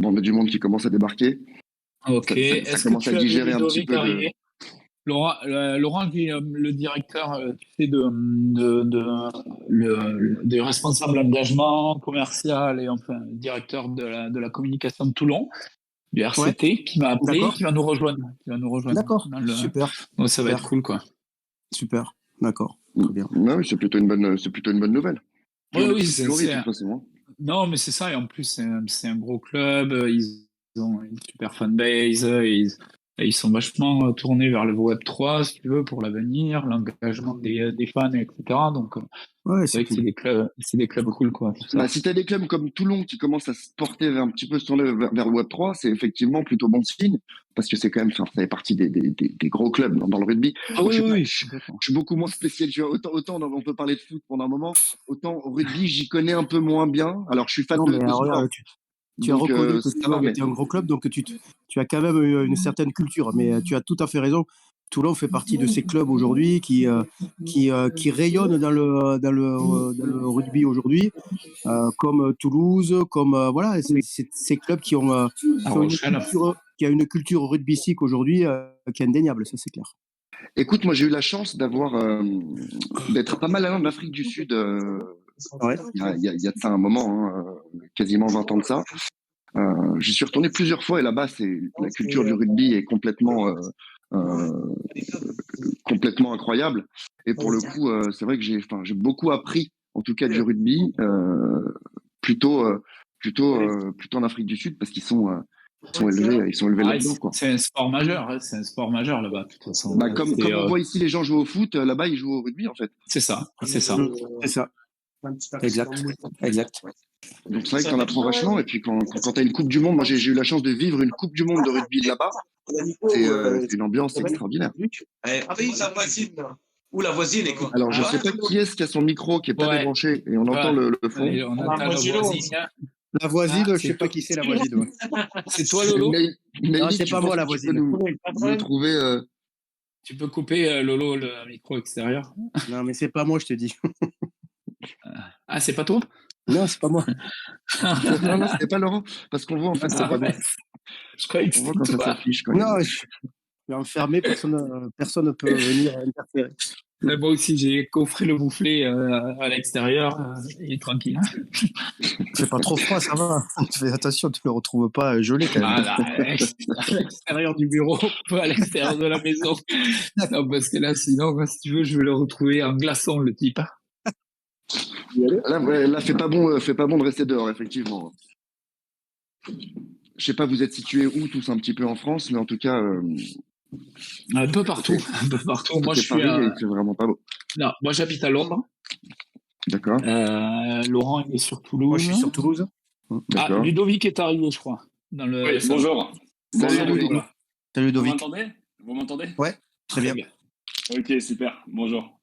Bon, on a du monde qui commence à débarquer. Ok. Ça Est-ce que commence tu à as vu digérer un petit Ludovic peu de. arriver? Laurent qui est le directeur, tu sais, des responsables engagement commercial et enfin directeur de la communication de Toulon, du Ouais, RCT, qui m'a appelé, d'accord. qui va nous rejoindre. D'accord. Dans le... Super. Donc ça va Super. être cool, quoi. Super. D'accord. Très bien. Oui, c'est plutôt une bonne nouvelle. Plus Oui, on est oui, plus vite, de toute façon. Hein. non, mais c'est ça. Et en plus, c'est un gros club. Ils ont une super fanbase. Ils sont vachement tournés vers le Web3, si tu veux, pour l'avenir, l'engagement des fans, etc. Donc, Ouais, c'est c'est vrai que cool. c'est des clubs cool, quoi. Tout ça. Bah, si tu as des clubs comme Toulon qui commencent à se porter un petit peu vers le Web3, c'est effectivement plutôt bon signe, parce que c'est quand même, ça fait partie des gros clubs dans le rugby. Ah Moi, oui. je suis beaucoup moins spécialisé. Autant on peut parler de foot pendant un moment, autant au rugby, j'y connais un peu moins bien. Alors, je suis fan Non, mais de sport, regarde, tu as donc reconnu que ça va, Toulon mais était un gros club, donc tu as quand même une certaine culture. Mais tu as tout à fait raison. Toulon fait partie de ces clubs aujourd'hui qui rayonnent dans le rugby aujourd'hui, comme Toulouse, comme voilà, ces clubs qui ont une culture rugbystique aujourd'hui qui est indéniable, ça c'est clair. écoute, moi j'ai eu la chance d'être pas mal allé en Afrique du Sud Ouais. il y a de ça un moment, hein, quasiment 20 ans de ça. J'y suis retourné plusieurs fois et là-bas, la culture du rugby est euh, complètement incroyable. Et pour le coup, c'est vrai que j'ai beaucoup appris, en tout cas du rugby, plutôt, plutôt en Afrique du Sud parce ils sont élevés là-dedans, quoi. C'est un sport majeur. Hein, c'est un sport majeur là-bas, de toute façon. Bah, comme on voit ici les gens jouer au foot, là-bas ils jouent au rugby en fait. C'est ça. C'est ça. C'est ça. Exact. Donc c'est vrai que t'en apprends vachement. Et puis quand t'as une Coupe du Monde, moi j'ai eu la chance de vivre une Coupe du Monde de rugby là-bas. C'est une ambiance extraordinaire. Ou la voisine, écoute. Alors je sais pas qui est-ce qui a son micro qui est pas débranché et on entend le fond. Allez, on entend la voisine. La voisine, je sais c'est pas toi. qui c'est la voisine. Ouais. C'est toi, Lolo? Non, c'est pas moi la Tu peux voisine. nous trouver. Tu peux couper, Lolo, le micro extérieur? Non, mais c'est pas moi, je te dis. Ah, c'est pas toi? Non, c'est pas moi. Non, c'était pas Laurent parce qu'on voit en fait. C'est pas bon. Je croyais que On voit c'était quand ça toi. s'affiche. Non, je suis enfermé, personne ne peut venir interférer. Mais moi aussi, j'ai coffré le boufflet à l'extérieur. Il est tranquille. C'est pas trop froid, ça va. Fais attention, tu ne le retrouves pas gelé quand même. Voilà, à l'extérieur du bureau, pas à l'extérieur de la maison. Non, parce que là, sinon, si tu veux, je vais le retrouver en glaçon, le type. Là, fait pas bon de rester dehors, effectivement. Je sais pas, vous êtes situé où tous un petit peu en France, mais en tout cas. Un peu partout. Moi, je suis Paris, c'est vraiment pas beau. Non, moi, j'habite à Londres. D'accord. Laurent, il est sur Toulouse. Moi, je suis sur Toulouse. Ah, Ludovic est arrivé, je crois. Oui, bonjour. Salut Ludovic. Salut Ludovic. Vous m'entendez? Ouais, très bien. Ok, super. Bonjour.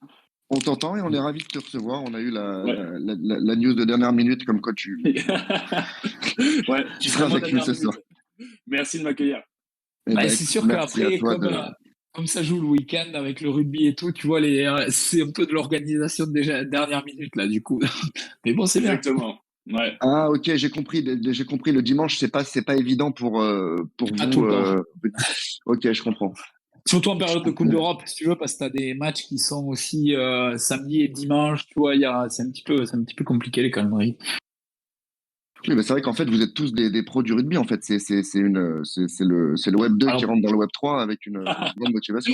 On t'entend et on est ravis de te recevoir. On a eu la news de dernière minute comme quoi tu seras avec nous ce soir. Merci de m'accueillir. C'est sûr qu'après, comme ça joue le week-end avec le rugby et tout, tu vois, c'est un peu de l'organisation déjà dernière minute là, du coup. Mais bon, c'est bien. Exactement. Ouais. Ah ok, j'ai compris. Le dimanche, c'est pas évident pour vous. Ok, je comprends. Surtout en période de Coupe d'Europe, si tu veux, parce que t'as des matchs qui sont aussi samedi et dimanche, tu vois, c'est un petit peu compliqué les calendriers. Oui, mais c'est vrai qu'en fait, vous êtes tous des pros du rugby. En fait, c'est le Web 2 qui rentre dans le Web 3 avec une grande motivation.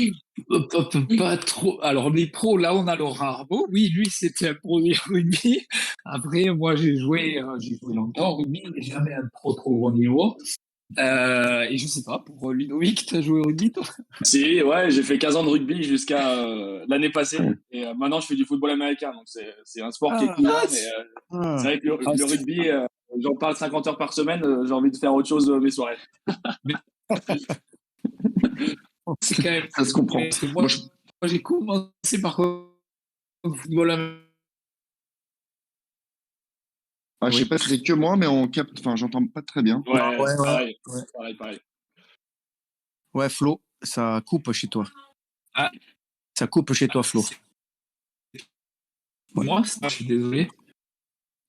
Pas trop. Alors les pros, là, on a Laurent Arbaud. Oui, lui, c'était un pro du rugby. Après, moi, j'ai joué longtemps au rugby, mais jamais un pro trop gros niveau. Et je sais pas, pour Ludovic, t'as joué au rugby, toi? Si, ouais, j'ai fait 15 ans de rugby jusqu'à l'année passée. Et maintenant, je fais du football américain. Donc, c'est un sport qui est cool, mais c'est vrai que le rugby, j'en parle 50 heures par semaine. J'ai envie de faire autre chose mes soirées. C'est quand même... Ça se comprend. Moi, j'ai commencé par le football américain. Je sais pas si c'est que moi, mais on capte. Enfin, j'entends pas très bien. Ouais. Pareil. Ouais, Flo, ça coupe chez toi. Ah. Ça coupe chez toi, Flo. Moi, je suis désolé.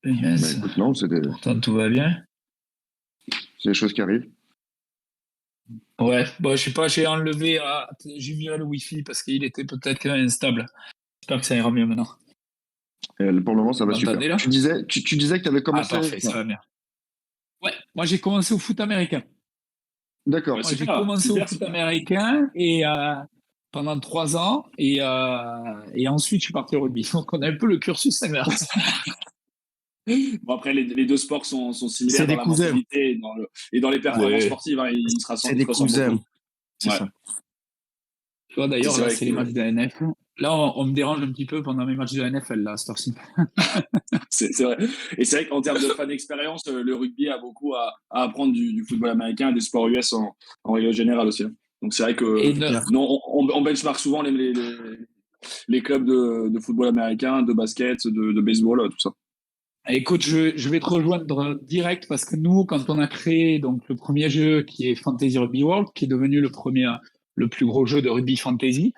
Écoute, non, pourtant, tout va bien. C'est des choses qui arrivent. Ouais, bon, je sais pas, j'ai enlevé, j'ai mis le Wi-Fi parce qu'il était peut-être instable. J'espère que ça ira mieux maintenant. Et pour le moment, ça Vous va super. m'entendez là? Tu disais que tu avais Ah, commencé. parfait, ça va bien. Ouais, moi j'ai commencé au foot américain. D'accord. Ouais, Moi, j'ai super, commencé au super, foot super. américain et pendant 3 ans et ensuite je suis parti au rugby. Donc on a un peu le cursus inverse. Bon, après, les deux sports sont C'est similaires dans des la cousins. mentalité et dans les performances Ouais. sportives. Hein, C'est ils des se ressemblent cousins. beaucoup. C'est Ouais. ça. Tu vois, d'ailleurs, C'est là, vrai c'est que les matchs de la NFL. Là, on me dérange un petit peu pendant mes matchs de la NFL, là, à cette heure-ci. c'est vrai. Et c'est vrai qu'en termes de fan d'expérience, le rugby a beaucoup à apprendre du football américain et des sports US en règle générale aussi. Hein. Donc c'est vrai que Et C'est clair. nous, on benchmark souvent les clubs de football américain, de basket, de baseball, tout ça. écoute, je vais te rejoindre direct parce que nous, quand on a créé donc le premier jeu qui est Fantasy Rugby World, qui est devenu le plus gros jeu de rugby fantasy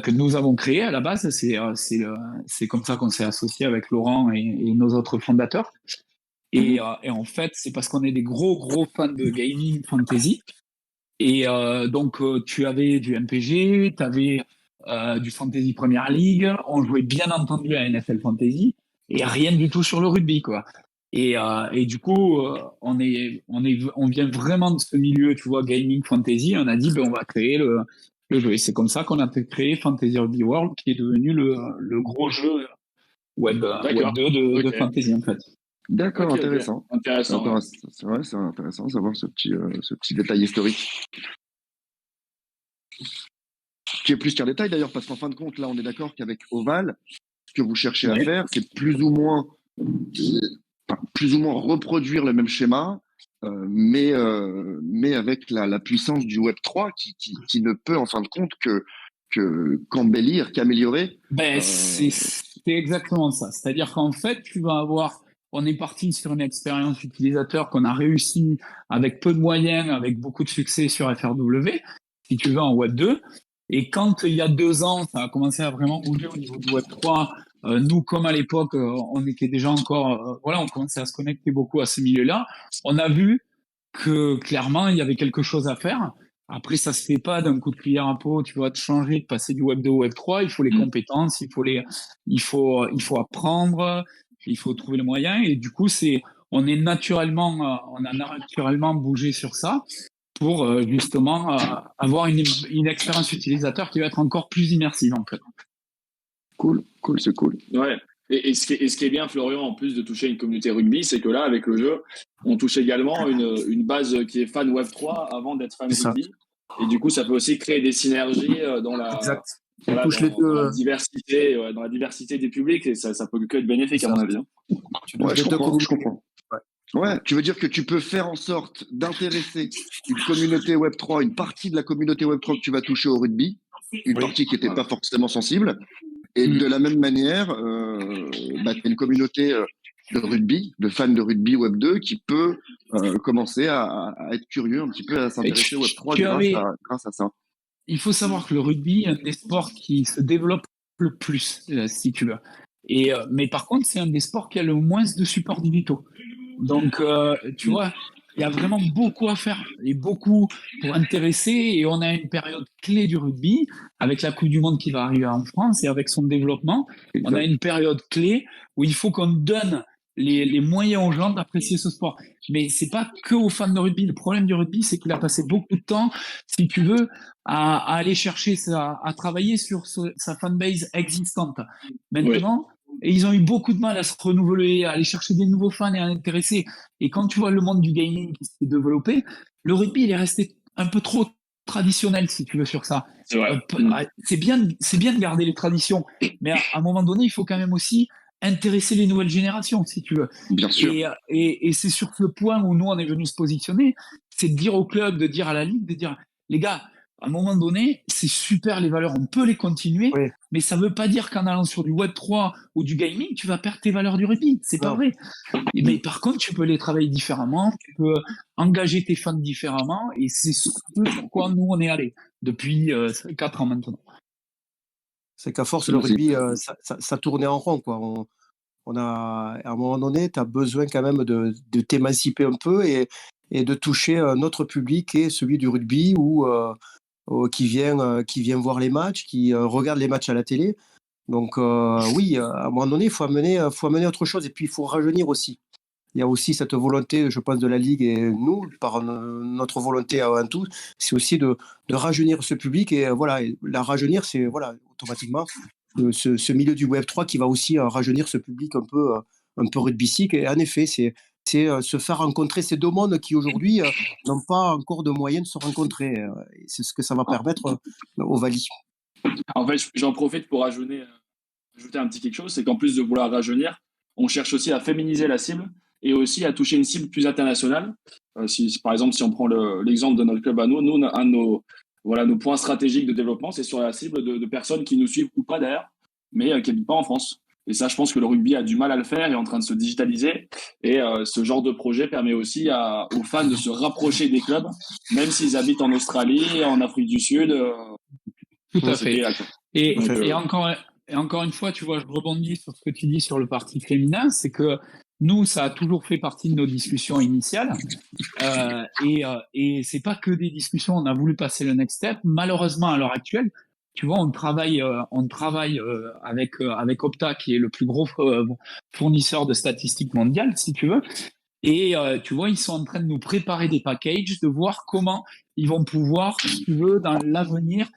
que nous avons créé à la base, c'est comme ça qu'on s'est associé avec Laurent et nos autres fondateurs. Mhm. Et en fait, c'est parce qu'on est des gros fans de gaming fantasy. Et donc, tu avais du MPG, tu avais du Fantasy Premier League, on jouait bien entendu à NFL Fantasy, et rien du tout sur le rugby, quoi. Et du coup, on vient vraiment de ce milieu, tu vois, gaming fantasy. On a dit, ben, on va créer le jeu. Et c'est comme ça qu'on a créé Fantasy Rugby World, qui est devenu le gros jeu web D'accord. 2 de Ok. fantasy, en fait. D'accord, Ok. intéressant. Intéressant. Ouais. C'est vrai, c'est intéressant de savoir ce petit détail historique. Qui est plus qu'un détail d'ailleurs, parce qu'en fin de compte, là, on est d'accord qu'avec Oval, ce que vous cherchez à Ouais. faire, c'est plus ou moins reproduire le même schéma, mais avec la puissance du Web 3 qui ne peut en fin de compte qu'embellir, qu'améliorer. Ben, Euh, c'est exactement ça. C'est-à-dire qu'en fait, on est parti sur une expérience utilisateur qu'on a réussi avec peu de moyens, avec beaucoup de succès sur FRW, si tu veux, en Web 2. Et quand il y a 2 ans, ça a commencé à vraiment bouger au niveau du Web 3, nous, comme à l'époque, on était déjà encore, voilà, on commençait à se connecter beaucoup à ce milieu-là. On a vu que clairement, il y avait quelque chose à faire. Après, ça se fait pas d'un coup de cuillère à peau, tu vois, de changer, de passer du Web 2 au Web 3. Il faut les compétences, il faut apprendre, il faut trouver les moyens. Et du coup, on a naturellement bougé sur ça pour justement avoir une expérience utilisateur qui va être encore plus immersive, en fait. cool, c'est cool. Ouais. Et ce qui est bien, Florian, en plus de toucher une communauté rugby, c'est que là, avec le jeu, on touche également une base qui est fan Web3 avant d'être fan C'est ça. rugby. Et du coup, ça peut aussi créer des synergies Exact. On voilà, touche les dans la deux. diversité, dans la diversité des publics. Et ça peut que être bénéfique, C'est à ça. mon avis. Hein. Tu Ouais, touches les deux je communautés. comprends. Ouais. Ouais, tu veux dire que tu peux faire en sorte d'intéresser une communauté Web3, une partie de la communauté Web3 que tu vas toucher au rugby, une Oui. partie qui n'était Voilà. pas forcément sensible, et de la même manière, tu as une communauté de rugby, de fans de rugby Web2 qui peut commencer à être curieux un petit peu, à Et s'intéresser au Web3 tu avais, grâce à ça. il faut savoir que le rugby est un des sports qui se développe le plus, si tu veux. Mais par contre, c'est un des sports qui a le moins de supports digitaux. Donc, tu vois, il y a vraiment beaucoup à faire et beaucoup pour intéresser. Et on a une période clé du rugby avec la Coupe du Monde qui va arriver en France et avec son développement. On a Exact. une période clé où il faut qu'on donne les moyens aux gens d'apprécier ce sport. Mais c'est pas que aux fans de rugby. Le problème du rugby, c'est qu'il a passé beaucoup de temps, si tu veux, à aller chercher à travailler sur sa fanbase existante. Oui. Maintenant, et ils ont eu beaucoup de mal à se renouveler, à aller chercher des nouveaux fans et à intéresser. Et quand tu vois le monde du gaming qui s'est développé, le rugby, il est resté un peu trop traditionnel, si tu veux, sur ça. C'est vrai. C'est bien de garder les traditions, mais à un moment donné, il faut quand même aussi intéresser les nouvelles générations, si tu veux. Bien sûr. Et c'est sur ce point où nous, on est venu se positionner, c'est de dire au club, de dire à la ligue, de dire, les gars, à un moment donné, c'est super les valeurs, on peut les continuer, Oui. mais ça ne veut pas dire qu'en allant sur du Web 3 ou du gaming, tu vas perdre tes valeurs du rugby. C'est pas Non. vrai. Mais par contre, tu peux les travailler différemment, tu peux engager tes fans différemment, et c'est ce sur quoi nous on est allé depuis 4 ans maintenant. C'est qu'à force, le rugby, ça tournait en rond, quoi. On a, à un moment donné, tu as besoin quand même de t'émanciper un peu et et de toucher notre public et celui du rugby qui vient voir les matchs, qui regarde les matchs à la télé. Donc oui, à un moment donné, il faut amener autre chose et puis il faut rajeunir aussi. Il y a aussi cette volonté, je pense, de la Ligue et nous, par notre volonté avant tout, c'est aussi de rajeunir ce public et voilà, et la rajeunir, c'est voilà, automatiquement ce milieu du Web3 qui va aussi rajeunir ce public un peu rugbyistique. Et en effet, c'est se faire rencontrer ces deux mondes qui aujourd'hui n'ont pas encore de moyens de se rencontrer. Et c'est ce que ça va permettre au Vali. En fait, j'en profite pour ajouter un petit quelque chose, c'est qu'en plus de vouloir rajeunir, on cherche aussi à féminiser la cible et aussi à toucher une cible plus internationale. Par exemple, si on prend l'exemple de notre club à nous, un de nos points stratégiques de développement, c'est sur la cible de personnes qui nous suivent ou pas d'ailleurs, mais qui n'habitent pas en France. Et ça, je pense que le rugby a du mal à le faire, est en train de se digitaliser. Et ce genre de projet permet aussi aux fans de se rapprocher des clubs, même s'ils habitent en Australie, en Afrique du Sud. Tout à fait. Et encore une fois, tu vois, je rebondis sur ce que tu dis sur le parti féminin, c'est que nous, ça a toujours fait partie de nos discussions initiales. Et c'est pas que des discussions, on a voulu passer le next step. Malheureusement, à l'heure actuelle, tu vois, on travaille avec Opta, qui est le plus gros fournisseur de statistiques mondiales, si tu veux. Et tu vois, ils sont en train de nous préparer des packages, de voir comment ils vont pouvoir, si tu veux, dans l'avenir,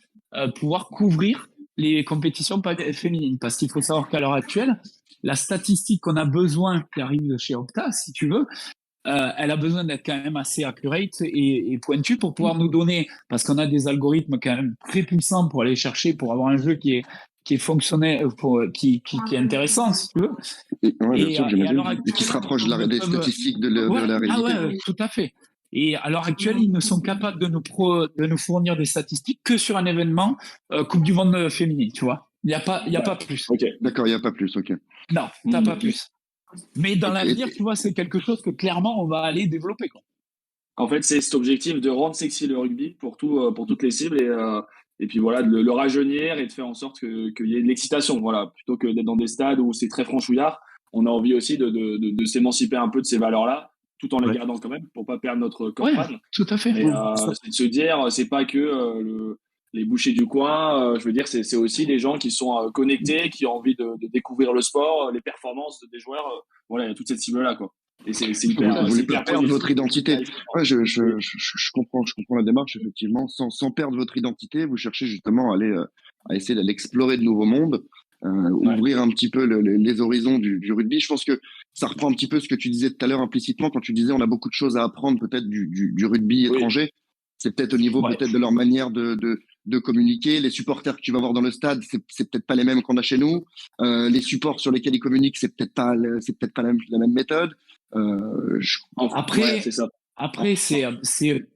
pouvoir couvrir les compétitions féminines. Parce qu'il faut savoir qu'à l'heure actuelle, la statistique qu'on a besoin, qui arrive de chez Opta, si tu veux, elle a besoin d'être quand même assez accurate et pointue pour pouvoir nous donner, parce qu'on a des algorithmes quand même très puissants pour aller chercher, pour avoir un jeu qui est fonctionnel, qui est intéressant, si tu veux. Et qui se rapproche des statistiques de la réalité. Ah ouais, tout à fait. Et à l'heure actuelle, ils ne sont capables de nous fournir des statistiques que sur un événement Coupe du Monde féminine, tu vois. Il n'y a pas plus. Ok, d'accord, il n'y a pas plus, ok. Non, t'as pas plus. Mais dans l'avenir, tu vois, c'est quelque chose que clairement, on va aller développer, quoi. En fait, c'est cet objectif de rendre sexy le rugby pour toutes les cibles et puis voilà, de le rajeunir et de faire en sorte qu'il y ait de l'excitation. Voilà, plutôt que d'être dans des stades où c'est très franchouillard, on a envie aussi de s'émanciper un peu de ces valeurs-là, tout en les gardant quand même, pour pas perdre notre corps fan. Tout à fait. Et c'est de se dire, c'est pas que les bouchers du coin. Je veux dire, c'est aussi des gens qui sont connectés, qui ont envie de découvrir le sport, les performances des joueurs. Voilà, il y a toute cette cible-là, quoi. Et c'est hyper. Vous voulez pas perdre votre identité. Ouais, je comprends la démarche, effectivement. Sans perdre votre identité, vous cherchez justement à essayer d'aller explorer de nouveaux mondes, ouvrir un petit peu les horizons du rugby. Je pense que ça reprend un petit peu ce que tu disais tout à l'heure implicitement quand tu disais on a beaucoup de choses à apprendre peut-être du rugby étranger. C'est peut-être au niveau peut-être de leur manière de communiquer. Les supporters que tu vas voir dans le stade, c'est peut-être pas les mêmes qu'on a chez nous. Les supports sur lesquels ils communiquent, c'est peut-être pas la même méthode. Après,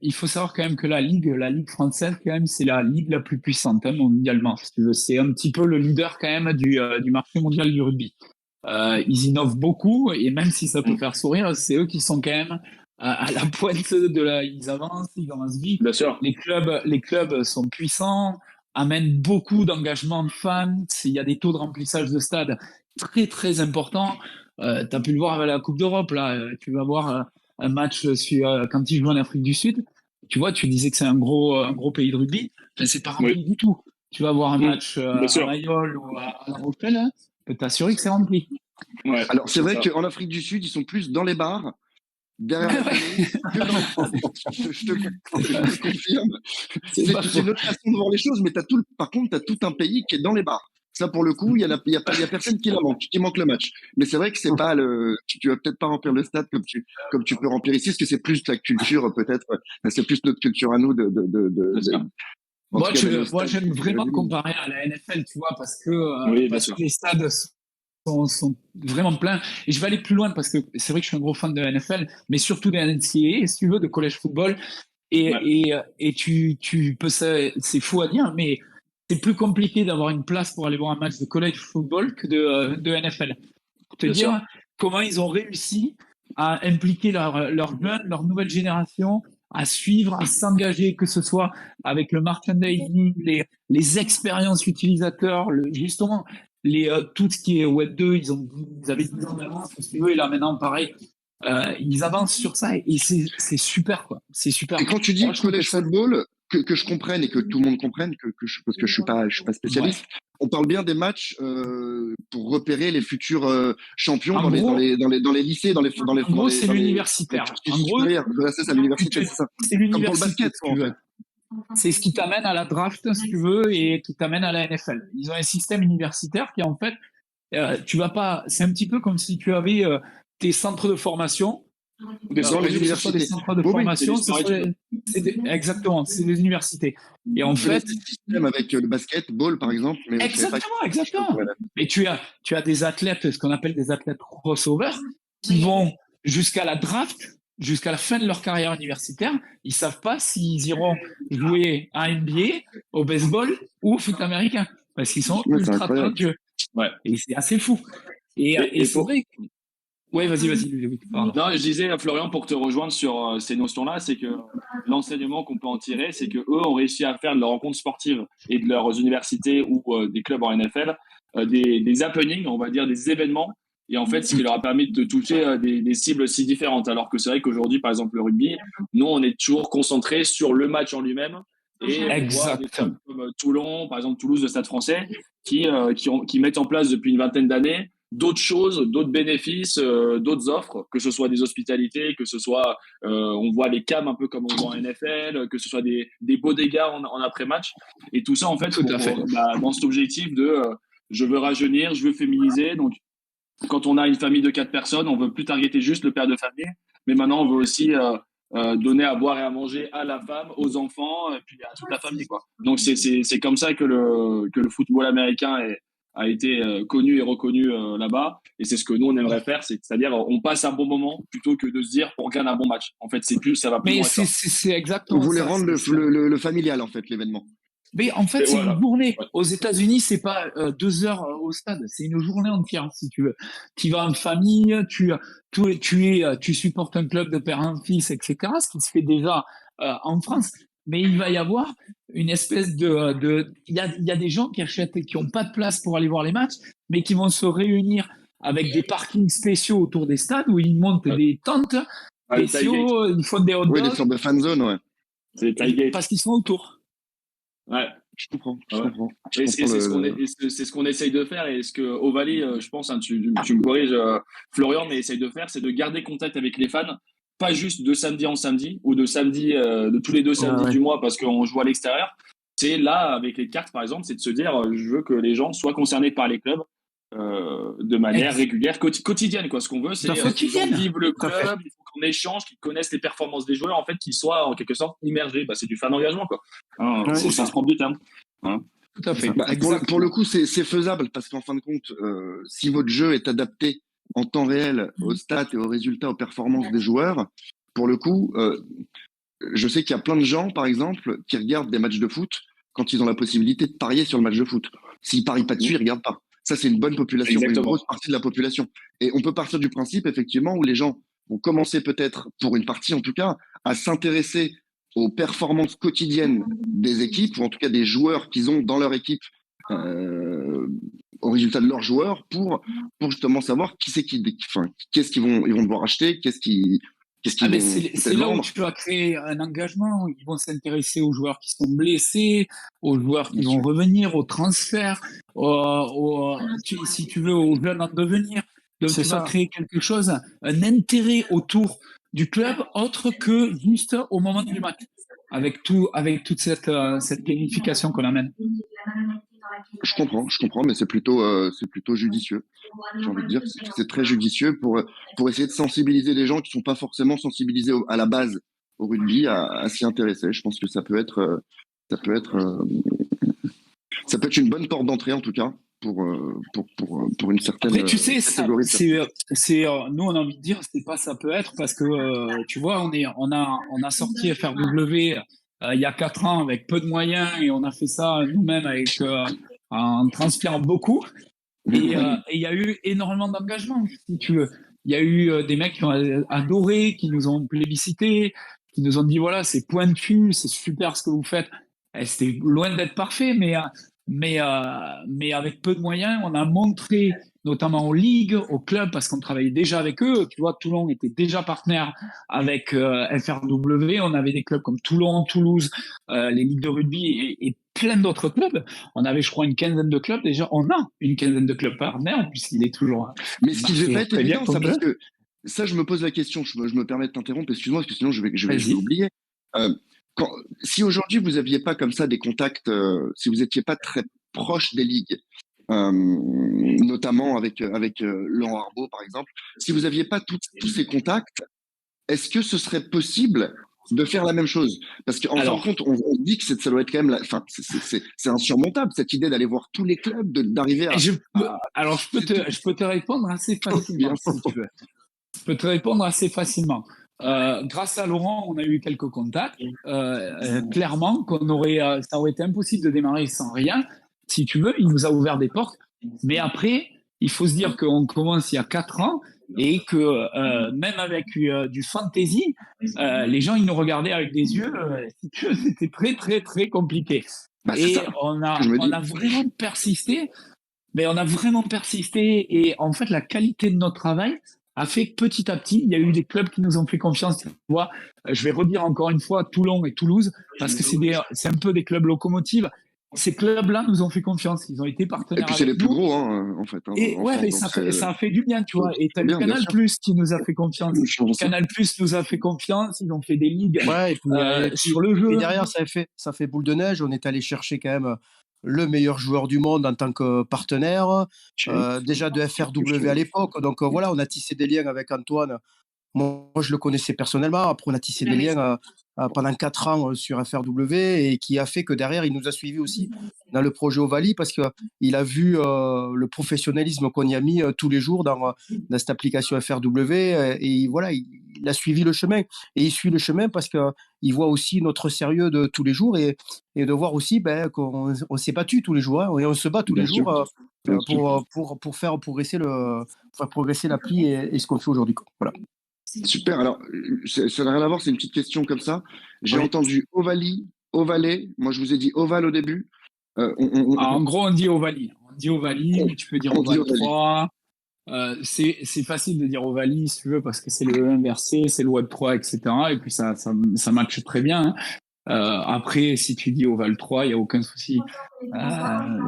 il faut savoir quand même que la ligue française, quand même, c'est la ligue la plus puissante mondialement, si tu veux. C'est un petit peu le leader quand même du marché mondial du rugby. Ils innovent beaucoup et même si ça peut faire sourire, c'est eux qui sont quand même à la pointe ils avancent vite. Bien sûr. Les clubs sont puissants, amènent beaucoup d'engagement de fans. Il y a des taux de remplissage de stade très très importants. T'as pu le voir avec la Coupe d'Europe là. Tu vas voir un match quand ils jouent en Afrique du Sud. Tu vois, tu disais que c'est un gros pays de rugby. Ben, c'est pas rempli du tout. Tu vas voir un match à Mayol ou à La Rochelle, hein, je peux t'assurer que c'est rempli. Ouais, alors c'est vrai qu'en Afrique du Sud, ils sont plus dans les bars, derrière la télé, que dans je te confirme. C'est une autre façon de voir les choses, mais par contre, tu as tout un pays qui est dans les bars. Ça, pour le coup, il y a personne qui la manque, qui manque le match. Mais c'est vrai que c'est pas tu vas peut-être pas remplir le stade comme tu peux remplir ici, parce que c'est plus la culture, peut-être, c'est plus notre culture à nous moi, j'aime vraiment comparer à la NFL, tu vois, parce que les stades sont vraiment pleins. Et je vais aller plus loin parce que c'est vrai que je suis un gros fan de la NFL, mais surtout de la NCAA, si tu veux, de college football. Et tu peux, c'est fou à dire, mais c'est plus compliqué d'avoir une place pour aller voir un match de college football que de NFL. Pour te dire comment ils ont réussi à impliquer leurs jeunes, leur nouvelle génération, à suivre, à s'engager, que ce soit avec le merchandising, les expériences utilisateurs, justement, tout ce qui est Web 2, ils avaient 10 ans d'avance, si tu veux, et là maintenant, pareil, Ils avancent sur ça et c'est super, quoi. C'est super. Et quand tu dis Moi, je trouve college que football, que je comprenne et que tout le monde comprenne, parce que je suis pas spécialiste, on parle bien des matchs pour repérer les futurs champions en gros, dans les lycées, en gros, c'est dans les l'universitaire. En cursus gros, supérieurs. Voilà, c'est ça, l'université, c'est ça. c'est Comme pour le l'université, basket, si quoi, tu en veux. fait. C'est ce qui t'amène à la draft, si tu veux, et qui t'amène à la NFL. Ils ont un système universitaire qui, en fait, tu vas pas. C'est un petit peu comme si tu avais tes centres de formation. Des Dans les Au lieu que ce soit des universités. centres de Oui, oui, formation, c'est des exactement, c'est des universités. Et en je connais fait, ce système avec le basketball, par exemple, mais je savais pas que exactement. Et tu as des athlètes, ce qu'on appelle des athlètes crossover, qui vont jusqu'à la draft, jusqu'à la fin de leur carrière universitaire. Ils savent pas s'ils iront jouer à NBA, au baseball ou au foot américain, parce qu'ils sont ouais, c'est ultra incroyable. talentueux. Ouais. Et c'est assez fou. Et c'est vrai. Ouais, vas-y, Ludovic, pardon. Non, je disais, Florian, pour te rejoindre sur ces notions-là, c'est que l'enseignement qu'on peut en tirer, c'est que eux ont réussi à faire de leurs rencontres sportives et de leurs universités ou des clubs en NFL des happenings, on va dire des événements. Et en fait, ce qui leur a permis de toucher des cibles si différentes. Alors que c'est vrai qu'aujourd'hui, par exemple, le rugby, nous, on est toujours concentré sur le match en lui-même. Et on voit des clubs comme Toulon, par exemple Toulouse, le Stade Français, qui mettent en place depuis une vingtaine d'années d'autres choses, d'autres bénéfices, d'autres offres, que ce soit des hospitalités, que ce soit, on voit les cams un peu comme on voit en NFL, que ce soit des bodegas en après-match. Et tout ça, en fait, dans cet objectif de je veux rajeunir, je veux féminiser. Donc, quand on a une famille de 4 personnes, on veut plus targeter juste le père de famille, mais maintenant, on veut aussi donner à boire et à manger à la femme, aux enfants, et puis à toute la famille, quoi. Donc, c'est comme ça que le football américain a été connu et reconnu là-bas. Et c'est ce que nous, on aimerait faire, c'est-à-dire on passe un bon moment plutôt que de se dire on gagne un bon match. En fait, ça va plus Mais loin. c'est On exactement voulait ça. rendre le familial, en fait, l'événement. Mais en fait, Et c'est voilà. une journée. Ouais. Aux États-Unis, c'est pas 2 heures au stade, c'est une journée entière, si tu veux. Tu vas en famille, tu supportes un club de père en fils, etc. Ce qui se fait déjà en France. Mais il va y avoir une espèce il y a des gens qui achètent, qui ont pas de place pour aller voir les matchs, mais qui vont se réunir avec des parkings spéciaux autour des stades où ils montent des tentes spéciaux, ils font des hot Oui, des dogs sortes de fan zone, ouais. C'est tailgate. parce qu'ils sont autour. Ouais. Je comprends. Et c'est ce qu'on essaye de faire, et ce que Ovalie, je pense, hein, tu me corriges, Florian, mais essaye de faire, c'est de garder contact avec les fans, pas juste de samedi en samedi ou de samedi de tous les 2 samedis du mois parce qu'on joue à l'extérieur. C'est là, avec les cartes par exemple, c'est de se dire je veux que les gens soient concernés par les clubs de manière régulière, quotidienne, quoi. Ce qu'on veut, c'est qu'ils vivent le club, il faut qu'on échange, qu'ils connaissent les performances des joueurs, en fait, qu'ils soient en quelque sorte immergés. C'est du fan engagement, quoi. Au sens propre du terme. Tout à fait. Bah, pour le coup, c'est faisable parce qu'en fin de compte, si votre jeu est adapté en temps réel aux stats et aux résultats, aux performances des joueurs, pour le coup, je sais qu'il y a plein de gens, par exemple, qui regardent des matchs de foot quand ils ont la possibilité de parier sur le match de foot. S'ils parient pas dessus, ils regardent pas. Ça, c'est une bonne population, une grosse partie de la population. Et on peut partir du principe, effectivement, où les gens vont commencer peut-être, pour une partie en tout cas, à s'intéresser aux performances quotidiennes des équipes, ou en tout cas des joueurs qu'ils ont dans leur équipe, aux résultats de leurs joueurs, pour justement savoir qu'est-ce qu'ils vont devoir acheter, qu'est-ce qu'ils vont c'est là où tu vas créer un engagement. Ils vont s'intéresser aux joueurs qui sont blessés, aux joueurs qui vont revenir, aux transferts, si tu veux, aux jeunes en devenir. Donc tu vas créer quelque chose, un intérêt autour du club autre que juste au moment du match, avec toute cette gamification qu'on amène. Je comprends, mais c'est plutôt judicieux. J'ai envie de dire que c'est très judicieux pour essayer de sensibiliser les gens qui sont pas forcément sensibilisés à la base au rugby à s'y intéresser. Je pense que ça peut être une bonne porte d'entrée en tout cas pour une certaine. Après, tu sais, catégorie. Nous on a envie de dire c'est pas ça peut être parce que tu vois on a sorti FRW il y a 4 ans avec peu de moyens et on a fait ça nous-mêmes en transpirant beaucoup et il y a eu énormément d'engagement si tu veux. Il y a eu des mecs qui ont adoré, qui nous ont plébiscité, qui nous ont dit voilà c'est pointu, c'est super ce que vous faites. Et c'était loin d'être parfait mais avec peu de moyens, on a montré notamment aux ligues, aux clubs, parce qu'on travaillait déjà avec eux. Tu vois, Toulon était déjà partenaire avec FRW. On avait des clubs comme Toulon, Toulouse, les ligues de rugby et plein d'autres clubs. On avait, je crois, une quinzaine de clubs. Déjà, on a une quinzaine de clubs partenaires, puisqu'il est toujours. Mais ce qui ne devait pas être très bien évident, ça, comme parce jeu. que ça, je me pose la question, je me permets de t'interrompre, excuse-moi, parce que sinon je vais Vas-y. oublier. Euh, si aujourd'hui vous aviez pas comme ça des contacts, si vous étiez pas très proche des ligues, notamment avec Laurent Arbaud par exemple, si vous aviez pas tous ces contacts, est-ce que ce serait possible de faire la même chose? Parce qu'en fin de Alors, compte, on dit que ça doit être quand même, enfin, c'est insurmontable cette idée d'aller voir tous les clubs, d'arriver à. alors, je peux te répondre assez Bien. facilement, si tu veux. Je peux te répondre assez facilement. Grâce à Laurent, on a eu quelques contacts. Clairement, ça aurait été impossible de démarrer sans rien. Si tu veux, il nous a ouvert des portes. Mais après, il faut se dire qu'on commence il y a 4 ans et que même avec du fantasy, les gens ils nous regardaient avec des yeux. Si tu veux, c'était très très très compliqué. Bah, c'est Et ça que je me dis. on a vraiment persisté. Mais on a vraiment persisté et en fait, la qualité de notre travail a fait que petit à petit, il y a eu des clubs qui nous ont fait confiance. Tu vois, je vais redire encore une fois Toulon et Toulouse parce que c'est un peu des clubs locomotives. Ces clubs-là nous ont fait confiance. Ils ont été Et partenaires puis c'est avec les plus nous. gros, hein, en fait, hein, Et en ouais, France. mais Donc ça a fait du bien, tu vois. Et t'as c'est eu bien, bien Canal sûr. Plus qui nous a fait confiance. Ça. Canal Plus nous a fait confiance. Ils ont fait des ligues Ouais, et puis, sur le jeu. derrière, ça fait boule de neige. On est allé chercher quand même le meilleur joueur du monde en tant que partenaire, déjà de FRW à l'époque. Donc voilà, on a tissé des liens avec Antoine. Moi, je le connaissais personnellement. Après, on a tissé des liens pendant 4 ans sur FRW et qui a fait que derrière, il nous a suivis aussi dans le projet Ovalie parce qu'il a vu le professionnalisme qu'on y a mis tous les jours dans cette application FRW et voilà, il a suivi le chemin. Et il suit le chemin parce qu'il voit aussi notre sérieux de tous les jours et de voir aussi qu'on s'est battu tous les jours hein, et on se bat tous les Bien sûr. jours Bien sûr. pour faire progresser l'appli et ce qu'on fait aujourd'hui. Voilà. Super. Alors, ça n'a rien à voir, c'est une petite question comme ça. J'ai Oui. entendu Ovalie, Ovalet. Moi, je vous ai dit Oval au début. En gros, on dit Ovalie. On dit Ovalie, mais tu peux dire On dit Oval Ovalie. 3. C'est facile de dire Ovalie, si tu veux, parce que c'est le inversé, c'est le Web 3, etc. Et puis ça matche très bien. Hein. Après, si tu dis Oval 3, il n'y a aucun souci.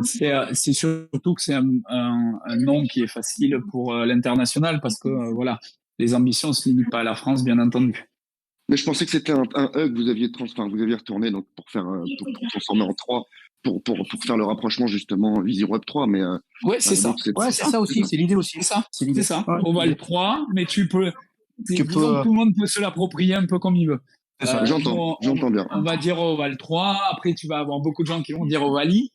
C'est surtout que c'est un nom qui est facile pour l'international, parce que voilà, les ambitions ne se limitent pas à la France, bien entendu. Mais je pensais que c'était un E que vous aviez vous aviez retourné donc pour faire pour transformer en 3 pour faire le rapprochement justement Visio Web 3 mais Ouais, c'est ça. donc c'est Ouais, c'est ça aussi, c'est l'idée aussi. C'est ça. C'est l'idée. C'est ça. Ouais, Oval 3, mais Tu disons que peux. tout le monde peut se l'approprier un peu comme il veut. C'est ça. J'entends bien. On va dire Oval 3. Après, tu vas avoir beaucoup de gens qui vont dire Ovalie.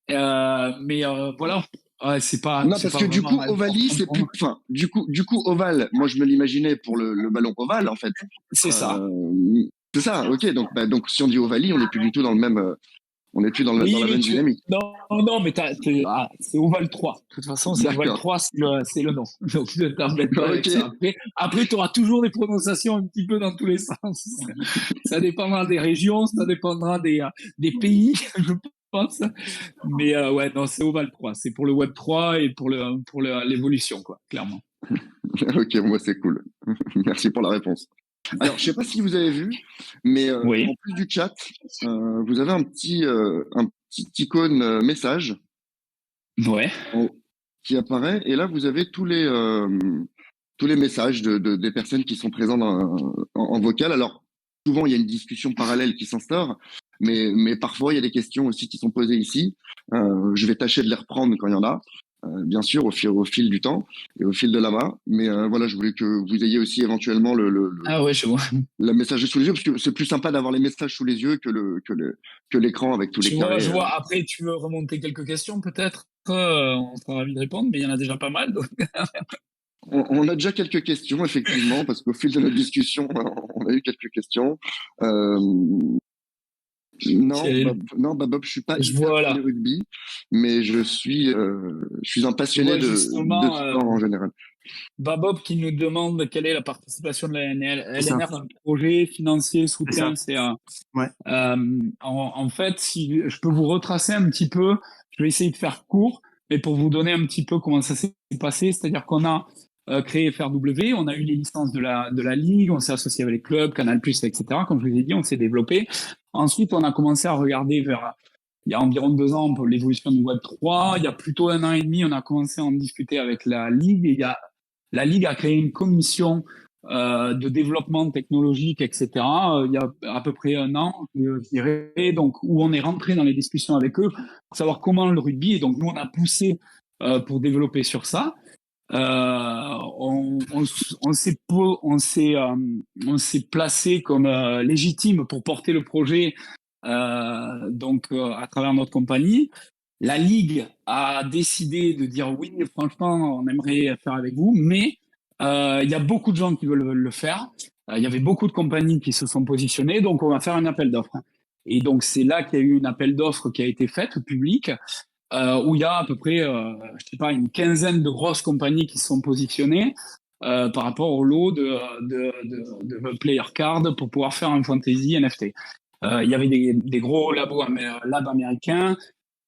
Mais voilà, ouais, c'est pas. Non, c'est parce pas que du vraiment coup, mal. Ovalie, c'est plus. Enfin, du coup, ovale, moi, je me l'imaginais pour le ballon ovale, en fait. C'est ça. C'est ça, ok. Donc, si on dit Ovalie, on n'est plus du tout dans le même. On n'est plus dans Oui, la mais même dynamique. Non, mais c'est Oval 3. De toute façon, c'est Oval D'accord. 3, c'est le nom. Donc, ne t'embête pas avec Ok. ça. Après tu auras toujours des prononciations un petit peu dans tous les sens. Ça dépendra des régions, ça dépendra des pays, je pense. Mais ouais, non, c'est Oval 3. C'est pour le Web 3 et pour l'évolution, quoi, clairement. Ok, moi, c'est cool. Merci pour la réponse. Alors, je sais pas si vous avez vu, mais Oui. en plus du chat, vous avez un petit icône message Ouais. qui apparaît, et là, vous avez tous les messages des personnes qui sont présentes en vocal. Alors, souvent, il y a une discussion parallèle qui s'instaure, mais parfois, il y a des questions aussi qui sont posées ici. Je vais tâcher de les reprendre quand il y en a, bien sûr, au fil du temps et au fil de la main. Mais voilà, je voulais que vous ayez aussi éventuellement Ah ouais, je vois. le message sous les yeux, parce que c'est plus sympa d'avoir les messages sous les yeux que l'écran avec tous les carrés. Je vois. Après, tu veux remonter quelques questions, peut-être on sera ravis de répondre, mais il y en a déjà pas mal. Donc... On a déjà quelques questions, effectivement, parce qu'au fil de notre discussion, on a eu quelques questions. Non, Bob, je suis pas hyper vois là. calé rugby, mais je suis un passionné de sport en général. Bob qui nous demande quelle est la participation de la LNR dans le projet financier, soutien. Ouais. En fait, si je peux vous retracer un petit peu, je vais essayer de faire court. Mais pour vous donner un petit peu comment ça s'est passé, c'est-à-dire qu'on a créé FRW, on a eu les licences de la Ligue, on s'est associé avec les clubs, Canal+, etc. Comme je vous ai dit, on s'est développé. Ensuite, on a commencé à regarder vers, il y a environ 2 ans, pour l'évolution du Web3. Il y a plutôt 1 an et demi, on a commencé à en discuter avec la Ligue. Et la Ligue a créé une commission de développement technologique, etc. Il y a à peu près 1 an, je dirais, donc où on est rentré dans les discussions avec eux pour savoir comment le rugby. Et donc nous, on a poussé pour développer sur ça. On s'est placé comme légitime pour porter le projet à travers notre compagnie. La Ligue a décidé de dire oui, franchement, on aimerait faire avec vous, mais il y a beaucoup de gens qui veulent le faire. Il y avait beaucoup de compagnies qui se sont positionnées, donc on va faire un appel d'offres. Et donc c'est là qu'il y a eu une appel d'offres qui a été faite au public, où il y a à peu près, je sais pas, une quinzaine de grosses compagnies qui se sont positionnées par rapport au lot de player cards pour pouvoir faire un fantasy NFT. Il y avait des gros labs américains,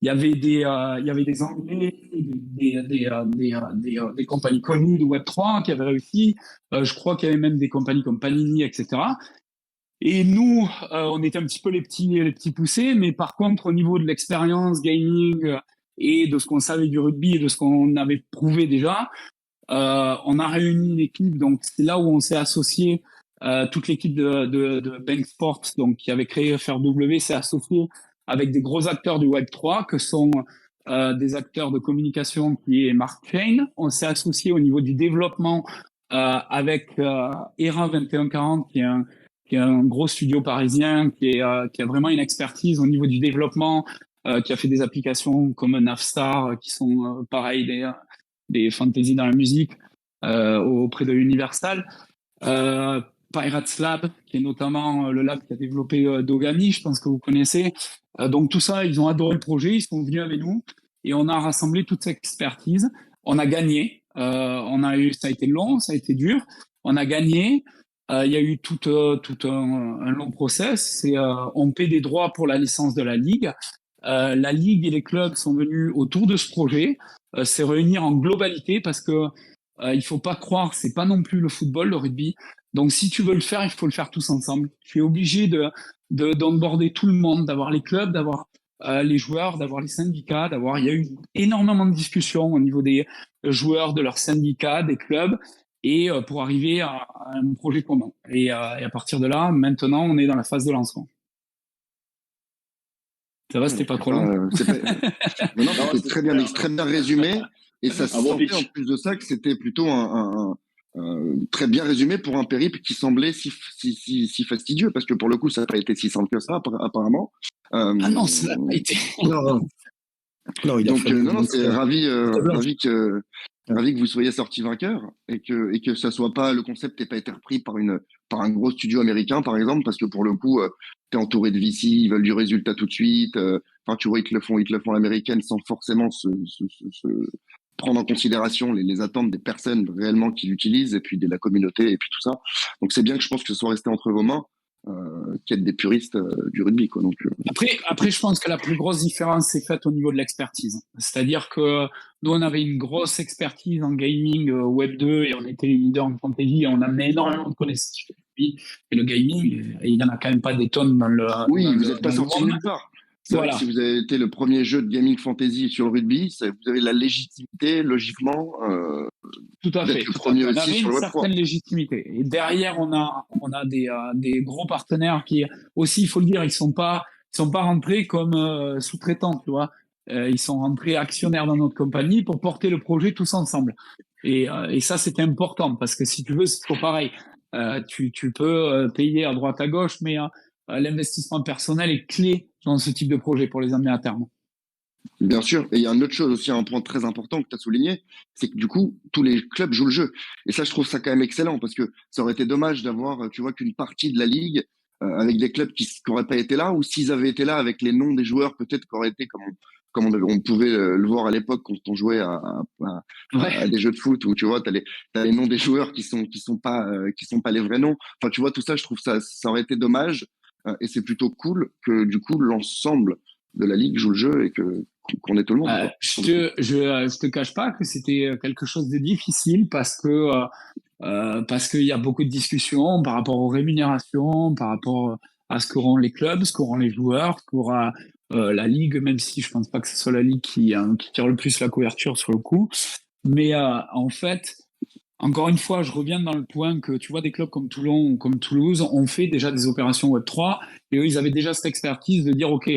il y avait des Anglais, des compagnies connues de Web3 qui avaient réussi. Je crois qu'il y avait même des compagnies comme Panini, etc. Et nous, on était un petit peu les petits poussés, mais par contre, au niveau de l'expérience gaming et de ce qu'on savait du rugby et de ce qu'on avait prouvé déjà, on a réuni une équipe. Donc, c'est là où on s'est associé. Toute l'équipe de Bank Sports, donc qui avait créé FRW, s'est associée avec des gros acteurs du Web3, que sont des acteurs de communication qui est Mark Chain. On s'est associé au niveau du développement avec ERA 2140, qui est un gros studio parisien, qui a vraiment une expertise au niveau du développement, qui a fait des applications comme Navstar, qui sont pareil des fantasy dans la musique auprès de Universal. Pirates Lab, qui est notamment le lab qui a développé Dogami, je pense que vous connaissez. Donc tout ça, ils ont adoré le projet, ils sont venus avec nous et on a rassemblé toute cette expertise. On a gagné. Ça a été long, ça a été dur. On a gagné. Il y a eu tout un long process. On paie des droits pour la licence de la Ligue. La Ligue et les clubs sont venus autour de ce projet, se réunir en globalité parce que il faut pas croire, c'est pas non plus le football, le rugby. Donc si tu veux le faire, il faut le faire tous ensemble. Tu es obligé d'onboarder tout le monde, d'avoir les clubs, d'avoir les joueurs, d'avoir les syndicats, il y a eu énormément de discussions au niveau des joueurs, de leurs syndicats, des clubs, et pour arriver à un projet commun. Et à partir de là, maintenant, on est dans la phase de lancement. Ça va, c'était pas trop long. Non, c'était très bien résumé. Et ça se sentait en plus de ça que c'était plutôt très bien résumé pour un périple qui semblait si fastidieux, parce que pour le coup, ça n'a pas été si simple que ça, apparemment. Ah non, ça n'a pas été. Non, il a fallu. Non, c'est ravi que vous soyez sorti vainqueur et que ça soit pas, le concept n'ait pas été repris par un gros studio américain, par exemple, parce que pour le coup, t'es entouré de VC, ils veulent du résultat tout de suite. Enfin, tu vois, ils te le font l'américaine sans forcément se prendre en considération les attentes des personnes réellement qui l'utilisent et puis de la communauté et puis tout ça. Donc c'est bien que je pense que ce soit resté entre vos mains, qui êtes des puristes du rugby, quoi. Donc après, je pense que la plus grosse différence s'est faite au niveau de l'expertise. C'est-à-dire que nous, on avait une grosse expertise en gaming Web 2 et on était les leaders en fantasy et on amenait énormément de connaissances sur le rugby et le gaming. Et il n'y en a quand même pas des tonnes dans le. Oui, dans vous le- n'êtes pas dans le sorti monde. nulle part. C'est vrai Voilà. que si vous avez été le premier jeu de gaming fantasy sur le rugby, vous avez la légitimité, logiquement, Tout à fait. d'être le premier On aussi avait sur une le Web3. certaine légitimité. Et derrière, on a des gros partenaires qui aussi, il faut le dire, ils sont pas rentrés comme sous-traitants, tu vois. Ils sont rentrés actionnaires dans notre compagnie pour porter le projet tous ensemble. Et ça, c'était important parce que si tu veux, c'est toujours pareil. Tu peux payer à droite à gauche, mais l'investissement personnel est clé dans ce type de projet pour les amener à terme. Bien sûr. Et il y a une autre chose aussi, un point très important que tu as souligné, c'est que du coup, tous les clubs jouent le jeu. Et ça, je trouve ça quand même excellent parce que ça aurait été dommage d'avoir, tu vois, qu'une partie de la ligue avec des clubs qui n'auraient pas été là, ou s'ils avaient été là avec les noms des joueurs, peut-être qu'aurait été comme on pouvait le voir à l'époque quand on jouait à des jeux de foot où tu vois, t'as les noms des joueurs qui sont pas les vrais noms. Enfin, tu vois, tout ça, je trouve ça aurait été dommage et c'est plutôt cool que du coup l'ensemble de la ligue joue le jeu et qu'on est tout le monde. Je te cache pas que c'était quelque chose de difficile parce qu'il y a beaucoup de discussions par rapport aux rémunérations, par rapport à ce qu'auront les clubs, ce qu'auront les joueurs, ce qu'aura la ligue, même si je pense pas que ce soit la ligue qui tire le plus la couverture sur le coup. Mais en fait, encore une fois, je reviens dans le point que tu vois des clubs comme Toulon ou comme Toulouse ont fait déjà des opérations Web3 et eux, ils avaient déjà cette expertise de dire, OK,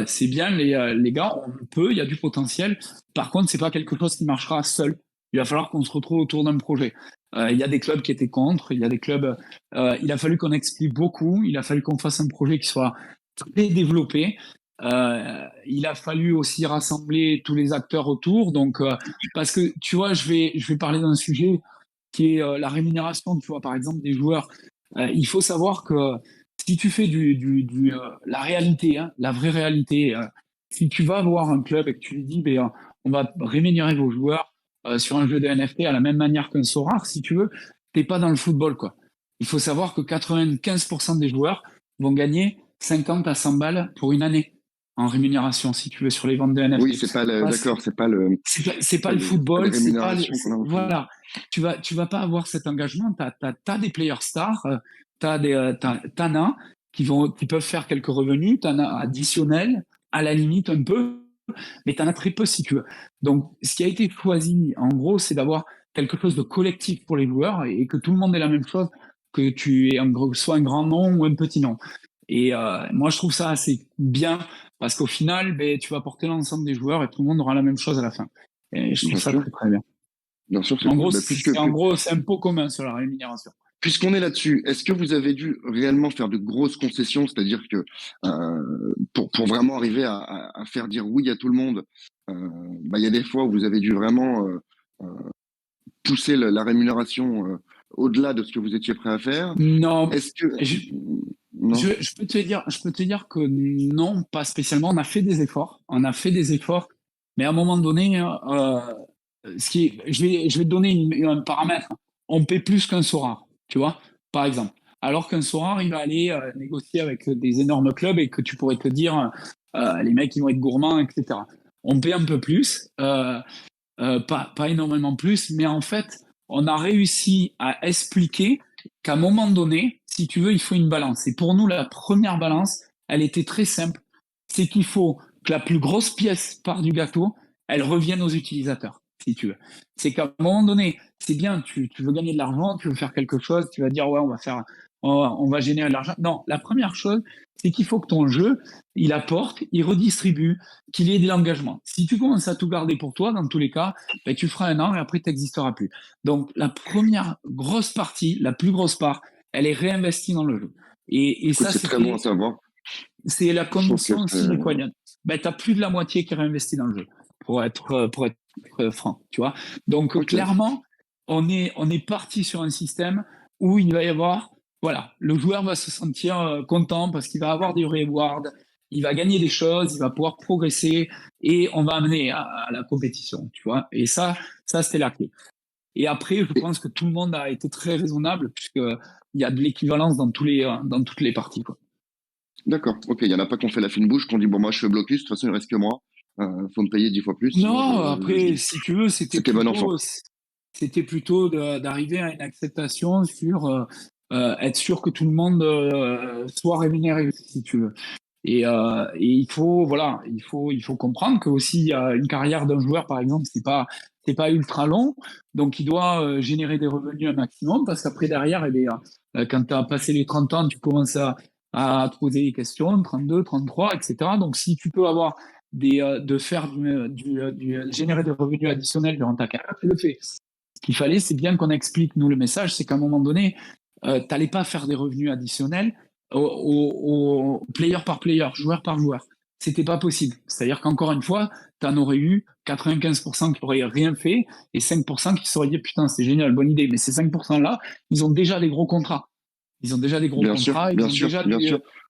c'est bien les gars, on peut, il y a du potentiel. Par contre, c'est pas quelque chose qui marchera seul. Il va falloir qu'on se retrouve autour d'un projet. Il y a des clubs qui étaient contre, il y a des clubs. Il a fallu qu'on explique beaucoup, il a fallu qu'on fasse un projet qui soit très développé. Il a fallu aussi rassembler tous les acteurs autour. Donc, parce que tu vois, je vais parler d'un sujet qui est la rémunération. Tu vois, par exemple, des joueurs. Il faut savoir que si tu fais la réalité, hein, la vraie réalité, si tu vas voir un club et que tu lui dis, ben, on va rémunérer vos joueurs sur un jeu de NFT à la même manière qu'un Sorare, si tu veux, t'es pas dans le football, quoi. Il faut savoir que 95% des joueurs vont gagner 50 à 100 balles pour une année en rémunération, si tu veux, sur les ventes de NFT. Oui, c'est pas le, d'accord, c'est pas le, c'est pas le football, c'est pas voilà. Tu vas pas avoir cet engagement. T'as des players stars, t'en as qui peuvent faire quelques revenus, t'en as additionnels, à la limite un peu, mais t'en as très peu si tu veux. Donc, ce qui a été choisi, en gros, c'est d'avoir quelque chose de collectif pour les joueurs et que tout le monde ait la même chose, que tu aies soit un grand nom ou un petit nom. Et moi, je trouve ça assez bien parce qu'au final, ben, tu vas porter l'ensemble des joueurs et tout le monde aura la même chose à la fin. Et je trouve ça très, très bien. Bien sûr, en gros, c'est un pot commun sur la rémunération. Puisqu'on est là-dessus, est-ce que vous avez dû réellement faire de grosses concessions, c'est-à-dire que pour vraiment arriver à faire dire oui à tout le monde, y a des fois où vous avez dû vraiment pousser la rémunération au-delà de ce que vous étiez prêt à faire? Non. Est-ce que non. Je peux te dire que non, pas spécialement. On a fait des efforts, mais à un moment donné, je vais te donner un paramètre. On paie plus qu'un Sorare, tu vois, par exemple. Alors qu'un Sorare, il va aller négocier avec des énormes clubs et que tu pourrais te dire, les mecs, ils vont être gourmands, etc. On paie un peu plus, pas énormément plus, mais en fait, on a réussi à expliquer qu'à un moment donné, si tu veux, il faut une balance. Et pour nous, la première balance, elle était très simple. C'est qu'il faut que la plus grosse pièce part du gâteau, elle revienne aux utilisateurs, si tu veux. C'est qu'à un moment donné, c'est bien, tu veux gagner de l'argent, tu veux faire quelque chose, tu vas dire, ouais, on va générer de l'argent. Non, la première chose, c'est qu'il faut que ton jeu, il apporte, il redistribue, qu'il y ait de l'engagement. Si tu commences à tout garder pour toi, dans tous les cas, ben, tu feras un an et après, tu n'existeras plus. Donc, la première grosse partie, la plus grosse part, elle est réinvestie dans le jeu. Et ça, c'est très bon à savoir. C'est la condition sine qua non. Ben, tu as plus de la moitié qui est réinvestie dans le jeu, pour être franc, tu vois. Donc, clairement, on est parti sur un système où il va y avoir, voilà, le joueur va se sentir content parce qu'il va avoir des rewards, il va gagner des choses, il va pouvoir progresser et on va amener à la compétition, tu vois. Et ça c'était la clé. Et après, je pense que tout le monde a été très raisonnable puisqu'il y a de l'équivalence dans toutes les parties, quoi. D'accord, ok, il n'y en a pas qu'on fait la fine bouche, qu'on dit bon, moi je fais blocus, de toute façon il ne reste que moi, faut me payer 10 fois plus. Non, après, si tu veux, c'était plutôt d'arriver à une acceptation sur être sûr que tout le monde soit rémunéré, si tu veux. Et il faut comprendre que aussi il y a une carrière d'un joueur, par exemple, c'est pas ultra long, donc il doit générer des revenus un maximum parce qu'après derrière, quand tu as passé les 30 ans, tu commences à te poser des questions, 32, 33, etc. Donc si tu peux avoir de faire générer des revenus additionnels durant ta carrière, tu le fais. Ce qu'il fallait, c'est bien qu'on explique nous le message, c'est qu'à un moment donné, t'allais pas faire des revenus additionnels au player par player, joueur par joueur. C'était pas possible. C'est-à-dire qu'encore une fois, tu en aurais eu 95% qui auraient rien fait et 5% qui se seraient dit putain, c'est génial, bonne idée. Mais ces 5%-là, ils ont déjà des gros contrats. Ils ont déjà des gros contrats, ils ont déjà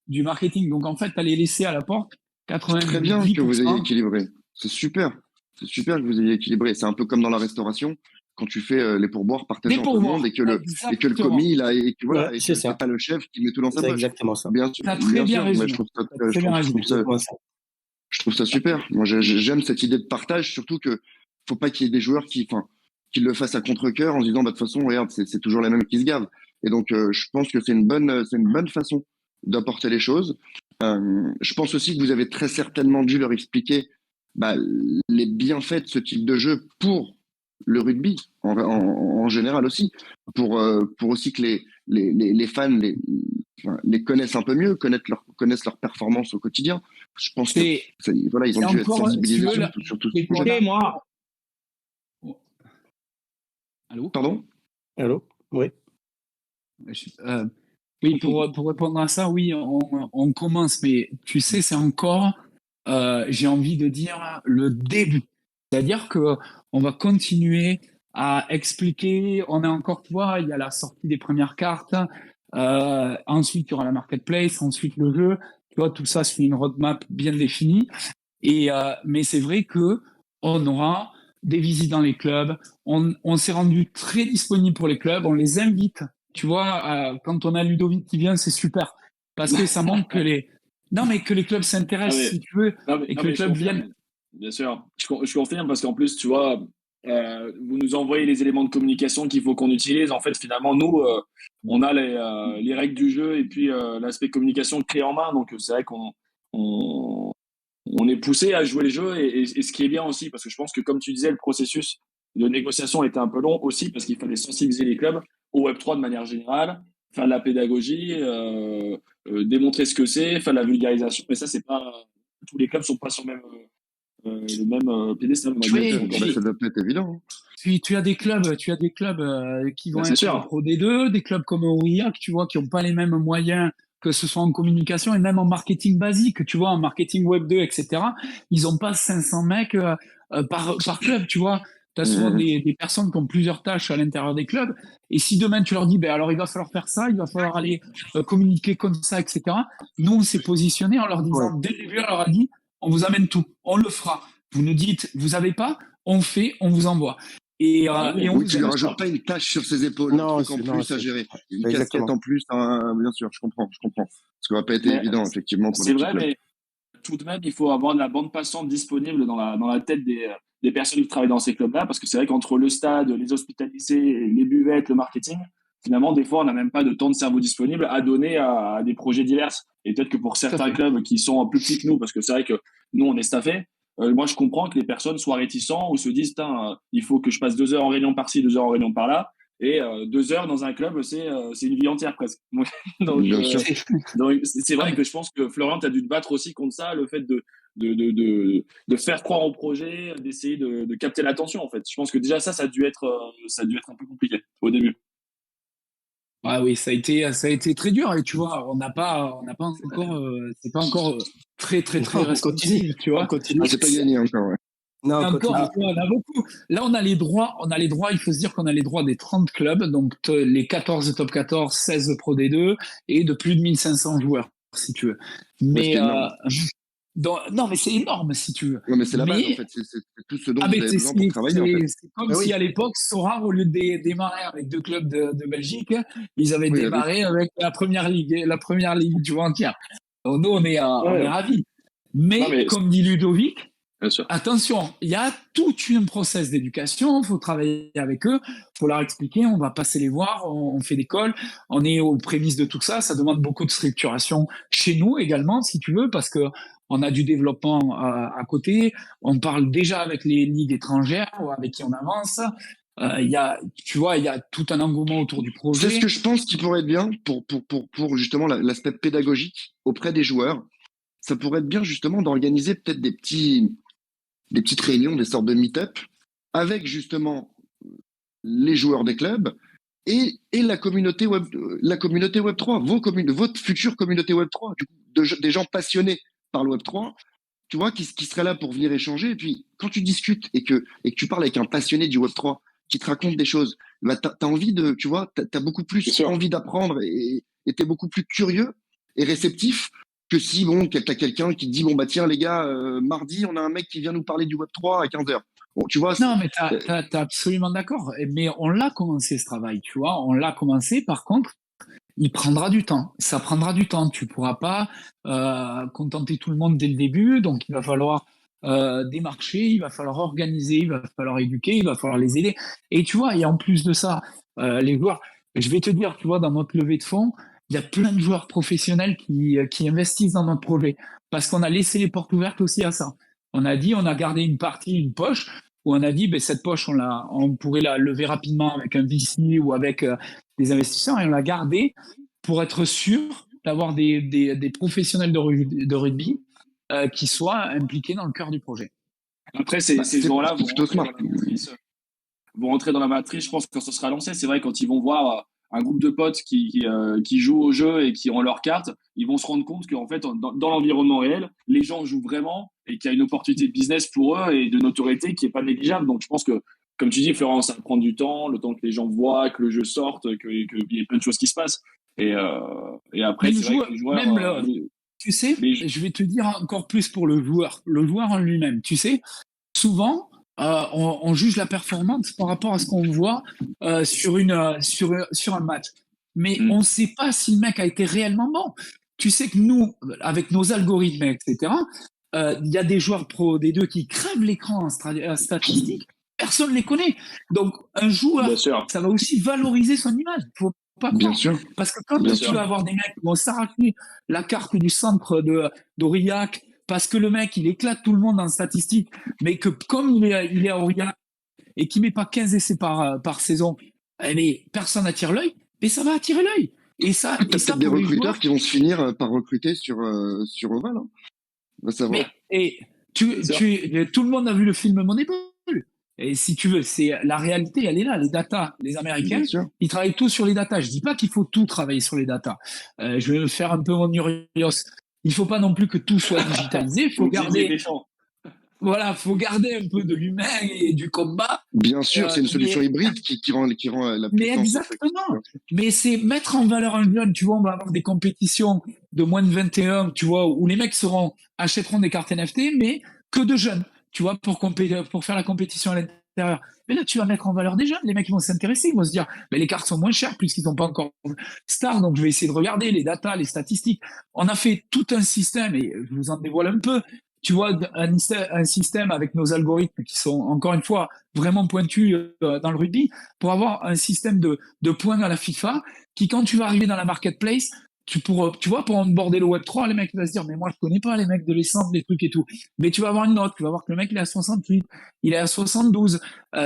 du marketing. Donc en fait, tu les laisser à la porte 90%. C'est très bien que vous ayez équilibré. C'est super. C'est super que vous ayez équilibré. C'est un peu comme dans la restauration, quand tu fais les pourboires partagés entre tout le monde et que le commis, c'est pas le chef qui met tout dans sa poche. C'est exactement ça. Bien sûr. T'as très bien résumé. Je trouve ça trouve ça super. Moi, j'aime cette idée de partage, surtout que faut pas qu'il y ait des joueurs qui le fassent à contre-cœur en se disant, bah, de toute façon, regarde, c'est toujours les mêmes qui se gavent. Et donc, je pense que c'est une bonne façon d'apporter les choses. Je pense aussi que vous avez très certainement dû leur expliquer, bah, les bienfaits de ce type de jeu pour le rugby en général aussi, pour aussi que les fans les connaissent un peu mieux, connaissent leur performance au quotidien. Je pense que voilà, ils ont dû être sensibilisés sur tout ce projet. Moi. Allô? Pardon? Allô? Oui. Oui, pour répondre à ça, oui, on commence, mais tu sais, c'est encore, j'ai envie de dire, le début. C'est-à-dire que on va continuer à expliquer. On a encore, tu vois, il y a la sortie des premières cartes. Ensuite, il y aura la marketplace. Ensuite, le jeu. Tu vois, tout ça, c'est une roadmap bien définie. Mais c'est vrai que on aura des visites dans les clubs. On s'est rendu très disponible pour les clubs. On les invite. Tu vois, quand on a Ludovic qui vient, c'est super parce que ça montre que que les clubs s'intéressent, si tu veux, et que les clubs viennent. Bien sûr, je confirme parce qu'en plus, tu vois, vous nous envoyez les éléments de communication qu'il faut qu'on utilise. En fait, finalement, nous, on a les règles du jeu et puis l'aspect communication clé en main. Donc, c'est vrai on est poussé à jouer les jeux et ce qui est bien aussi, parce que je pense que, comme tu disais, le processus de négociation était un peu long aussi parce qu'il fallait sensibiliser les clubs au Web3 de manière générale, faire de la pédagogie, démontrer ce que c'est, faire de la vulgarisation. Mais ça, c'est pas. Tous les clubs sont pas sur le même piédestal. Ça doit pas être évident. Puis tu as des clubs qui vont être en Pro D2, des clubs comme Aurillac, tu vois, qui n'ont pas les mêmes moyens, que ce soit en communication et même en marketing basique, tu vois, en marketing web 2, etc. Ils n'ont pas 500 mecs par club, tu vois. Tu as souvent des personnes qui ont plusieurs tâches à l'intérieur des clubs. Et si demain tu leur dis, ben alors il va falloir faire ça, il va falloir aller communiquer comme ça, etc. Nous, on s'est positionné en leur disant, dès le début, on leur a dit, on vous amène tout, on le fera. Vous nous dites, vous n'avez pas, on fait, on vous envoie. Et on tu ne rajoutes pas une tâche sur ses épaules, un truc en plus à gérer. Une casquette en plus, bien sûr, je comprends. Ce qui ne va pas être évident, effectivement, pour les petits clubs. Mais tout de même, il faut avoir de la bande passante disponible dans la tête des personnes qui travaillent dans ces clubs-là, parce que c'est vrai qu'entre le stade, les hospitalités, les buvettes, le marketing, finalement, des fois, on n'a même pas de temps de cerveau disponible à donner à des projets divers. Et peut-être que pour certains clubs qui sont plus petits que nous, parce que c'est vrai que nous, on est staffés, moi, je comprends que les personnes soient réticents ou se disent, il faut que je passe 2 heures en réunion par-ci, 2 heures en réunion par-là. Et 2 heures dans un club, c'est une vie entière presque. donc c'est vrai que je pense que Florian, tu as dû te battre aussi contre ça, le fait de faire croire au projet, d'essayer de capter l'attention en fait. Je pense que déjà ça a dû être un peu compliqué au début. Ah oui, ça a été très dur et tu vois, on n'a pas encore, c'est pas encore très responsif, tu vois. C'est pas gagné encore. Ouais. Non, encore, on a beaucoup. Là, on a les droits, il faut se dire qu'on a les droits des 30 clubs, donc les 14 top 14, 16 Pro D2 et de plus de 1500 joueurs, si tu veux. Mais, non, mais c'est énorme, si tu veux. Ouais, mais c'est la base, en fait. C'est tout ce dont vous avez besoin pour travailler, en fait. C'est comme si à l'époque, Sora, au lieu de démarrer avec 2 clubs de Belgique, ils avaient démarré avec la première ligue du entière. Donc, nous, on est ravis. Mais comme dit Ludovic, attention, il y a tout un process d'éducation, il faut travailler avec eux, il faut leur expliquer, on va passer les voir, on fait l'école, on est aux prémices de tout ça, ça demande beaucoup de structuration chez nous également, si tu veux, parce que on a du développement à côté, on parle déjà avec les ligues étrangères, avec qui on avance, il y a tout un engouement autour du projet. C'est ce que je pense qui pourrait être bien pour justement l'aspect pédagogique auprès des joueurs. Ça pourrait être bien justement d'organiser peut-être des petites réunions, des sortes de meet-up avec justement les joueurs des clubs et la communauté Web 3, votre future communauté Web 3, des gens passionnés par le Web 3, tu vois, qui seraient là pour venir échanger. Et puis, quand tu discutes et que tu parles avec un passionné du Web 3 qui te raconte des choses, bah, t'as envie tu vois, t'as beaucoup plus envie d'apprendre et t'es beaucoup plus curieux et réceptif que si, t'as quelqu'un qui te dit, tiens, les gars, mardi, on a un mec qui vient nous parler du Web3 à 15h. Bon, tu vois. Non, mais t'as absolument d'accord. Mais on l'a commencé, ce travail, tu vois. On l'a commencé. Par contre, il prendra du temps. Ça prendra du temps. Tu pourras pas contenter tout le monde dès le début. Donc, il va falloir démarcher, il va falloir organiser, il va falloir éduquer, il va falloir les aider. Et tu vois, et en plus de ça, les joueurs, je vais te dire, tu vois, dans notre levée de fonds, il y a plein de joueurs professionnels qui investissent dans notre projet parce qu'on a laissé les portes ouvertes aussi à ça. On a dit, on a gardé une partie, une poche, où on a dit, ben, cette poche, on pourrait la lever rapidement avec un VC ou avec des investisseurs et on l'a gardée pour être sûr d'avoir des professionnels de rugby qui soient impliqués dans le cœur du projet. Après, ces gens-là c'est plutôt smart. vont rentrer dans la matrice, je pense, quand ce sera lancé. C'est vrai, quand ils vont voir un groupe de potes qui jouent au jeu et qui ont leurs cartes, ils vont se rendre compte qu'en fait, dans l'environnement réel, les gens jouent vraiment et qu'il y a une opportunité de business pour eux et de notoriété qui est pas négligeable. Donc, je pense que, comme tu dis, Florence, ça prend du temps, le temps que les gens voient, que le jeu sorte, qu'il y ait plein de choses qui se passent. Et après, c'est vrai que les joueurs... Même là, tu sais, je vais te dire encore plus pour le joueur en lui-même. Tu sais, souvent, on juge la performance par rapport à ce qu'on voit sur un match. Mais on ne sait pas si le mec a été réellement bon. Tu sais que nous, avec nos algorithmes, etc., il y a des joueurs pro des deux qui crèvent l'écran en statistique. Personne ne les connaît. Donc, un joueur, ça va aussi valoriser son image. Il faut pas croire. Bien sûr. Parce que quand tu vas avoir des mecs qui vont s'arracher la carte du centre d'Aurillac, parce que le mec, il éclate tout le monde en statistique, mais que comme il est à Aurillac et qu'il met pas 15 essais par saison, mais personne n'attire l'œil, mais ça va attirer l'œil. Et ça, peut-être des recruteurs qui vont se finir par recruter sur Oval. Hein. On va savoir. Mais, tout le monde a vu le film Moneyball. Et si tu veux, c'est la réalité, elle est là. Les datas, les Américains, ils travaillent tous sur les datas. Je dis pas qu'il faut tout travailler sur les datas. Je vais me faire un peu mon Urios. Il faut pas non plus que tout soit digitalisé. Il faut garder, faut garder un peu de l'humain et du combat. Bien sûr, c'est une solution hybride qui rend la puissance. Mais exactement. Mais c'est mettre en valeur un jeune. Tu vois, on va avoir des compétitions de moins de 21, tu vois, où les mecs achèteront des cartes NFT, mais que de jeunes. Tu vois, pour faire la compétition à l'intérieur. Mais là, tu vas mettre en valeur des jeunes. Les mecs, ils vont s'intéresser. Ils vont se dire, mais les cartes sont moins chères puisqu'ils n'ont pas encore star. Donc, je vais essayer de regarder les datas, les statistiques. On a fait tout un système et je vous en dévoile un peu. Tu vois, un système avec nos algorithmes qui sont, encore une fois, vraiment pointus dans le rugby pour avoir un système de points à la FIFA qui, quand tu vas arriver dans la marketplace, tu vois, pour onboarder le Web3, les mecs vont se dire, mais moi, je connais pas les mecs de l'essence, des trucs et tout. Mais tu vas avoir une note, tu vas voir que le mec, il est à 68, il est à 72,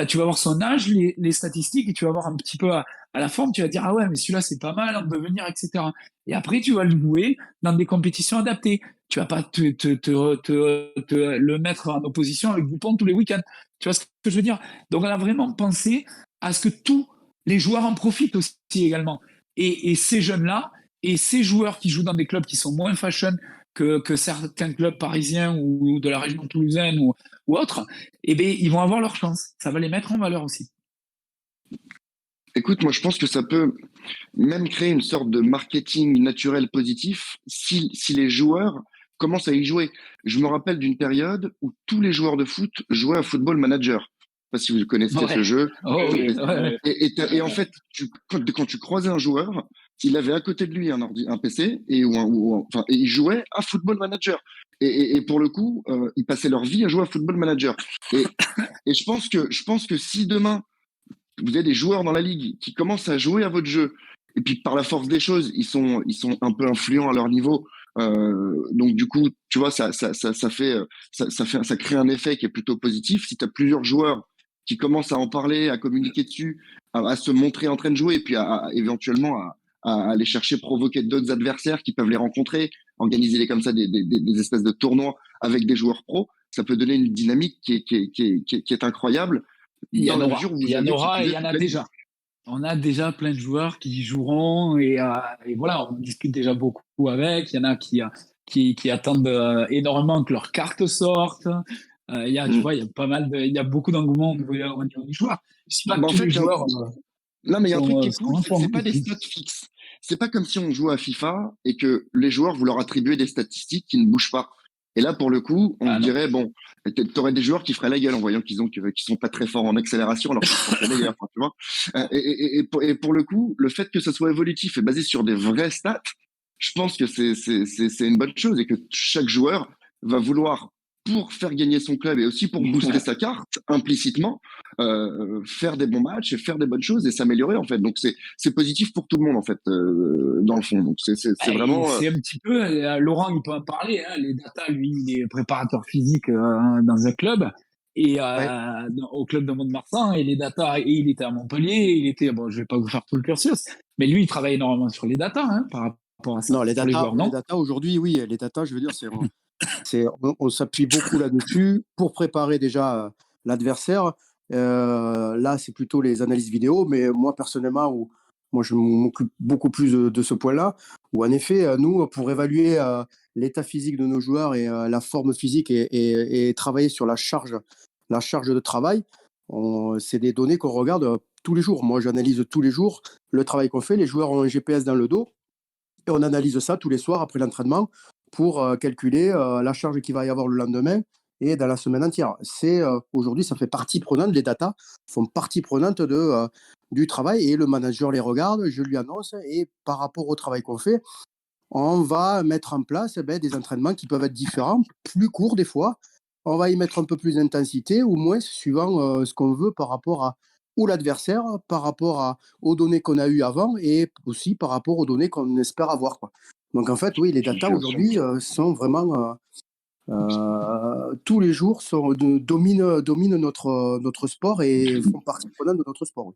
tu vas voir son âge, les statistiques, et tu vas voir un petit peu à la forme, tu vas dire, ah ouais, mais celui-là, c'est pas mal en devenir, etc. Et après, tu vas le jouer dans des compétitions adaptées. Tu vas pas le mettre en opposition avec Dupont tous les week-ends. Tu vois ce que je veux dire? Donc, on a vraiment pensé à ce que tous les joueurs en profitent aussi également. Et ces jeunes-là, et ces joueurs qui jouent dans des clubs qui sont moins fashion que certains clubs parisiens ou de la région toulousaine ou autres, eh bien, ils vont avoir leur chance. Ça va les mettre en valeur aussi. Écoute, moi, je pense que ça peut même créer une sorte de marketing naturel positif si les joueurs commencent à y jouer. Je me rappelle d'une période où tous les joueurs de foot jouaient à Football Manager. Je sais pas si vous connaissez ce jeu. Et en fait, quand tu croisais un joueur, il avait à côté de lui un PC et il jouait à Football Manager. Et pour le coup, ils passaient leur vie à jouer à Football Manager. Et je pense que si demain vous avez des joueurs dans la ligue qui commencent à jouer à votre jeu, et puis par la force des choses, ils sont un peu influents à leur niveau. Donc du coup, tu vois, ça crée un effet qui est plutôt positif. Si tu as plusieurs joueurs qui commencent à en parler, à communiquer dessus, à se montrer en train de jouer, et puis éventuellement à aller chercher, provoquer d'autres adversaires qui peuvent les rencontrer, organiser comme ça des espèces de tournois avec des joueurs pros, ça peut donner une dynamique qui est incroyable. Il y en aura et il y en a déjà. On a déjà plein de joueurs qui joueront et voilà, on discute déjà beaucoup avec. Il y en a qui attendent énormément que leurs cartes sortent. Tu vois, il y a beaucoup d'engouement au niveau des joueurs. Je sais pas que tous les joueurs. Non, mais il y a un truc qui est cool, c'est pas des stats fixes. C'est pas comme si on jouait à FIFA et que les joueurs, vous leur attribuez des statistiques qui ne bougent pas. Et là, pour le coup, on Ah non. dirait, bon, t'aurais des joueurs qui feraient la gueule en voyant qu'ils sont pas très forts en accélération, alors qu'ils sont meilleurs, tu vois. Et pour le coup, le fait que ce soit évolutif et basé sur des vraies stats, je pense que c'est une bonne chose et que chaque joueur va vouloir, pour faire gagner son club et aussi pour booster sa carte, implicitement, faire des bons matchs et faire des bonnes choses et s'améliorer, en fait. Donc, c'est positif pour tout le monde, en fait, dans le fond. Donc, c'est Et vraiment, c'est un petit peu, Laurent, il peut en parler, hein, les data, lui, il est préparateur physique dans un club, et Ouais. au club de Mont-de-Marsan, et les data, et il était à Montpellier, il était, bon, je vais pas vous faire tout le cursus, mais lui, il travaille énormément sur les data, hein, par rapport à ça, Non, sur les joueurs, les non? data aujourd'hui, oui, les data, je veux dire, on s'appuie beaucoup là-dessus pour préparer déjà l'adversaire. Là, c'est plutôt les analyses vidéo, mais moi, personnellement, moi, je m'occupe beaucoup plus de ce point-là, où en effet, nous, pour évaluer l'état physique de nos joueurs et la forme physique et travailler sur la charge de travail, c'est des données qu'on regarde tous les jours. Moi, j'analyse tous les jours le travail qu'on fait. Les joueurs ont un GPS dans le dos et on analyse ça tous les soirs après l'entraînement pour calculer la charge qu'il va y avoir le lendemain et dans la semaine entière. Aujourd'hui, ça fait partie prenante, les datas font partie prenante du travail et le manager les regarde, je lui annonce et par rapport au travail qu'on fait, on va mettre en place des entraînements qui peuvent être différents, plus courts des fois. On va y mettre un peu plus d'intensité ou moins, suivant ce qu'on veut par rapport à ou l'adversaire, par rapport aux données qu'on a eues avant et aussi par rapport aux données qu'on espère avoir, quoi. Donc en fait, oui, les datas bien sûr. aujourd'hui sont vraiment tous les jours dominent notre sport et font partie prenante de notre sport. Oui.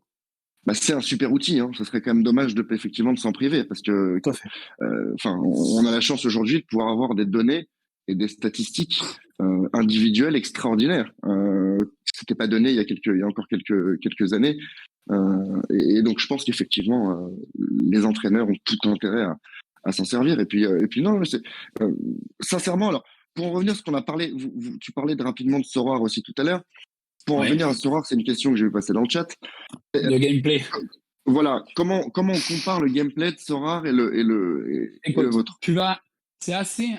Bah, c'est un super outil, hein. Ce serait quand même dommage effectivement de s'en priver parce que, Tout à fait. enfin, on a la chance aujourd'hui de pouvoir avoir des données et des statistiques individuelles extraordinaires. C'était pas donné il y a encore quelques années. Et donc, je pense qu'effectivement, les entraîneurs ont tout intérêt à s'en servir. Et puis non, sincèrement, alors, pour en revenir à ce qu'on a parlé, tu parlais rapidement de Sorare aussi tout à l'heure. Pour en Ouais, revenir à Sorare, c'est une question que je vais passer dans le chat. de gameplay. Voilà, comment on compare le gameplay de Sorare et le Écoute, vôtre? c'est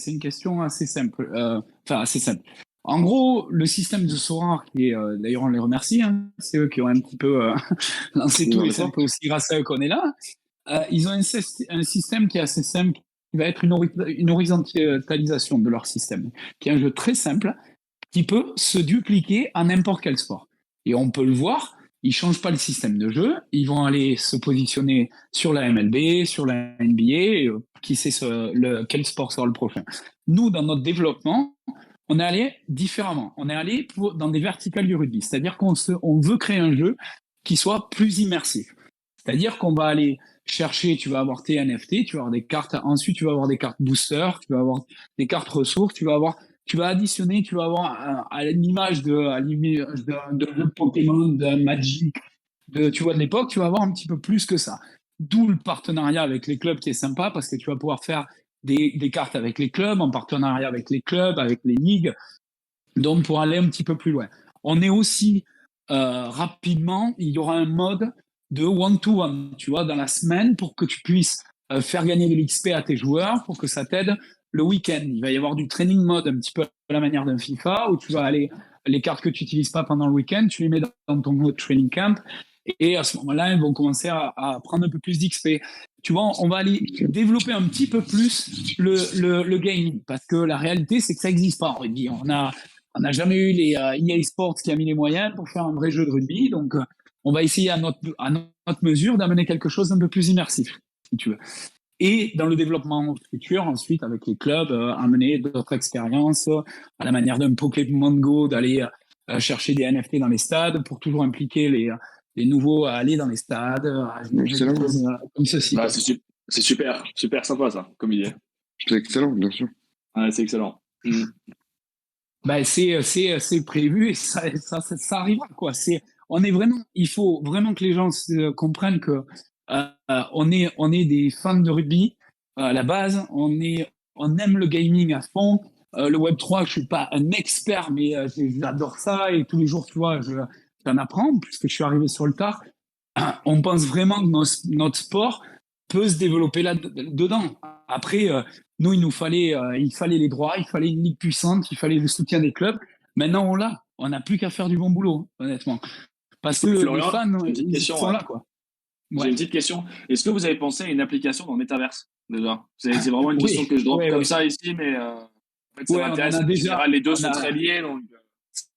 une question assez simple, enfin assez simple. En gros, le système de Sora, qui est, d'ailleurs on les remercie, hein, c'est eux qui ont un petit peu lancé tout Dans et les c'est un portes. peu aussi grâce à eux qu'on est là. Ils ont un système qui est assez simple, qui va être une horizontalisation de leur système, qui est un jeu très simple, qui peut se dupliquer à n'importe quel sport. Et on peut le voir, ils changent pas le système de jeu, ils vont aller se positionner sur la MLB, sur la NBA, qui sait quel sport sera le prochain. Nous, dans notre développement, on est allé différemment. On est allé dans des verticales du rugby, c'est-à-dire on veut créer un jeu qui soit plus immersif. C'est-à-dire qu'on va aller chercher, tu vas avoir tes NFT, tu vas avoir des cartes, ensuite tu vas avoir des cartes boosters, tu vas avoir des cartes ressources, tu vas additionner, tu vas avoir à l'image de Pokémon, de Magic, tu vois, de l'époque, tu vas avoir un petit peu plus que ça. D'où le partenariat avec les clubs qui est sympa parce que tu vas pouvoir faire des cartes avec les clubs, en partenariat avec les clubs, avec les ligues, donc pour aller un petit peu plus loin. On est aussi rapidement, il y aura un mode de one-to-one, tu vois, dans la semaine pour que tu puisses faire gagner de l'XP à tes joueurs, pour que ça t'aide le week-end. Il va y avoir du training mode un petit peu à la manière d'un FIFA où tu vas aller, les cartes que tu n'utilises pas pendant le week-end, tu les mets dans ton mode training camp et à ce moment-là, ils vont commencer à prendre un peu plus d'XP. Tu vois, on va aller développer un petit peu plus le gaming parce que la réalité, c'est que ça n'existe pas en rugby. On n'a jamais eu les EA Sports qui a mis les moyens pour faire un vrai jeu de rugby. Donc, on va essayer à notre mesure d'amener quelque chose d'un peu plus immersif, si tu veux. Et dans le développement futur, ensuite, avec les clubs, amener d'autres expériences à la manière d'un Pokémon Go, d'aller chercher des NFT dans les stades pour toujours impliquer les nouveaux à aller dans les stades, à générer des choses comme ceci. Bah, c'est super, super sympa ça, comme idée. C'est excellent, bien sûr. Ouais, c'est excellent. Ben, c'est prévu et ça arrivera, quoi. Il faut vraiment que les gens comprennent que on est des fans de rugby à la base. On aime le gaming à fond. Le Web3, je suis pas un expert, mais j'adore ça et tous les jours, tu vois, j'en apprends puisque je suis arrivé sur le tard. On pense vraiment que notre sport peut se développer là-dedans. Après, nous, il fallait les droits, il fallait une ligue puissante, il fallait le soutien des clubs. Maintenant, on l'a. On n'a plus qu'à faire du bon boulot, honnêtement. Parce que les fans, ils sont là, quoi. J'ai une petite question. Est-ce que vous avez pensé à une application dans le métaverse, déjà? C'est vraiment une question que je drop comme ça ici, mais en fait, ça m'intéresse. En général, les deux sont très liés. Donc...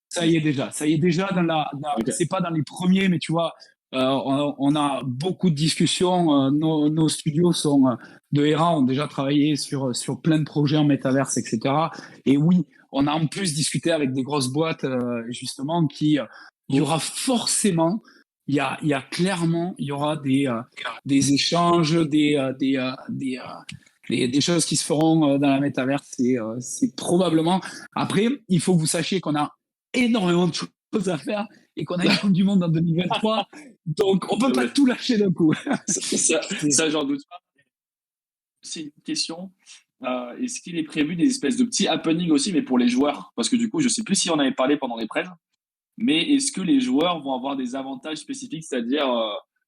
Ça y est déjà. C'est pas dans les premiers, mais tu vois, on a beaucoup de discussions. Nos studios de Hera ont déjà travaillé sur plein de projets en métaverse, etc. Et oui, on a en plus discuté avec des grosses boîtes, justement, il y aura forcément, il y a clairement, il y aura des échanges, des choses qui se feront dans la métaverse. C'est probablement. Après, il faut que vous sachiez qu'on a énormément de choses à faire et qu'on a une Coupe du Monde en 2023. Donc, on peut pas tout lâcher d'un coup. ça j'en doute pas. C'est une question. Est-ce qu'il est prévu des espèces de petits happenings aussi, mais pour les joueurs? Parce que du coup, je sais plus si on avait parlé pendant les prêts, mais est-ce que les joueurs vont avoir des avantages spécifiques, c'est-à-dire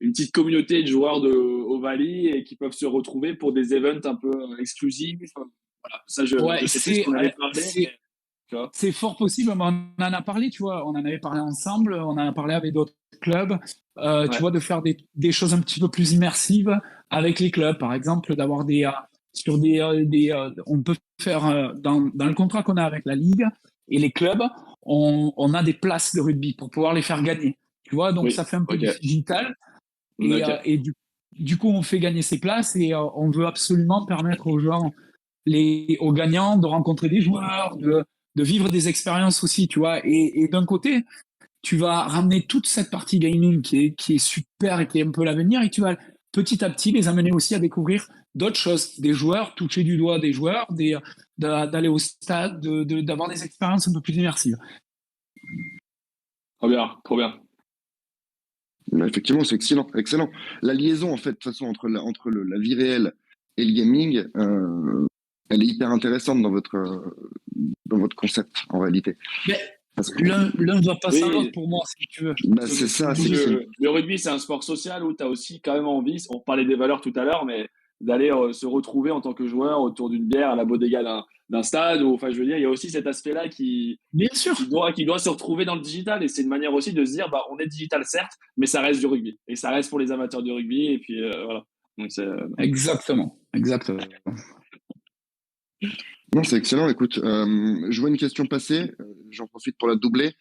une petite communauté de joueurs de Ovalie et qui peuvent se retrouver pour des events un peu exclusifs? Voilà, ça, je sais plus si on avait parlé. C'est fort possible, mais on en a parlé, tu vois, on en avait parlé ensemble, on en a parlé avec d'autres clubs, tu vois, de faire des choses un petit peu plus immersives avec les clubs, par exemple, d'avoir on peut faire dans le contrat qu'on a avec la Ligue et les clubs, on a des places de rugby pour pouvoir les faire gagner, tu vois, donc ça fait un peu du digital, et du coup, on fait gagner ces places et on veut absolument permettre aux joueurs, aux gagnants de rencontrer des joueurs, de vivre des expériences aussi, tu vois. Et d'un côté, tu vas ramener toute cette partie gaming qui est super et qui est un peu l'avenir, et tu vas petit à petit les amener aussi à découvrir d'autres choses, des joueurs, toucher du doigt des joueurs, d'aller au stade, d'avoir des expériences un peu plus immersives. Trop bien, trop bien. Effectivement, c'est excellent, excellent. La liaison, en fait, de toute façon, entre la vie réelle et le gaming, elle est hyper intéressante dans votre concept, en réalité. Mais l'un ne va pas sans l'autre pour moi, si tu veux. Bah, c'est ça. Le rugby, c'est un sport social où tu as aussi quand même envie, on parlait des valeurs tout à l'heure, mais d'aller se retrouver en tant que joueur autour d'une bière à la bodega d'un stade. Enfin, je veux dire, il y a aussi cet aspect-là Bien sûr, qui doit se retrouver dans le digital. Et c'est une manière aussi de se dire, bah, on est digital certes, mais ça reste du rugby. Et ça reste pour les amateurs de rugby. Et puis voilà. Donc, exactement. Non, c'est excellent. Écoute, je vois une question passer. J'en profite pour la doubler.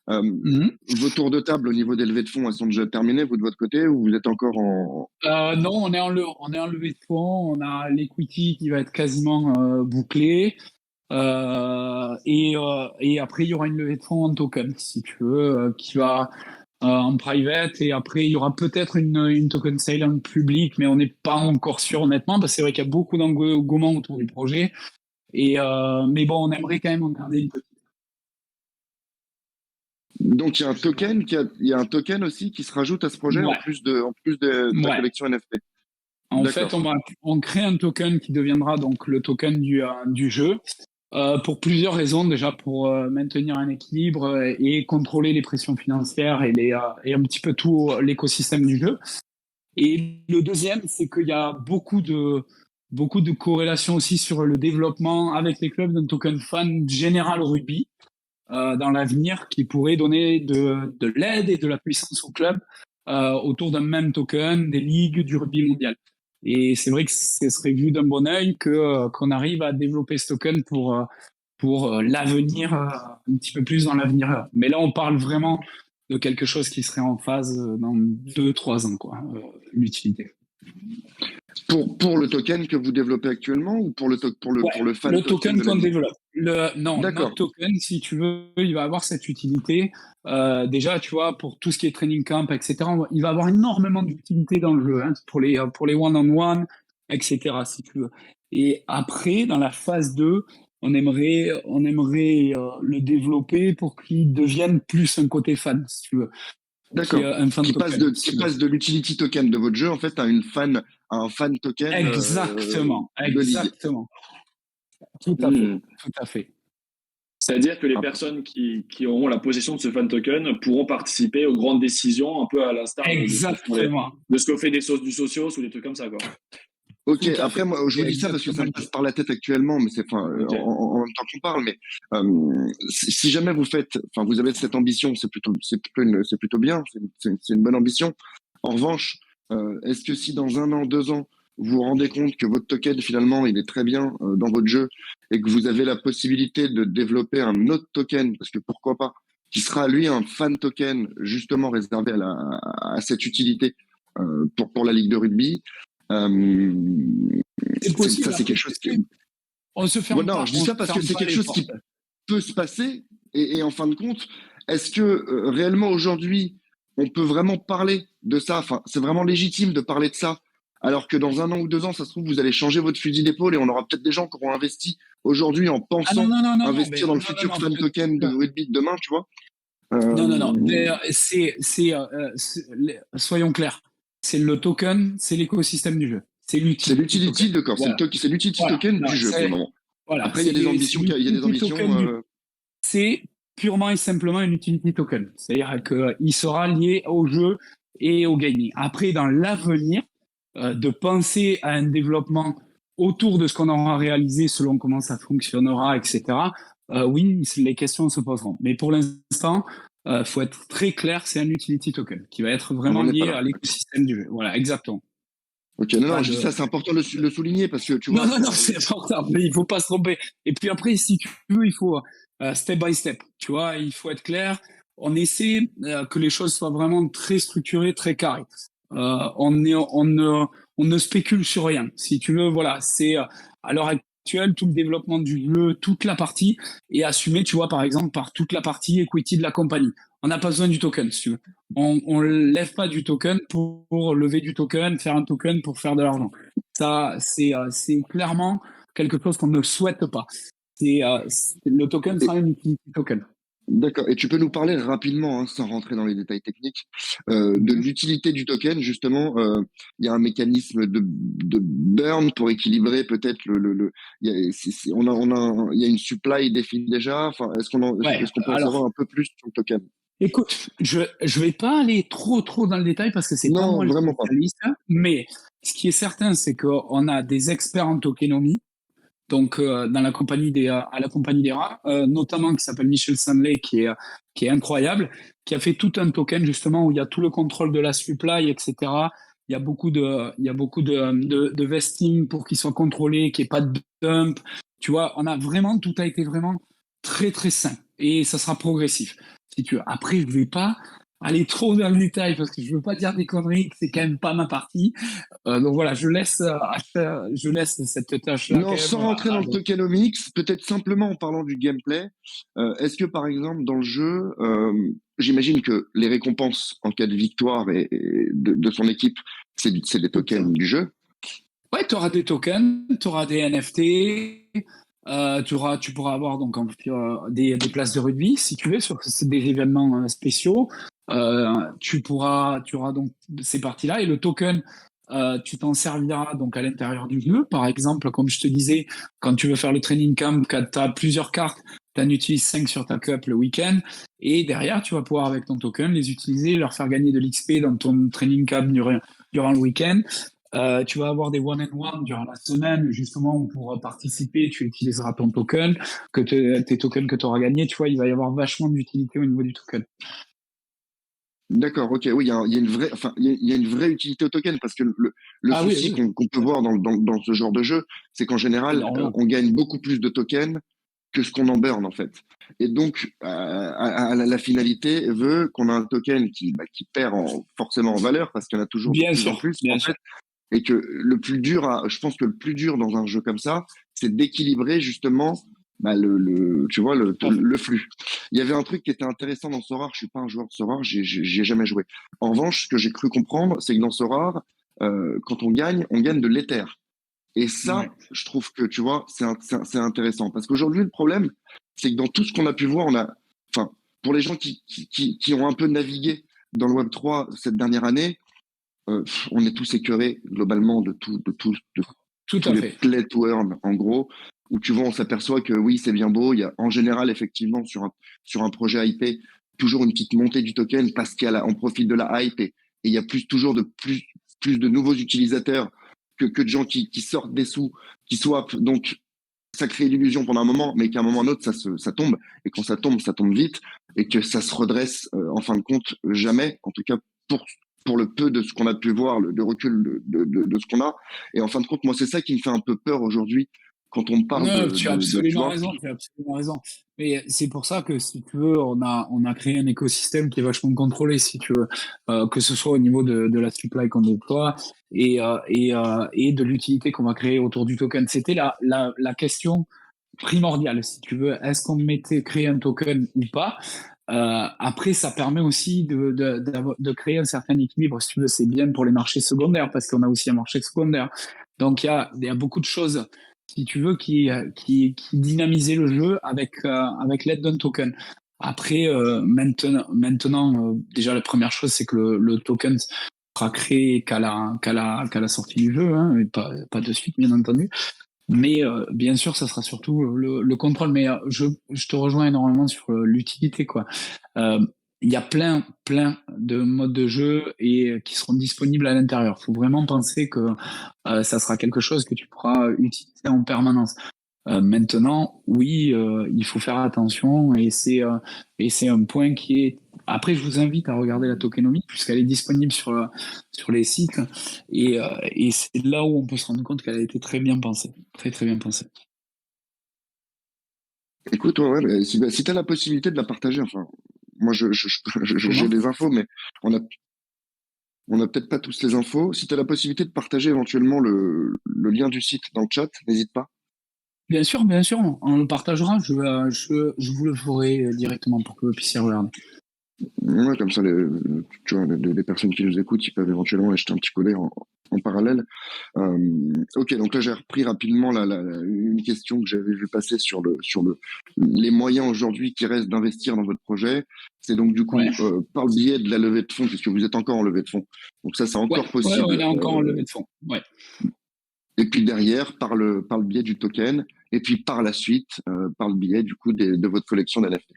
Vos tours de table au niveau des levées de fonds, elles sont déjà terminées, vous de votre côté, ou vous êtes encore en... Non, on est en levée de fonds. On a l'equity qui va être quasiment bouclé. Et après, il y aura une levée de fonds en token, si tu veux, qui va en private. Et après, il y aura peut-être une token sale en public, mais on n'est pas encore sûr, honnêtement, parce que c'est vrai qu'il y a beaucoup d'engouement autour du projet. Mais bon, on aimerait quand même en garder une petite. Donc il y a un token aussi qui se rajoute à ce projet en plus de ta collection NFT. En fait, on crée un token qui deviendra donc le token du jeu pour plusieurs raisons. Déjà pour maintenir un équilibre et contrôler les pressions financières et un petit peu tout l'écosystème du jeu. Et le deuxième, c'est qu'il y a beaucoup de corrélations aussi sur le développement avec les clubs d'un token fan général au rugby dans l'avenir qui pourrait donner de l'aide et de la puissance au club autour d'un même token des ligues du rugby mondial. Et c'est vrai que ce serait vu d'un bon œil qu'on arrive à développer ce token pour l'avenir, un petit peu plus dans l'avenir. Mais là, on parle vraiment de quelque chose qui serait en phase dans 2-3 ans, quoi, l'utilité. Pour le token que vous développez actuellement ou pour le fan le token qu'on développe. D'accord. Notre token, si tu veux, il va avoir cette utilité. Déjà, tu vois, pour tout ce qui est training camp, etc., il va avoir énormément d'utilité dans le jeu, hein, pour les one-on-one, etc., si tu veux. Et après, dans la phase 2, on aimerait le développer pour qu'il devienne plus un côté fan, si tu veux. D'accord. Qui passe de l'utility token de votre jeu, en fait, à un fan token. Exactement. Tout à fait. C'est-à-dire que les personnes qui auront la possession de ce fan token pourront participer aux grandes décisions, un peu à l'instar Exactement. de ce que fait du Socios ou des trucs comme ça, quoi. Ok, après, moi, je vous dis ça parce que ça me passe par la tête actuellement, mais c'est, Okay. en même temps qu'on parle, mais si jamais vous avez cette ambition, c'est plutôt bien, c'est une bonne ambition. En revanche, est-ce que si dans 1 an, 2 ans, vous vous rendez compte que votre token, finalement, il est très bien dans votre jeu et que vous avez la possibilité de développer un autre token, parce que pourquoi pas, qui sera, lui, un fan token, justement réservé à cette utilité pour la Ligue de rugby, C'est possible. ça, c'est quelque chose qui. On se ferme Non, pas. je dis ça parce que c'est quelque chose qui peut se passer. Et en fin de compte, est-ce que réellement aujourd'hui, on peut vraiment parler de ça? Enfin, c'est vraiment légitime de parler de ça. Alors que dans 1 an ou 2 ans, ça se trouve, vous allez changer votre fusil d'épaule et on aura peut-être des gens qui auront investi aujourd'hui en pensant investir dans le futur fan token de rugby de demain, tu vois. Non. Soyons clairs. C'est le token, c'est l'écosystème du jeu. C'est l'utility. C'est l'utility, d'accord. Voilà. C'est l'utility token du jeu pour le moment. Voilà. Après, il y a des ambitions. C'est purement et simplement un utility token. C'est-à-dire qu'il sera lié au jeu et au gaming. Après, dans l'avenir, de penser à un développement autour de ce qu'on aura réalisé selon comment ça fonctionnera, etc. Oui, les questions se poseront. Mais pour l'instant, faut être très clair, c'est un utility token qui va être vraiment lié à l'écosystème du jeu. Voilà, exactement. Ok, non, je dis ça, c'est important de le souligner parce que tu vois. Non, c'est important, mais il faut pas se tromper. Et puis après, si tu veux, il faut step by step. Tu vois, il faut être clair. On essaie que les choses soient vraiment très structurées, très carrées. On ne spécule sur rien. Si tu veux, voilà, c'est à l'heure actuelle tout le développement du jeu, toute la partie est assumée, tu vois, par exemple, par toute la partie equity de la compagnie. On n'a pas besoin du token, si tu veux. On lève pas du token pour lever du token, faire un token pour faire de l'argent. Ça, c'est clairement quelque chose qu'on ne souhaite pas. Le token sera un utility token. D'accord. Et tu peux nous parler rapidement, hein, sans rentrer dans les détails techniques, de l'utilité du token. Justement, il y a un mécanisme de burn pour équilibrer peut-être il y a une supply définie déjà. Enfin, est-ce qu'on peut en savoir un peu plus sur le token? Écoute, je vais pas aller trop dans le détail parce que c'est pas moi le spécialiste, mais ce qui est certain, c'est qu'on a des experts en tokenomie, donc dans la compagnie à la compagnie des rats, notamment qui s'appelle Michel Stanley, qui est incroyable, qui a fait tout un token justement où il y a tout le contrôle de la supply, etc. Il y a beaucoup de vesting pour qu'il soit contrôlé, qu'il n'y ait pas de dump. Tu vois, tout a été vraiment très très sain et ça sera progressif. Si tu veux. Après, je vais pas aller trop dans le détail parce que je veux pas dire des conneries, que c'est quand même pas ma partie. Donc voilà, je laisse cette tâche-là. Non, sans rentrer dans le tokenomics, peut-être simplement en parlant du gameplay. Est-ce que par exemple dans le jeu, j'imagine que les récompenses en cas de victoire et de son équipe, c'est des tokens du jeu. Ouais, tu auras des tokens, tu auras des NFT. Tu pourras avoir donc des places de rugby si tu veux sur des événements spéciaux. Tu auras donc ces parties-là et le token, tu t'en serviras donc à l'intérieur du jeu. Par exemple, comme je te disais, quand tu veux faire le training camp, quand tu as plusieurs cartes, tu en utilises 5 sur ta cup le week-end et derrière, tu vas pouvoir avec ton token les utiliser, leur faire gagner de l'XP dans ton training camp durant le week-end. Tu vas avoir des one-on-one durant la semaine, justement, pour participer, tu utiliseras ton token, tes tokens que tu auras gagnés, tu vois, il va y avoir vachement d'utilité au niveau du token. D'accord, ok, oui, il y a une vraie utilité au token parce que le souci qu'on peut voir dans ce genre de jeu, c'est qu'en général, on gagne beaucoup plus de tokens que ce qu'on en burn en fait. Et donc, la finalité veut qu'on a un token qui perd forcément en valeur parce qu'il y en a toujours de plus en plus. En fait, et que je pense que le plus dur dans un jeu comme ça, c'est d'équilibrer justement le flux. Il y avait un truc qui était intéressant dans Sorare. Je suis pas un joueur de Sorare, j'y ai jamais joué. En revanche, ce que j'ai cru comprendre, c'est que dans Sorare, quand on gagne de l'éther. Et ça, je trouve que tu vois, c'est intéressant parce qu'aujourd'hui le problème, c'est que dans tout ce qu'on a pu voir, pour les gens qui ont un peu navigué dans le Web 3 cette dernière année, on est tous écœurés globalement de tous les play to earn en gros. où tu vois, on s'aperçoit que oui, c'est bien beau. Il y a en général, effectivement, sur un projet hypé, toujours une petite montée du token parce on profite de la hype et il y a toujours plus de nouveaux utilisateurs que de gens qui sortent des sous, qui swappent. Donc, ça crée l'illusion pendant un moment, mais qu'à un moment ou un autre, ça tombe. Et quand ça tombe vite et que ça se redresse, en fin de compte, jamais. En tout cas, pour le peu de ce qu'on a pu voir, le recul de ce qu'on a. Et en fin de compte, moi, c'est ça qui me fait un peu peur aujourd'hui quand on me parle Non, tu as tu absolument vois. raison, tu as absolument raison. Mais c'est pour ça que, si tu veux, on a créé un écosystème qui est vachement contrôlé, si tu veux, que ce soit au niveau de la supply qu'on déploie et de l'utilité qu'on va créer autour du token. C'était la question primordiale, si tu veux. Est-ce qu'on créer un token ou pas? Après, ça permet aussi de créer un certain équilibre, si tu veux. C'est bien pour les marchés secondaires, parce qu'on a aussi un marché secondaire. Donc, il y a beaucoup de choses, si tu veux, qui dynamisaient le jeu avec l'aide d'un token. Après, maintenant, déjà, la première chose, c'est que le token sera créé qu'à la sortie du jeu, hein, et pas de suite, bien entendu. Mais bien sûr, ça sera surtout le contrôle. Mais je te rejoins énormément sur l'utilité, quoi. Euh, Il y a plein de modes de jeu et qui seront disponibles à l'intérieur. Il faut vraiment penser que ça sera quelque chose que tu pourras utiliser en permanence. Maintenant, oui, il faut faire attention et c'est un point qui est. Après, je vous invite à regarder la tokenomie puisqu'elle est disponible sur les sites et c'est là où on peut se rendre compte qu'elle a été très bien pensée, très très bien pensée. Écoute, ouais, mais si tu as la possibilité de la partager, enfin, moi, j'ai Comment? des infos, mais on a, on n'a peut-être pas tous les infos. Si tu as la possibilité de partager éventuellement le lien du site dans le chat, n'hésite pas. Bien sûr, on le partagera. Je vous le ferai directement pour que vous puissiez regarder. Ouais, comme ça, tu vois, les personnes qui nous écoutent, ils peuvent éventuellement acheter un petit collet en parallèle. Ok, donc là j'ai repris rapidement une question que j'avais vu passer sur les moyens aujourd'hui qui restent d'investir dans votre projet. C'est donc du coup Ouais, par le biais de la levée de fonds, puisque vous êtes encore en levée de fonds. Donc ça c'est ouais, encore ouais, on possible. est encore en levée de fonds. Ouais. Et puis derrière par le biais du token, et puis par la suite par le biais du coup de votre collection d'NFT.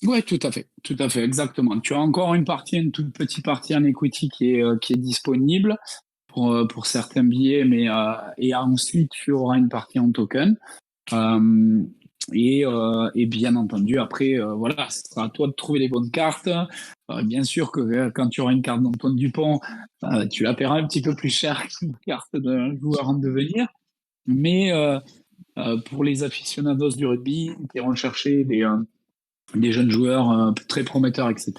Ouais, tout à fait, exactement. Tu as encore une toute petite partie en equity qui est disponible pour certains billets, mais et ensuite tu auras une partie en token. Euh, et bien entendu, après, voilà, ce sera à toi de trouver les bonnes cartes. Bien sûr que quand tu auras une carte d'Antoine Dupont, tu la paieras un petit peu plus cher qu'une carte d'un joueur en devenir. Mais pour les aficionados du rugby qui iront chercher des jeunes joueurs très prometteurs, etc.,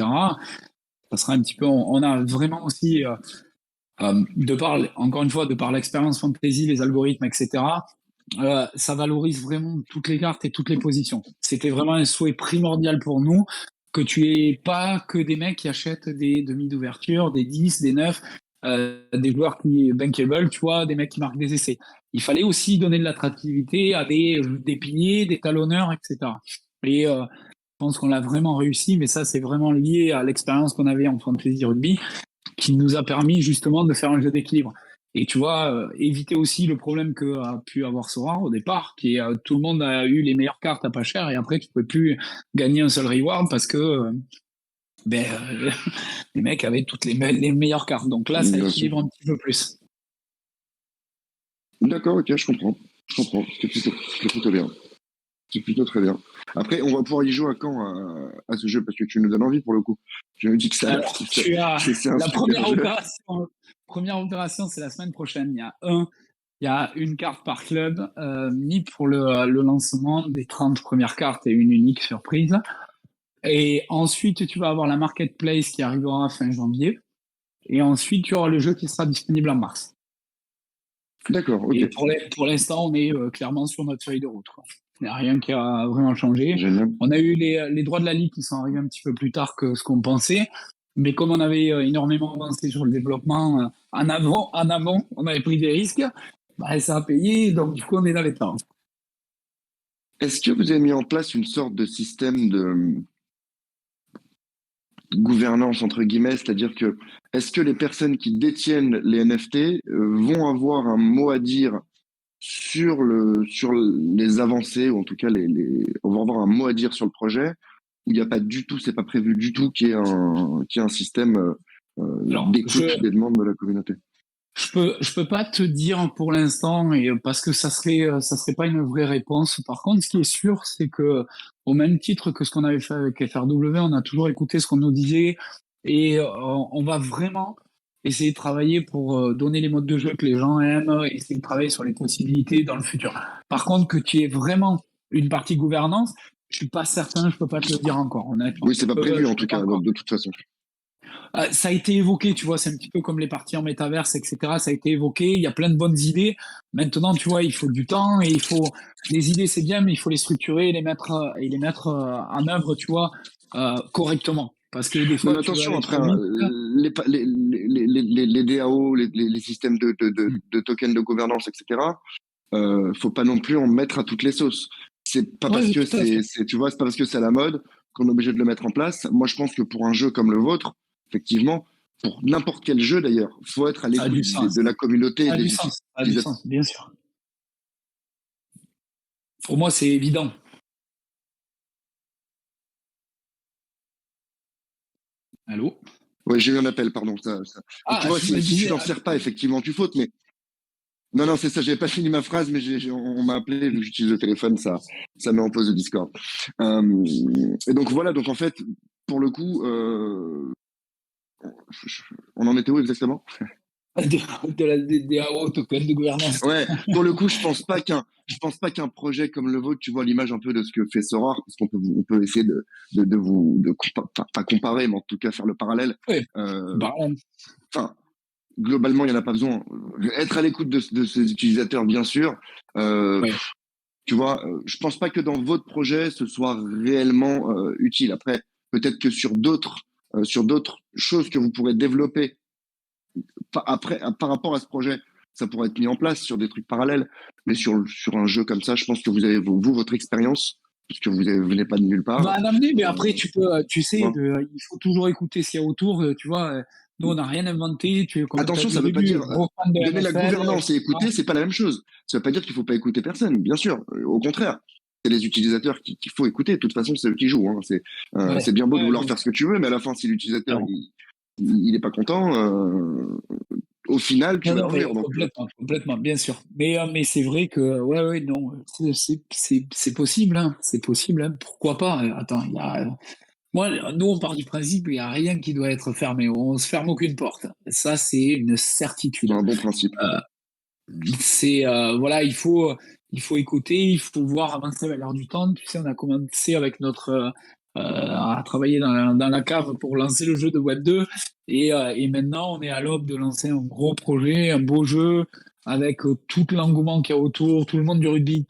ça sera un petit peu. On a vraiment aussi, encore une fois, de par l'expérience fantasy, les algorithmes, etc., ça valorise vraiment toutes les cartes et toutes les positions. C'était vraiment un souhait primordial pour nous que tu aies pas que des mecs qui achètent des demi d'ouverture, des 10, des 9, des joueurs qui bankable, tu vois, des mecs qui marquent des essais. Il fallait aussi donner de l'attractivité à des piliers, des talonneurs, etc. Et je pense qu'on l'a vraiment réussi, mais ça, c'est vraiment lié à l'expérience qu'on avait en fantasy rugby qui nous a permis justement de faire un jeu d'équilibre. Et tu vois, éviter aussi le problème que a pu avoir Sora au départ, qui est tout le monde a eu les meilleures cartes à pas cher et après tu peux plus gagner un seul reward parce que ben, les mecs avaient toutes les meilleures cartes. Donc là, ça Bien sûr. équilibre un petit peu plus. D'accord, ok, je comprends. Je comprends. C'est plutôt bien. C'est plutôt très bien. Après, on va pouvoir y jouer à quand à ce jeu parce que tu nous donnes envie pour le coup. Je me dis que Alors, tu as c'est un la super jeu. première opération, c'est la semaine prochaine. Il y a une carte par club mis pour le lancement des 30 premières cartes et une unique surprise. Et ensuite, tu vas avoir la marketplace qui arrivera fin janvier. Et ensuite, tu auras le jeu qui sera disponible en mars. D'accord, ok. Et pour l'instant, on est clairement sur notre feuille de route, quoi. Il n'y a rien qui a vraiment changé. Génial. On a eu les droits de la Ligue qui sont arrivés un petit peu plus tard que ce qu'on pensait. Mais comme on avait énormément avancé sur le développement en amont, on avait pris des risques. Bah, ça a payé, donc du coup, on est dans les temps. Est-ce que vous avez mis en place une sorte de système de gouvernance entre guillemets, c'est-à-dire que est-ce que les personnes qui détiennent les NFT vont avoir un mot à dire sur les avancées, ou en tout cas on va avoir un mot à dire sur le projet, où il n'y a pas du tout, c'est pas prévu du tout qu'il y ait un système Alors, d'écoute des demandes de la communauté. je peux pas te dire pour l'instant, et parce que ça serait pas une vraie réponse. Par contre, ce qui est sûr, c'est que au même titre que ce qu'on avait fait avec FRW, on a toujours écouté ce qu'on nous disait, et on va vraiment essayer de travailler pour donner les modes de jeu que les gens aiment, essayer de travailler sur les possibilités dans le futur. Par contre, que tu aies vraiment une partie gouvernance, je suis pas certain, je peux pas te le dire encore, honnêtement. Oui, c'est pas prévu en tout cas, Encore. de toute façon. Ça a été évoqué, tu vois, c'est un petit peu comme les parties en métaverse, etc. Ça a été évoqué, il y a plein de bonnes idées. Maintenant, tu vois, il faut du temps et il faut. Les idées, c'est bien, mais il faut les structurer et les mettre en œuvre, tu vois, correctement. Parce que des fois, Mais tu veux attention, aller après, trop vite. les DAO, les systèmes de tokens de gouvernance, etc., faut pas non plus en mettre à toutes les sauces. C'est pas parce Oui, que tout à fait. tu vois, c'est pas parce que c'est à la mode qu'on est obligé de le mettre en place. Moi, je pense que pour un jeu comme le vôtre, effectivement, pour n'importe quel jeu d'ailleurs, faut être à Ça a l'écoute du sens. de la communauté et Ça a des du sens. Ça a du utilisateurs. sens, bien sûr. Pour moi, c'est évident. Allô? Ouais, j'ai eu un appel, pardon. Donc, tu Ah, vois, je me si tu disais. t'en sers pas, effectivement, tu fautes, mais non, non, c'est ça, j'avais pas fini ma phrase, mais on m'a appelé, vu que j'utilise le téléphone, ça met en pause le Discord. Et donc voilà, donc en fait, pour le coup, on en était où exactement? Des DAO, token de gouvernance. Ouais, pour le coup, je pense pas qu'un projet comme le vôtre, tu vois l'image un peu de ce que fait Sorare, parce on peut essayer pas comparer, mais en tout cas faire le parallèle. Oui, Euh, bah, Enfin, globalement, il n'y en a pas besoin. Être à l'écoute de ces utilisateurs, bien sûr. ouais. Tu vois, je pense pas que dans votre projet, ce soit réellement utile. Après, peut-être que sur d'autres choses que vous pourrez développer par rapport à ce projet, ça pourrait être mis en place sur des trucs parallèles. Mais sur un jeu comme ça, je pense que vous avez, vous votre expérience, puisque venez pas de nulle Va part. en amener, mais après, tu Tu sais, vois. il faut toujours écouter ce qu'il y a autour, tu vois. Nous, on n'a rien inventé, comme tu as Attention, dit ça au veut pas début, dire gros fan de donner la NFL, gouvernance et etc. écouter, c'est pas la même chose. Ça veut pas dire qu'il faut pas écouter personne, bien sûr. Au contraire, c'est les utilisateurs qu'il faut écouter. De toute façon, c'est eux qui jouent. Hein. Ouais, C'est bien beau de ouais, vouloir faire ce que tu veux, mais à la fin, si l'utilisateur non, il est pas content, au final, tu non, vas non, leur mais dire. Donc, complètement, complètement, bien sûr. Mais c'est vrai que, ouais, ouais, non, c'est possible, hein, c'est possible, hein. Pourquoi pas? Attends, moi, nous, on part du principe, il n'y a rien qui doit être fermé. On se ferme aucune porte. Ça, c'est une c'est certitude. un bon principe. Voilà, il faut écouter, il faut voir avancer à l'heure du temps. Tu sais, on a commencé avec à travailler dans la cave pour lancer le jeu de Web 2 et maintenant on est à l'aube de lancer un gros projet, un beau jeu avec tout l'engouement qu'il y a autour, tout le monde du rugby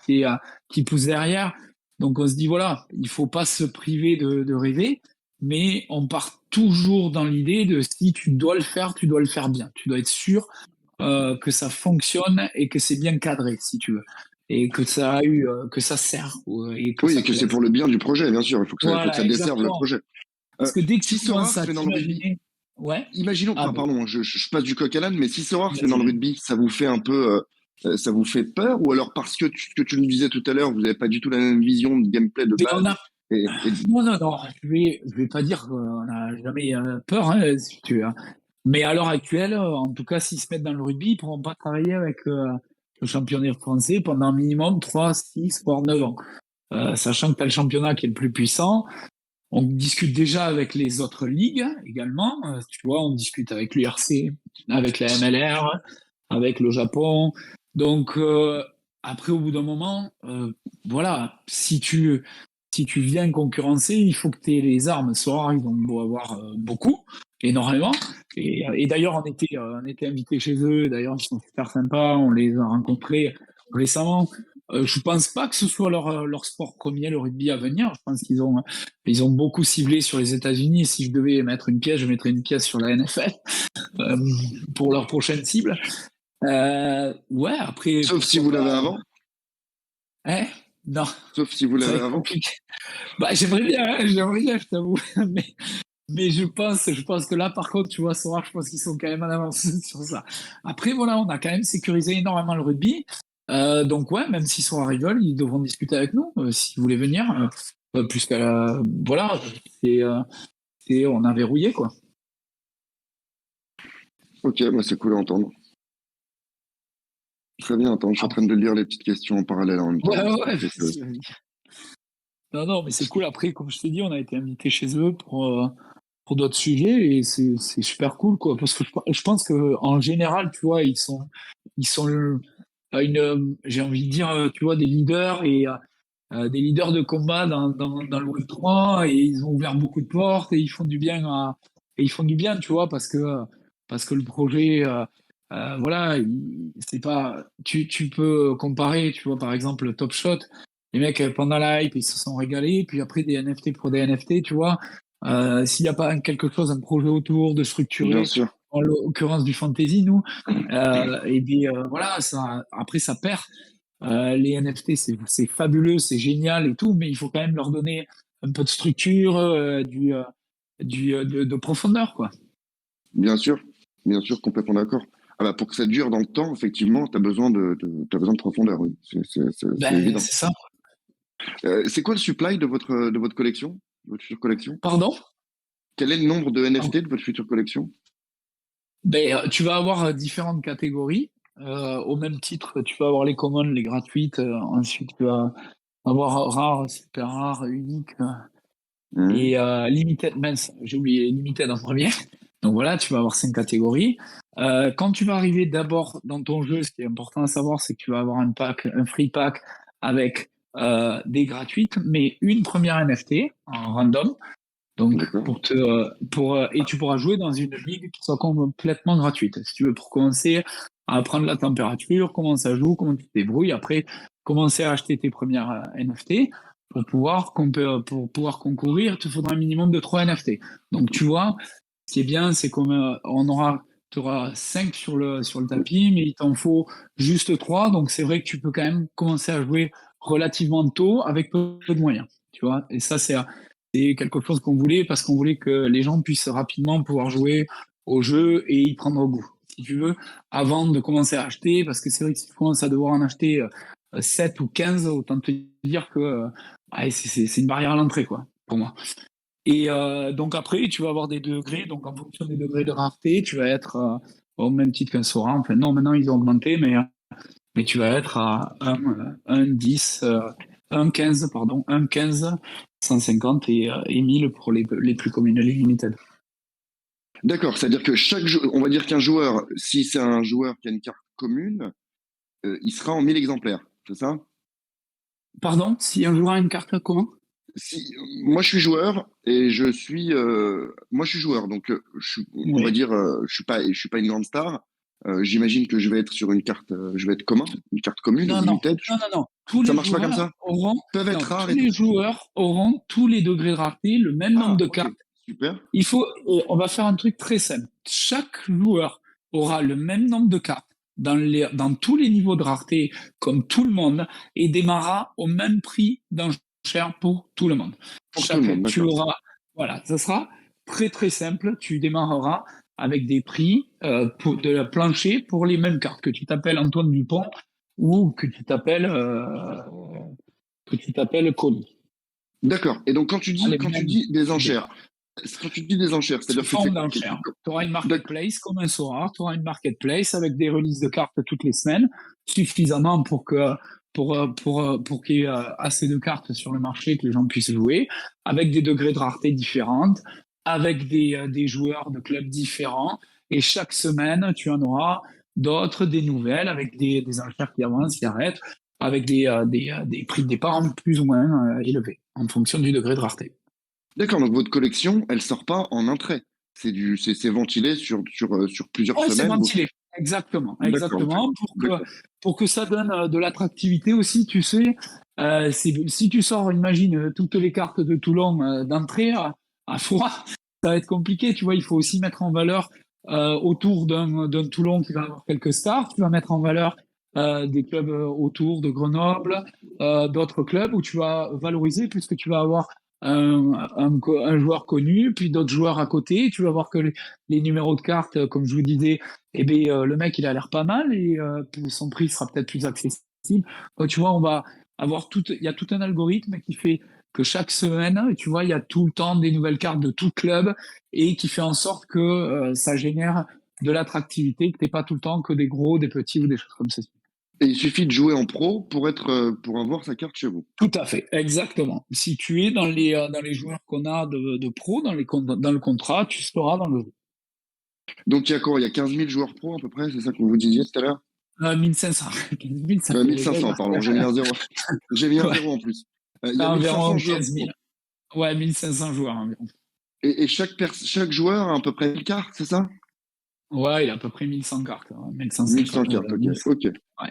qui pousse derrière. Donc on se dit voilà, il faut pas se priver de rêver, mais on part toujours dans l'idée de si tu dois le faire, tu dois le faire bien. Tu dois être sûr que ça fonctionne et que c'est bien cadré, si tu veux, et que ça a eu, que ça sert et que Oui, ça et que c'est plaise. pour le bien du projet, bien sûr. Il faut que Voilà, ça desserve le exactement. projet. Parce que dès que tu Si commences Sorare se à met dans le rugby, t'imaginer, ouais, imaginons, ah enfin, ben, pardon, je passe du coq à l'âne, mais si Sorare se met dans le vas-y. rugby, ça vous fait un peu, ça vous fait peur, ou alors parce que ce que tu nous disais tout à l'heure, vous n'avez pas du tout la même vision de gameplay de Mais on base, a, et non, non, non, je vais pas dire qu'on n'a jamais peur, hein, si tu veux. Hein. Mais à l'heure actuelle, en tout cas, s'ils se mettent dans le rugby, ils pourront pas travailler avec le championnat français pendant minimum 3 6 voire 9 ans. Sachant que tu as le championnat qui est le plus puissant, on discute déjà avec les autres ligues également. Tu vois, on discute avec l'URC, avec la MLR, avec le Japon. Donc, après, au bout d'un moment, voilà, si tu viens concurrencer, il faut que tu aies les armes. Sora, ils vont beau avoir beaucoup, énormément. Et d'ailleurs, on était invités chez eux. D'ailleurs, ils sont super sympas. On les a rencontrés récemment. Je pense pas que ce soit leur sport premier, le rugby à venir. Je pense ils ont beaucoup ciblé sur les États-Unis. Si je devais mettre une pièce, je mettrais une pièce sur la NFL euh, pour leur prochaine cible. Ouais, après, sauf si pourquoi vous l'avez pas. avant, Hein? Non, sauf si vous ça va l'avez être avant. compliqué. Bah, j'aimerais bien, je t'avoue. Mais je pense que là, par contre, tu vois, Sora, je pense qu'ils sont quand même en avance sur ça. Après, voilà, on a quand même sécurisé énormément le rugby. Donc ouais, même s'ils sont à Rigole, ils devront discuter avec nous s'ils voulaient venir. Puisqu'à voilà, on a verrouillé quoi. Ok, bah c'est cool à entendre. Très bien, attends, je suis en train de lire les petites questions en parallèle en même temps. Ouais, Hein, ouais, ça fait que- non, mais c'est cool. Après, comme je t'ai dit, on a été invité chez eux pour d'autres sujets et c'est super cool, quoi. Parce que je pense que en général, tu vois, ils sont j'ai envie de dire, tu vois, des leaders et des leaders de combat dans le Web3 et ils ont ouvert beaucoup de portes et ils font du bien et ils font du bien, tu vois, parce que le projet, voilà, c'est pas, tu peux comparer, tu vois, par exemple, Top Shot, les mecs pendant la hype, ils se sont régalés, puis après des NFT pour des NFT, tu vois, s'il n'y a pas quelque chose, un projet autour de Bien structurer, sûr, en l'occurrence du fantasy, nous, et bien voilà, ça, après ça perd. Les NFT, c'est fabuleux, c'est génial et tout, mais il faut quand même leur donner un peu de structure, de profondeur, quoi. bien sûr, bien sûr, complètement d'accord. Ah bah, pour que ça dure dans le temps, effectivement, t'as besoin de profondeur, oui. C'est Ben, évident. c'est ça. C'est quoi le supply de votre collection, de votre future collection? Pardon? Quel est le nombre de NFT de votre future collection? Ben, tu vas avoir différentes catégories. Au même titre, tu vas avoir les commons, les gratuites. Ensuite, tu vas avoir rare, super rare, unique. Mhm. Et Limited Men's, j'ai oublié Limited en premier. Donc voilà, tu vas avoir 5 catégories. Quand tu vas arriver d'abord dans ton jeu, ce qui est important à savoir, c'est que tu vas avoir un pack, un free pack avec des gratuites, mais une première NFT en random. Donc D'accord. et tu pourras jouer dans une ligue qui soit complètement gratuite. Si tu veux, pour commencer à prendre la température, comment ça joue, comment tu te débrouilles. Après, commencer à acheter tes premières NFT pour pouvoir concourir, il te faudra un minimum de 3 NFT. Donc tu vois, ce qui est bien, c'est tu auras 5 sur le tapis, mais il t'en faut juste 3. Donc c'est vrai que tu peux quand même commencer à jouer relativement tôt avec peu de moyens. Tu vois, et ça, c'est quelque chose qu'on voulait parce qu'on voulait que les gens puissent rapidement pouvoir jouer au jeu et y prendre goût, si tu veux, avant de commencer à acheter, parce que c'est vrai que si tu commences à devoir en acheter 7 ou 15, autant te dire que c'est une barrière à l'entrée, quoi, pour moi. Et donc après, tu vas avoir des degrés, donc en fonction des degrés de rareté, tu vas être au même titre qu'un Sora, enfin non, maintenant ils ont augmenté, mais tu vas être à 10, 1,15, pardon, 1,15, 150 et 1000 pour les plus communally limited. D'accord, c'est-à-dire que on va dire qu'un joueur, si c'est un joueur qui a une carte commune, il sera en 1000 exemplaires, c'est ça? Pardon, si un joueur a une carte, comment? Si, moi je suis joueur et moi je suis joueur, donc on va Oui. dire, je suis pas une grande star. J'imagine que je vais être sur une carte, je vais être commun, une carte commune, Non, non, limited. non, non, non. Ça marche pas comme ça? Peuvent être Non, rares tous et tout. les joueurs auront tous les degrés de rareté, le même nombre Ah, de ok, cartes. super. On va faire un truc très simple. Chaque joueur aura le même nombre de cartes dans tous les niveaux de rareté, comme tout le monde, et démarrera au même prix d'enchère pour tout le monde. Pour tout le monde, Tu d'accord. auras, voilà, ça sera très très simple. Tu démarreras avec des prix de la plancher pour les mêmes cartes, que tu t'appelles Antoine Dupont ou que tu t'appelles Colis. D'accord. Et donc Les quand tu mêmes dis des idées. enchères, quand tu dis des enchères, Sous c'est-à-dire que forme c'est d'enchères. Tu auras une D'accord. marketplace comme un Sora, tu auras une marketplace avec des releases de cartes toutes les semaines, suffisamment pour qu'il y ait assez de cartes sur le marché que les gens puissent jouer, avec des degrés de rareté différents, avec des joueurs de clubs différents, et chaque semaine, tu en auras d'autres, des nouvelles, avec des enchères qui avancent, qui arrêtent, avec des prix de départ plus ou moins élevés, en fonction du degré de rareté. D'accord, donc votre collection, elle sort pas en un trait. C'est ventilé sur plusieurs Ouais, c'est semaines. ventilé. Exactement, D'accord, ok. exactement. D'accord. Pour que ça donne de l'attractivité aussi, tu sais. Si tu sors, imagine, toutes les cartes de Toulon d'entrée à froid, ça va être compliqué. Tu vois, il faut aussi mettre en valeur autour d'un Toulon qui va avoir quelques stars. Tu vas mettre en valeur des clubs autour de Grenoble, d'autres clubs où tu vas valoriser puisque tu vas avoir un joueur connu, puis d'autres joueurs à côté. Tu vas voir que les numéros de cartes, comme je vous disais, eh bien, le mec, il a l'air pas mal et son prix sera peut-être plus accessible. accessible. Tu vois, on va avoir il y a tout un algorithme qui fait que chaque semaine, tu vois, il y a tout le temps des nouvelles cartes de tout club et qui fait en sorte que ça génère de l'attractivité, que t'es pas tout le temps que des gros, des petits ou des choses comme ça. Et il suffit de jouer en pro pour avoir sa carte chez vous. Tout à fait, exactement. Si tu es dans les joueurs qu'on a de pro, dans le contrat, tu seras dans le jeu. Donc il y a quoi? Il y a 15 000 joueurs pro à peu près, c'est ça que vous disiez tout à l'heure? 1500. 15 000, ça fait 1500, pardon, j'ai mis un zéro. J'ai mis un Ouais, zéro en plus. Il y t'as a environ 1500 joueurs 15 000. pro. Ouais, 1500 joueurs environ. Et chaque joueur a à peu près 1000 cartes, c'est ça? Ouais, il y a à peu près 1100 cartes. 1100 1100 cartes. cartes, ok. 1100. Ok. Ouais.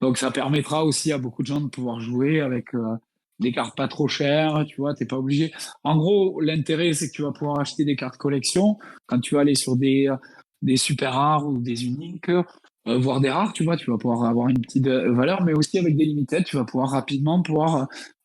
Donc ça permettra aussi à beaucoup de gens de pouvoir jouer avec des cartes pas trop chères, tu vois, t'es pas obligé. En gros, l'intérêt, c'est que tu vas pouvoir acheter des cartes collection quand tu vas aller sur des super rares ou des uniques, voire des rares, tu vois, tu vas pouvoir avoir une petite valeur, mais aussi avec des limited, tu vas pouvoir rapidement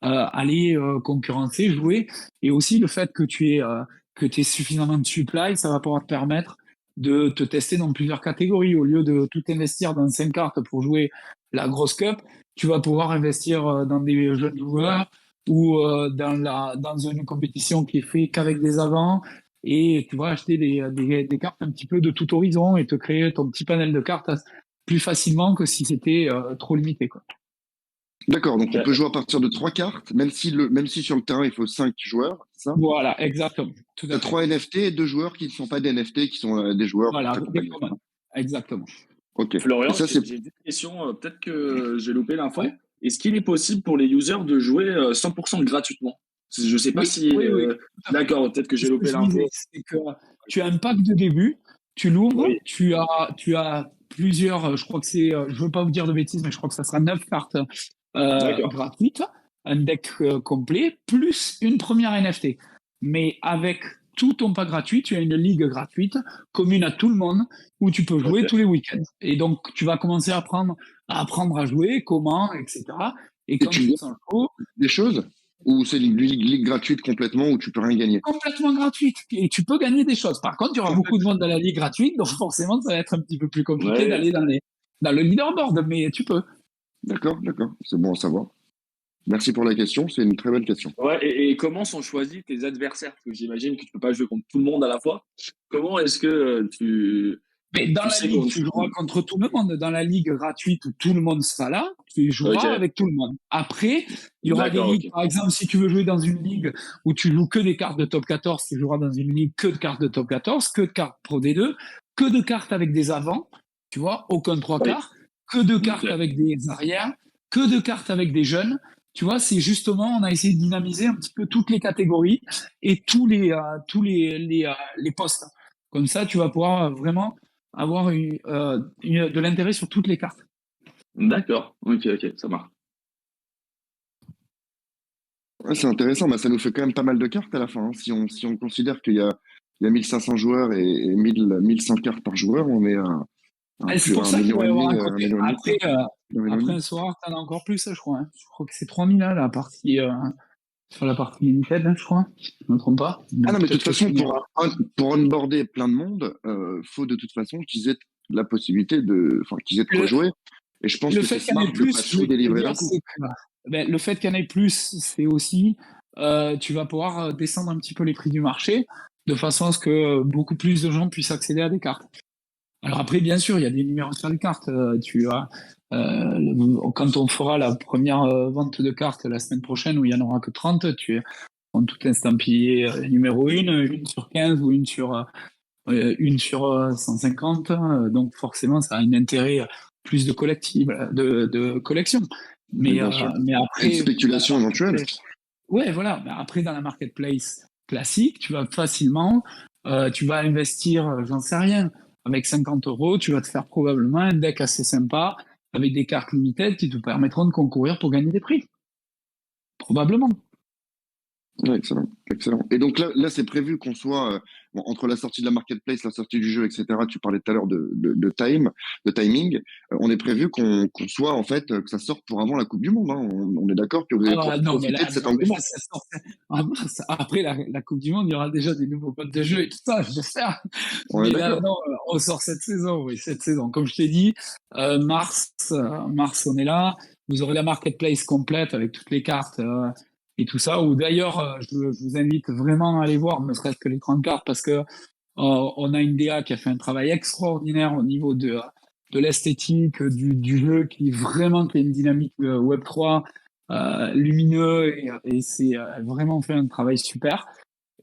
aller concurrencer, jouer. Et aussi le fait que tu aies suffisamment de supply, ça va pouvoir te permettre de te tester dans plusieurs catégories. Au lieu de tout investir dans 5 cartes pour jouer la grosse cup, tu vas pouvoir investir dans des jeunes joueurs ou dans une compétition qui est faite qu'avec des avants et tu vas acheter des cartes un petit peu de tout horizon et te créer ton petit panel de cartes plus facilement que si c'était trop limité, quoi. D'accord, donc on peut jouer à partir de 3 cartes, même si sur le terrain il faut 5 joueurs, c'est ça? Voilà, exactement. Tout Il y à a fait. 3 NFT et 2 joueurs qui ne sont pas des NFT, qui sont des joueurs pour Voilà, t'accompagner. exactement. Ok. Et Florian, ça, c'est. j'ai une question, peut-être que j'ai loupé Ouais. l'info. Est-ce qu'il est possible pour les users de jouer 100% gratuitement? Je sais pas Oui, si. oui, oui. Tout à fait. D'accord, peut-être que C'est j'ai ce que loupé je disais, l'info. c'est que tu as un pack de début, tu l'ouvres, Oui, tu as plusieurs, je crois que c'est, je veux pas vous dire de bêtises, mais je crois que ça sera 9 cartes d'accord. gratuites, un deck complet, plus une première NFT. Mais avec tout ton pack gratuit, tu as une ligue gratuite, commune à tout le monde, où tu peux Ok. jouer tous les week-ends. Et donc, tu vas commencer à apprendre à jouer, comment, etc. Et Et quand tu tu gagnes te sens chaud, des choses? Ou c'est une ligue gratuite complètement où tu peux rien gagner? complètement gratuite et tu peux gagner des choses. Par contre, il y aura beaucoup de monde dans la ligue gratuite, donc forcément, ça va être un petit peu plus compliqué Ouais, d'aller dans le leaderboard, mais tu peux. D'accord, d'accord. C'est bon à savoir. Merci pour la question, c'est une très bonne question. ouais. Et comment sont choisis tes adversaires? Parce que j'imagine que tu peux pas jouer contre tout le monde à la fois. Comment est-ce que Mais dans tu la sais ligue, contre. tu joueras contre tout le monde. Dans la ligue gratuite où tout le monde sera là, tu Ok, joueras avec tout le monde. Après, il y aura des d'accord, ligues, ok. par exemple, si tu veux jouer dans une ligue où tu joues que des cartes de top 14, tu joueras dans une ligue que de cartes de top 14, que de cartes Pro D2, que de cartes avec des avants, tu vois, aucun trois Oui, quarts, que de cartes ok. avec des arrières, que de cartes avec des jeunes. Tu vois, c'est justement, on a essayé de dynamiser un petit peu toutes les catégories et les postes. Comme ça, tu vas pouvoir vraiment avoir de l'intérêt sur toutes les cartes. D'accord, ok, ok, ça marche. Ouais, c'est intéressant, bah, ça nous fait quand même pas mal de cartes à la fin, hein. Si on considère qu'il y a 1500 joueurs et 1100 cartes par joueur, on est à Et c'est plus pour un ça qu'il million va et y avoir demi, un un côté. million et demi de Après, cartes. Un million et après demi. un soir, t'en as encore plus, je crois, hein. Je crois que c'est 3000 là, la partie, sur la partie limited, hein, je crois. Je ne me trompe pas. Ah Donc non, mais de toute peut-être que je façon, suis. pour onboarder plein de monde, faut de toute façon qu'ils aient la possibilité enfin, qu'ils aient de quoi Le, jouer. Et je pense le que c'est fait qu'il y en smart ait de pas plus, je tout vais te délivrer d'un dire, coup. c'est que ben, le fait qu'il y en ait plus, c'est aussi, tu vas pouvoir descendre un petit peu les prix du marché de façon à ce que beaucoup plus de gens puissent accéder à des cartes. Alors après, bien sûr, il y a des numéros sur les cartes. Tu as, quand on fera la première vente de cartes la semaine prochaine, où il n'y en aura que 30, tu en tout estampillé numéro 1, une sur 15 ou une sur 150. Donc forcément, ça a un intérêt plus de collectif, de collection. Mais Mais, bien sûr. mais Et de après, dans la spéculation éventuelle. marketplace, ouais, voilà. Mais après, dans la marketplace classique, tu vas facilement, tu vas investir, j'en sais rien, avec 50 euros, tu vas te faire probablement un deck assez sympa avec des cartes limitées qui te permettront de concourir pour gagner des prix. Probablement. Ouais, excellent, excellent. Et donc là c'est prévu qu'on soit bon, entre la sortie de la marketplace, la sortie du jeu, etc. Tu parlais tout à l'heure de timing. On est prévu qu'on soit en fait que ça sorte pour avant la Coupe du Monde. Hein. On est d'accord que vous allez Ah non, mais profiter là, de cet non, mais engouement. ça sort. Ah, mince, après la Coupe du Monde, il y aura déjà des nouveaux modes de jeu et tout ça, j'espère. On est Mais là, d'accord. non, on sort cette saison, oui, cette saison. Comme je t'ai dit, mars, on est là. Vous aurez la marketplace complète avec toutes les cartes et tout ça. Ou d'ailleurs, je vous invite vraiment à aller voir, ne serait-ce que l'écran de cartes, parce que on a une DA qui a fait un travail extraordinaire au niveau de l'esthétique du jeu, qui a une dynamique Web3 lumineux et c'est vraiment fait un travail super.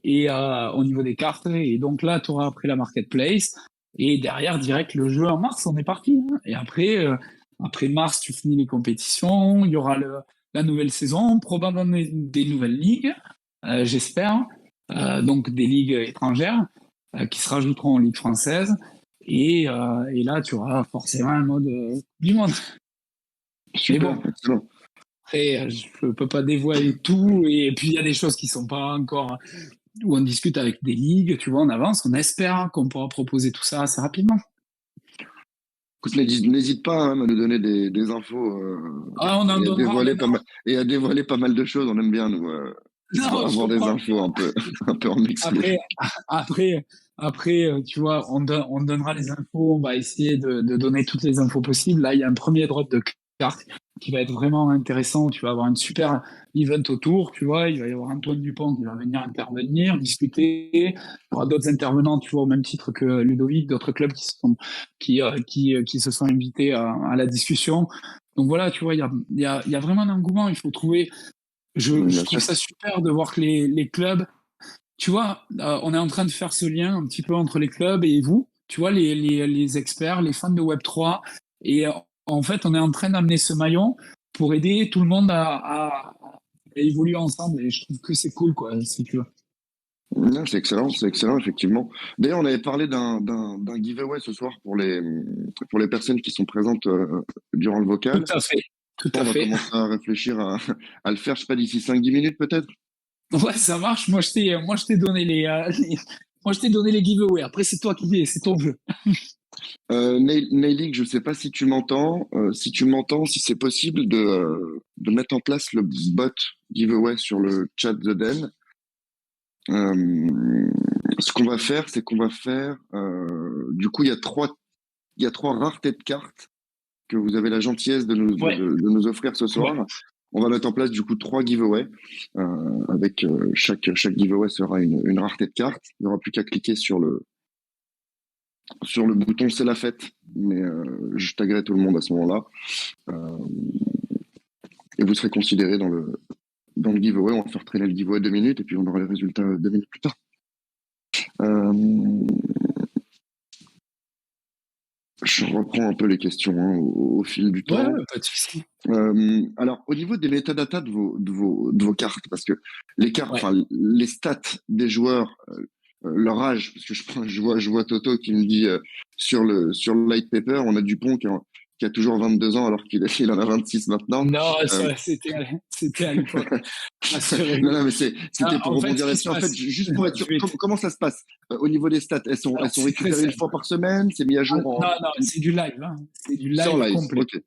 Et au niveau des cartes, et donc là, tu auras après la marketplace et derrière direct le jeu en mars, on est parti. Hein. Et après mars, tu finis les compétitions, il y aura la nouvelle saison, probablement des nouvelles ligues, j'espère, donc des ligues étrangères qui se rajouteront en ligue française. Et là, tu auras forcément un mode du monde. Mais Super, bon, excellent. après, je peux pas dévoiler tout. Et puis, il y a des choses qui sont pas encore où on discute avec des ligues, tu vois, on avance, on espère qu'on pourra proposer tout ça assez rapidement. Écoute, n'hésite pas hein, à nous donner des infos Ah, on en donnera maintenant. et à dévoiler pas mal de choses. On aime bien nous Non, je avoir des comprends. infos un peu un peu en exclu. Après, après, après, tu vois, on donnera les infos, on va essayer de donner toutes les infos possibles. Là, il y a un premier drop de cartes qui va être vraiment intéressant. Tu vas avoir une super event autour, tu vois. Il va y avoir Antoine Dupont qui va venir intervenir, discuter. Il y aura d'autres intervenants, tu vois, au même titre que Ludovic, d'autres clubs qui se sont invités à la discussion. Donc voilà, tu vois, il y a vraiment un engouement. Il faut trouver. Je Bien trouve sûr. ça super de voir que les clubs tu vois, on est en train de faire ce lien un petit peu entre les clubs et vous, tu vois, les experts, les fans de Web3. Et en fait, on est en train d'amener ce maillon pour aider tout le monde à évoluer ensemble. Et je trouve que c'est cool, quoi, si tu veux. Non, c'est excellent, effectivement. D'ailleurs, on avait parlé d'un giveaway ce soir pour les personnes qui sont présentes durant le Tout vocal. à fait. Tout On à va fait. commencer à réfléchir à le faire, je sais pas, d'ici 5-10 minutes peut-être. Ouais, ça marche. Moi, je t'ai donné moi, je t'ai donné les giveaways. Après, c'est toi qui c'est ton jeu. Neylik, je sais pas si tu m'entends. Si tu m'entends, si c'est possible de mettre en place le bot giveaway sur le chat The Den. Ce qu'on va faire, c'est qu'on va faire. Du coup, il y a trois raretés de cartes que vous avez la gentillesse Ouais. de nous offrir ce Ouais. soir. On va mettre en place du coup trois giveaways. Avec chaque giveaway sera une rareté de cartes. Il n'y aura plus qu'à cliquer sur le bouton c'est la fête. Mais je taguerai tout le monde à ce moment-là. Et vous serez considéré dans le giveaway. On va faire traîner le giveaway 2 minutes et puis on aura les résultats 2 minutes plus tard. Je reprends un peu les questions hein, au fil du temps. Ouais, pas de souci. Alors, au niveau des métadatas de vos cartes, parce que les cartes, Ouais. enfin, les stats des joueurs, leur âge, parce que je vois Toto qui me dit sur le light paper, on a Dupont qui a toujours 22 ans alors il en a 26 maintenant. Non, Euh, c'était à l'époque. non, Rassurez-vous. non, mais c'était Ah, pour en fait, rebondir ce qui se là-dessus. En fait, passe, juste pour être sûr, je vais comment ça se passe au niveau des stats? Elles alors sont c'est très récupérées une simple. fois par semaine? C'est mis à Ah, jour non, non, c'est du live, hein. C'est du c'est en live live? complet. Ok.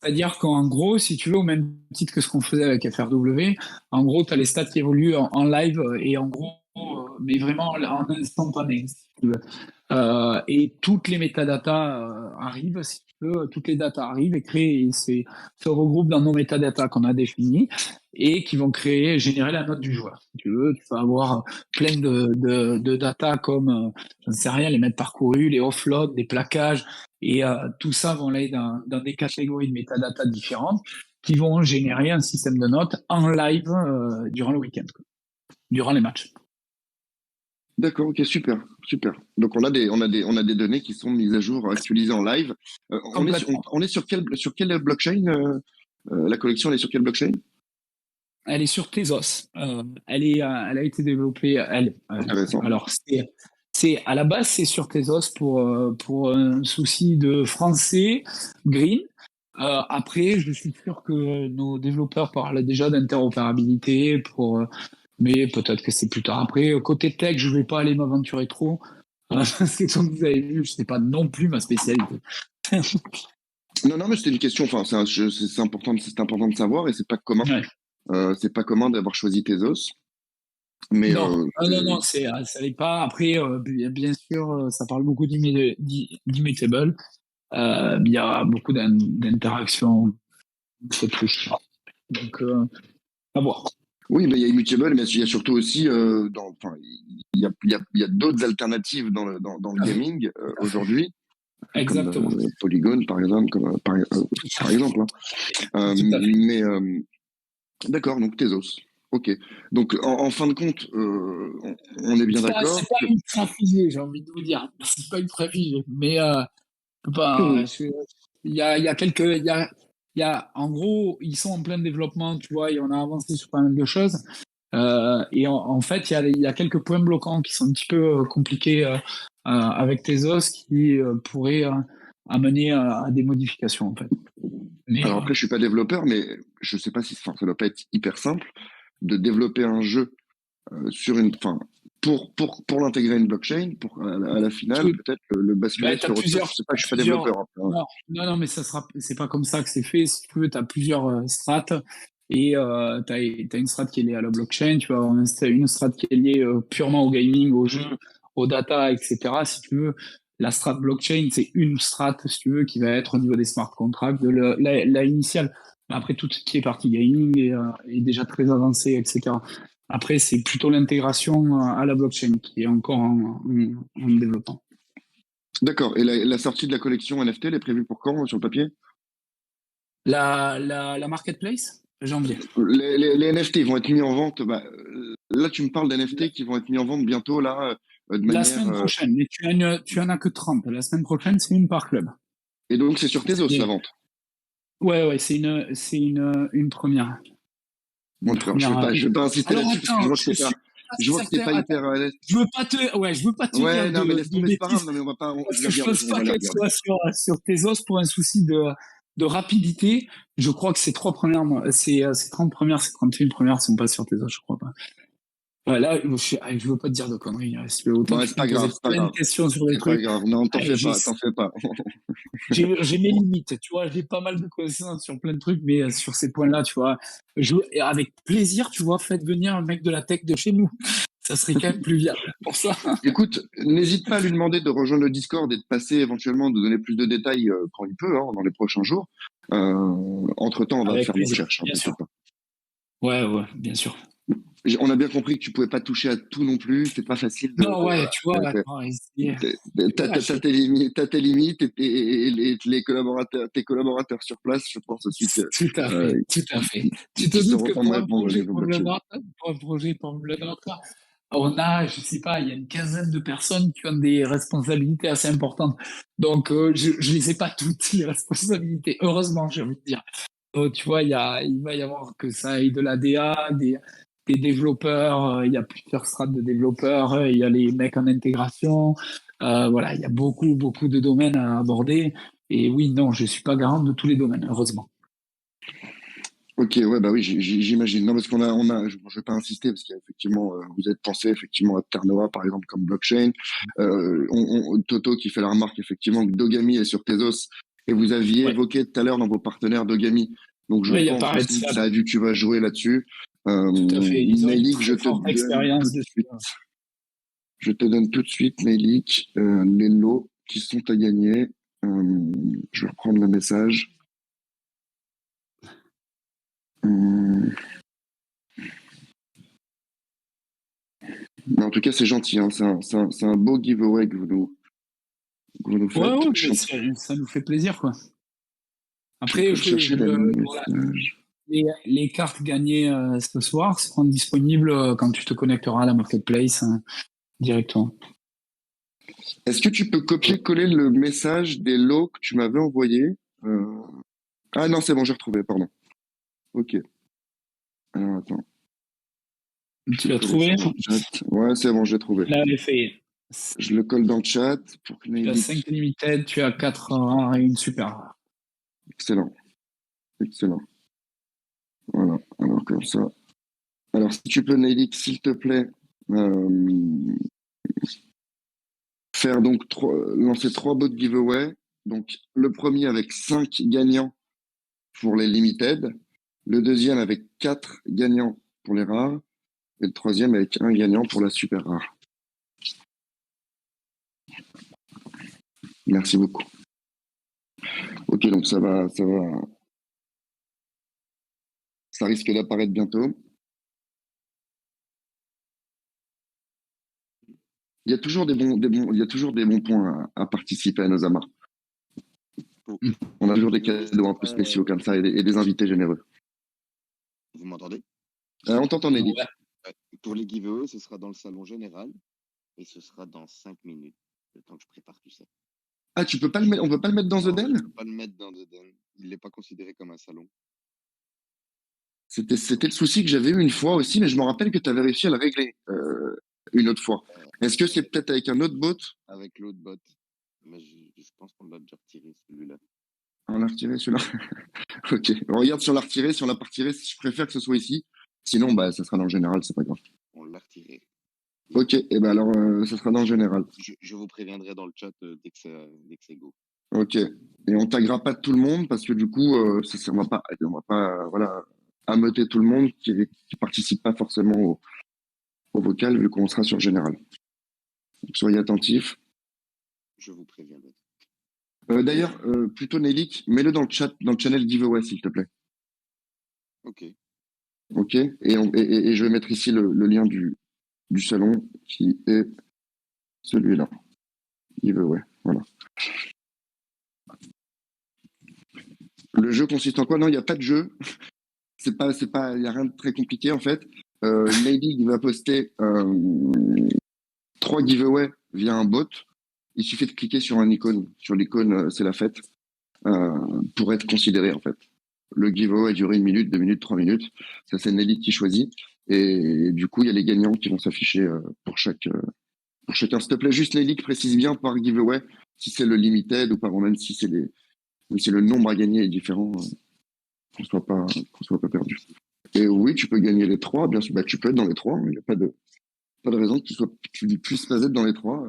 C'est-à-dire qu'en gros, si tu veux, au même titre que ce qu'on faisait avec FRW, en gros, tu as les stats qui évoluent en live et en gros, mais vraiment en instantané, si tu veux. Et toutes les métadatas arrivent, si tu veux, toutes les datas arrivent et créent, et se regroupent dans nos métadatas qu'on a définis et qui vont générer la note du joueur. Si tu veux, tu vas avoir plein de data comme, je ne sais rien, les mètres parcourus, les offloads, des plaquages, et tout ça vont aller dans des catégories de métadatas différentes qui vont générer un système de notes en live durant le week-end, quoi, durant les matchs. D'accord, ok, super, super. Donc on a des données qui sont mises à jour, actualisées en live. Complètement. On est sur quelle blockchain la collection elle est sur quelle blockchain? Elle est sur Tezos. Elle a été développée. Intéressant. Alors, à la base, c'est sur Tezos pour un souci de français green. Après, je suis sûr que nos développeurs parlent déjà d'interopérabilité Mais peut-être que c'est plus tard. Après, côté tech, je vais pas aller m'aventurer trop. Parce que comme vous avez vu, je sais pas non plus ma spécialité. Non, non, mais c'était une question. Enfin, c'est important, c'est important de savoir et c'est pas commun. Ouais. C'est pas commun d'avoir choisi Tezos. Mais Non, non, ça n'est pas. Après, bien sûr, ça parle beaucoup d'immutable. Il y a beaucoup d'interactions. C'est plus. Donc, à voir. oui, mais il y a Immutable, mais il y a surtout aussi, enfin, il y a d'autres alternatives dans le gaming aujourd'hui, comme Exactement. Polygon, par exemple, par exemple. Hein. Tout à fait. Mais d'accord, donc Tezos. Ok. Donc en fin de compte, on est bien d'accord. C'est pas ultra figé, j'ai envie de vous dire. C'est pas ultra figé. Mais il y a quelques. En gros, ils sont en plein développement, tu vois, et on a avancé sur pas mal de choses. Et en fait, il y a quelques points bloquants qui sont un petit peu compliqués avec Tezos qui pourraient amener à des modifications, en fait. Mais, Alors après, je suis pas développeur, mais je sais pas si, enfin, ça doit pas être hyper simple de développer un jeu sur une, enfin, pour l'intégrer à une blockchain, pour à la finale peut-être le basculer t'as sur autre chose. Je sais pas, je suis pas développeur. Hein. Non, non, non, mais c'est pas comme ça que c'est fait. Si tu veux, tu as plusieurs strates et tu as une strate qui est liée à la blockchain, tu vas avoir une strate qui est liée purement au gaming, au jeu, aux data, etc. Si tu veux, la strate blockchain, c'est une strate, si tu veux, qui va être au niveau des smart contracts de la initiale. Après, tout ce qui est partie gaming est déjà très avancé, etc. Après, c'est plutôt l'intégration à la blockchain qui est encore en développement. D'accord. Et la sortie de la collection NFT, elle est prévue pour quand sur le papier? La marketplace, janvier. Les NFT vont être mis en vente. Bah, là, tu me parles d'NFT qui vont être mis en vente bientôt, là, de La manière. semaine prochaine, mais tu en as que 30. La semaine prochaine, c'est une par club. Et donc, c'est sur Tezos, la Et- vente. ouais, c'est une première. Bon, Une d'accord. première. Je vais pas insister Alors là-dessus parce que attends, je suis pas je vois que t'es certain. pas Attends, hyper à l'aise. je veux pas te dire Ouais, non, mais de laisse tomber, c'est pas grave. bêtises Non, mais on va pas, parce je vais que je regarder, pense on pas va les qu'elle regarder. soit sur Tezos pour un souci de rapidité. Je crois que ces 30 premières, ces 31 premières sont pas sur Tezos, je crois pas. Ouais, là, je veux pas te dire de conneries. Hein. Autant Ouais, tu c'est peux me pas poser grave, c'est pas plein de grave. questions sur des C'est pas trucs. grave. Non, t'en Ah, fais pas, t'en fais pas. j'ai mes limites, tu vois. J'ai pas mal de connaissances sur plein de trucs, mais sur ces points-là, tu vois, et avec plaisir, tu vois, faites venir un mec de la tech de chez nous. Ça serait quand même plus viable pour ça. Écoute, n'hésite pas à lui demander de rejoindre le Discord et de passer éventuellement, de donner plus de détails quand il peut, hein, dans les prochains jours. Entre-temps, on va Avec faire des plaisir, recherches, hein, bien sûr. t'inquiète pas. Ouais, bien sûr. On a bien compris que tu pouvais pas toucher à tout non plus. C'est pas facile Non, ouais, voilà. tu vois, attends, T'as tes limites et les collaborateurs, tes collaborateurs sur place, je pense aussi que tout à euh, fait, tout à fait. Tu te qui doutes que sauront pas me pour un répondre au projet niveau comme le blockchain. nôtre, on a, je sais pas, il y a une quinzaine de personnes qui ont des responsabilités assez importantes. Donc, je les ai pas toutes, les responsabilités. Heureusement, j'ai envie de dire. Tu vois, il va y avoir que ça aille de la DA, des développeurs, il y a plusieurs strates de développeurs, il y a les mecs en intégration. Voilà, il y a beaucoup, beaucoup de domaines à aborder. Et oui, non, je suis pas garant de tous les domaines, heureusement. Ok, ouais, bah oui, j'imagine. Non, parce je vais pas insister parce qu'effectivement, vous êtes pensé effectivement à Ternoa, par exemple, comme blockchain. Toto qui fait la remarque effectivement que Dogami est sur Tezos et vous aviez Ouais. évoqué tout à l'heure dans vos partenaires Dogami. Donc je Oui, il pense apparaît de aussi que ça. ça a vu que tu vas jouer là-dessus. Tout à fait. Ils ont une Melik, très forte expérience dessus. je te donne tout de suite, Melik, les lots qui sont à gagner. Je vais reprendre le message. Mais en tout cas, c'est gentil. Hein. C'est un beau giveaway que vous nous Ouais, faites. mais ça nous fait plaisir, quoi. Je suis en train Après, de chercher le voilà, message. les cartes gagnées ce soir seront disponibles quand tu te connecteras à la marketplace directement. Est-ce que tu peux copier-coller le message des lots que tu m'avais envoyé Ah non, c'est bon, j'ai retrouvé, pardon. Ok. Alors attends. Tu l'as trouvé? Ouais, c'est bon, j'ai trouvé. Là, l'effet. Je le colle dans le chat pour que Tu as 5 limited, tu as 4 rares et une super rare. Excellent. Excellent. Voilà. Alors comme ça. Alors, si tu peux, Nelly, s'il te plaît, euh, faire donc lancer 3 bots giveaway. Donc, le premier avec 5 gagnants pour les limited, le deuxième avec 4 gagnants pour les rares, et le troisième avec un gagnant pour la super rare. Merci beaucoup. Ok, donc ça risque d'apparaître bientôt. Il y a toujours des bons points à participer à nos amas. On a toujours des cadeaux un peu spéciaux comme ça et des invités généreux. Vous m'entendez? On t'entend, Nelly. Pour les giveaways, ce sera dans le salon général et ce sera dans 5 minutes, le temps que je prépare tout ça. Ah, on peut pas le mettre dans The Den? On ne peut pas le mettre dans The Den. Il n'est pas considéré comme un salon. C'était le souci que j'avais eu une fois aussi, mais je me rappelle que tu avais réussi à le régler une autre fois. Est-ce que c'est peut-être avec un autre bot? Avec l'autre bot. Mais je pense qu'on l'a déjà retiré, celui-là. On l'a retiré, celui-là. Ok. On regarde si on l'a retiré. Si on l'a pas retiré, je préfère que ce soit ici. Sinon, bah, ça sera dans le général, c'est pas grave. On l'a retiré. Ok, et ben alors, ça sera dans le général. Je vous préviendrai dans le chat dès que c'est go. Ok. Et on taguera pas tout le monde parce que du coup, on va pas, voilà, ameuter tout le monde qui participe pas forcément au vocal vu qu'on sera sur le général. Donc, soyez attentifs. Je vous préviendrai. D'ailleurs, plutôt Nelik, mets-le dans le chat, dans le channel giveaway, s'il te plaît. Ok. Ok. Et je vais mettre ici le lien du salon qui est celui-là. Giveaway. Voilà. Le jeu consiste en quoi? Non, il n'y a pas de jeu. Il n'y a rien de très compliqué en fait. Lady va poster 3 giveaways via un bot. Il suffit de cliquer sur un icône. Sur l'icône, c'est la fête. Pour être considéré en fait. Le giveaway dure 1 minute, 2 minutes, 3 minutes. Ça, c'est Nelly qui choisit. Et du coup, il y a les gagnants qui vont s'afficher pour chacun. S'il te plaît, juste Nelly, précise bien par giveaway si c'est le limited ou pas, même si c'est le nombre à gagner est différent, qu'on soit pas perdu. Et oui, tu peux gagner les 3, bien sûr. Bah, tu peux être dans les 3. Il n'y a pas de raison que tu puisses pas être dans les 3.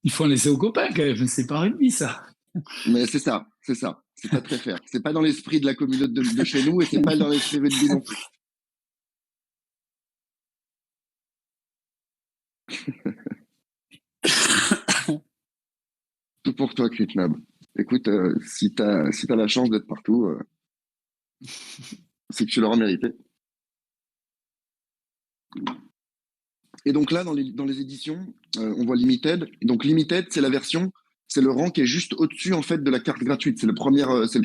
Il faut en laisser aux copains quand même. C'est pas rugby, ça. Mais c'est ça. C'est pas très fair. C'est pas dans l'esprit de la communauté de chez nous et c'est pas dans l'esprit rugby non plus. Tout pour toi, Kritnab. Écoute, si t'as la chance d'être partout, c'est que tu l'auras mérité. Et donc là, dans les éditions, on voit Limited. Et donc Limited, c'est la version, c'est le rang qui est juste au-dessus en fait de la carte gratuite. C'est le premier rang, c'est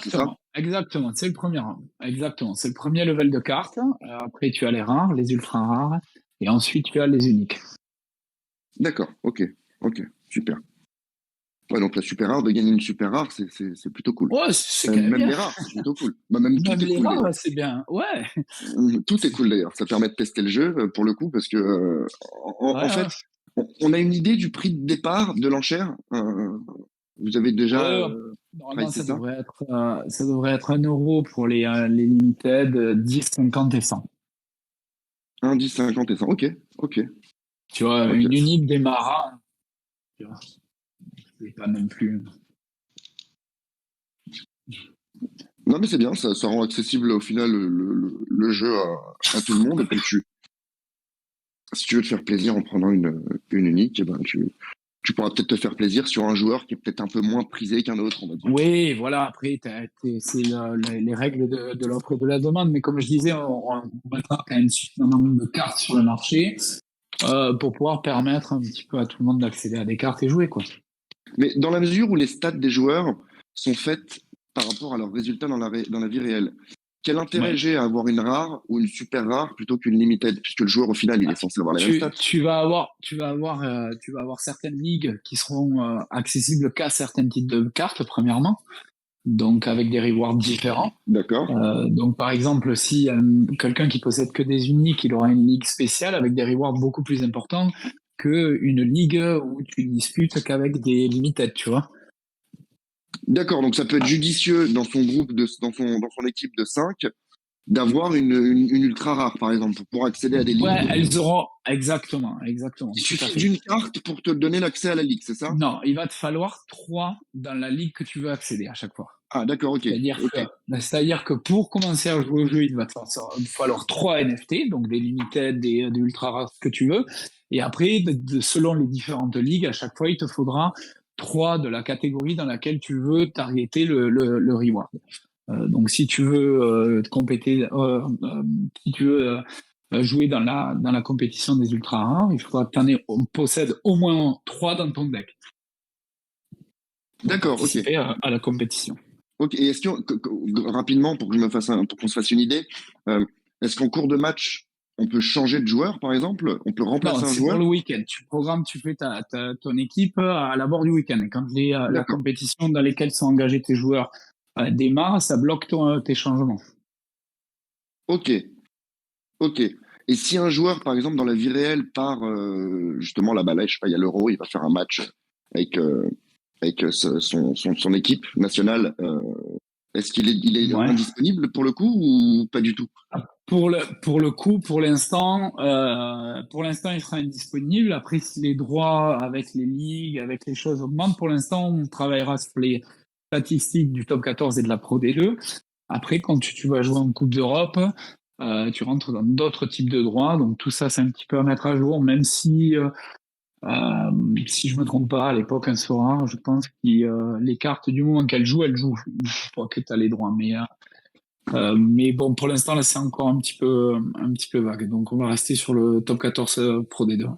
ça? Exactement, c'est le premier rang. Exactement, c'est le premier level de carte. Après, tu as les rares, les ultra rares, et ensuite tu as les uniques. D'accord, ok, super. Ouais, donc la super rare, de gagner une super rare, c'est plutôt cool. Ouais, c'est quand même bien. Les rares, c'est plutôt cool. Bah, même tout est les cool. rares, c'est bien, ouais. Tout est cool d'ailleurs. Ça permet de tester le jeu pour le coup parce que en fait, on a une idée du prix de départ de l'enchère. Vous avez déjà. Normalement, ça devrait être 1 euro pour les limited, 10, 50 et 100. 1, 10, 50 et 100. Ok. Tu vois, une unique démarra. Tu vois, c'est pas non plus. Non, mais c'est bien, ça rend accessible au final le jeu à tout le monde. Et puis si tu veux te faire plaisir en prenant une unique, eh ben, tu pourras peut-être te faire plaisir sur un joueur qui est peut-être un peu moins prisé qu'un autre, on va dire. Oui, voilà, après, c'est les règles de l'offre et de la demande, mais comme je disais, on mettra quand même suffisamment de cartes sur le marché pour pouvoir permettre un petit peu à tout le monde d'accéder à des cartes et jouer, quoi. Mais dans la mesure où les stats des joueurs sont faites par rapport à leurs résultats dans la vie réelle, quel intérêt j'ai à avoir une rare ou une super rare plutôt qu'une limited, puisque le joueur au final il est censé avoir les mêmes stats. Tu vas avoir certaines ligues qui seront accessibles qu'à certains types de cartes premièrement, donc avec des rewards différents. D'accord. Donc par exemple, si quelqu'un qui possède que des uniques, il aura une ligue spéciale avec des rewards beaucoup plus importants que une ligue où tu disputes qu'avec des limited, tu vois. D'accord, donc ça peut être judicieux dans son groupe, dans son équipe de 5, d'avoir une ultra rare, par exemple, pour accéder à des ligues. Ouais, elles auront exactement. Il Tout à suffit fait. d'une carte pour te donner l'accès à la ligue, c'est ça? Non, il va te falloir 3 dans la ligue que tu veux accéder à chaque fois. Ah, d'accord, ok. C'est-à-dire que pour commencer à jouer au jeu, il va te falloir 3 NFT, donc des limited, des ultra rares, ce que tu veux. Et après, selon les différentes ligues, à chaque fois, il te faudra 3 de la catégorie dans laquelle tu veux targeter le reward. Donc, si tu veux si tu veux jouer dans la compétition des ultra rares, il faudra que tu possèdes au moins 3 dans ton deck. D'accord, ok. À la compétition. Ok, et est-ce rapidement, pour qu'on se fasse une idée, est-ce qu'en cours de match, on peut changer de joueur, par exemple? On peut remplacer un joueur? C'est pour le week-end. Tu fais ton équipe à l'abord du week-end. Quand la compétition dans lesquelles sont engagés tes joueurs démarre, ça bloque tes changements. Ok. Et si un joueur, par exemple, dans la vie réelle, part justement là-bas, je sais pas, il y a l'Euro, il va faire un match avec son équipe nationale, est-ce qu'il est indisponible pour le coup ou pas du tout? Pour le coup, pour l'instant, il sera indisponible. Après, si les droits avec les ligues, avec les choses augmentent, pour l'instant, on travaillera sur les statistiques du top 14 et de la Pro D2. Après, quand tu vas jouer en Coupe d'Europe, tu rentres dans d'autres types de droits. Donc tout ça, c'est un petit peu à mettre à jour, même si je me trompe pas, à l'époque, un Sora, je pense que les cartes, du moment qu'elles jouent, elles jouent. Je crois que tu as les droits. Mais bon, pour l'instant, là, c'est encore un petit peu vague. Donc, on va rester sur le top 14 Pro D2.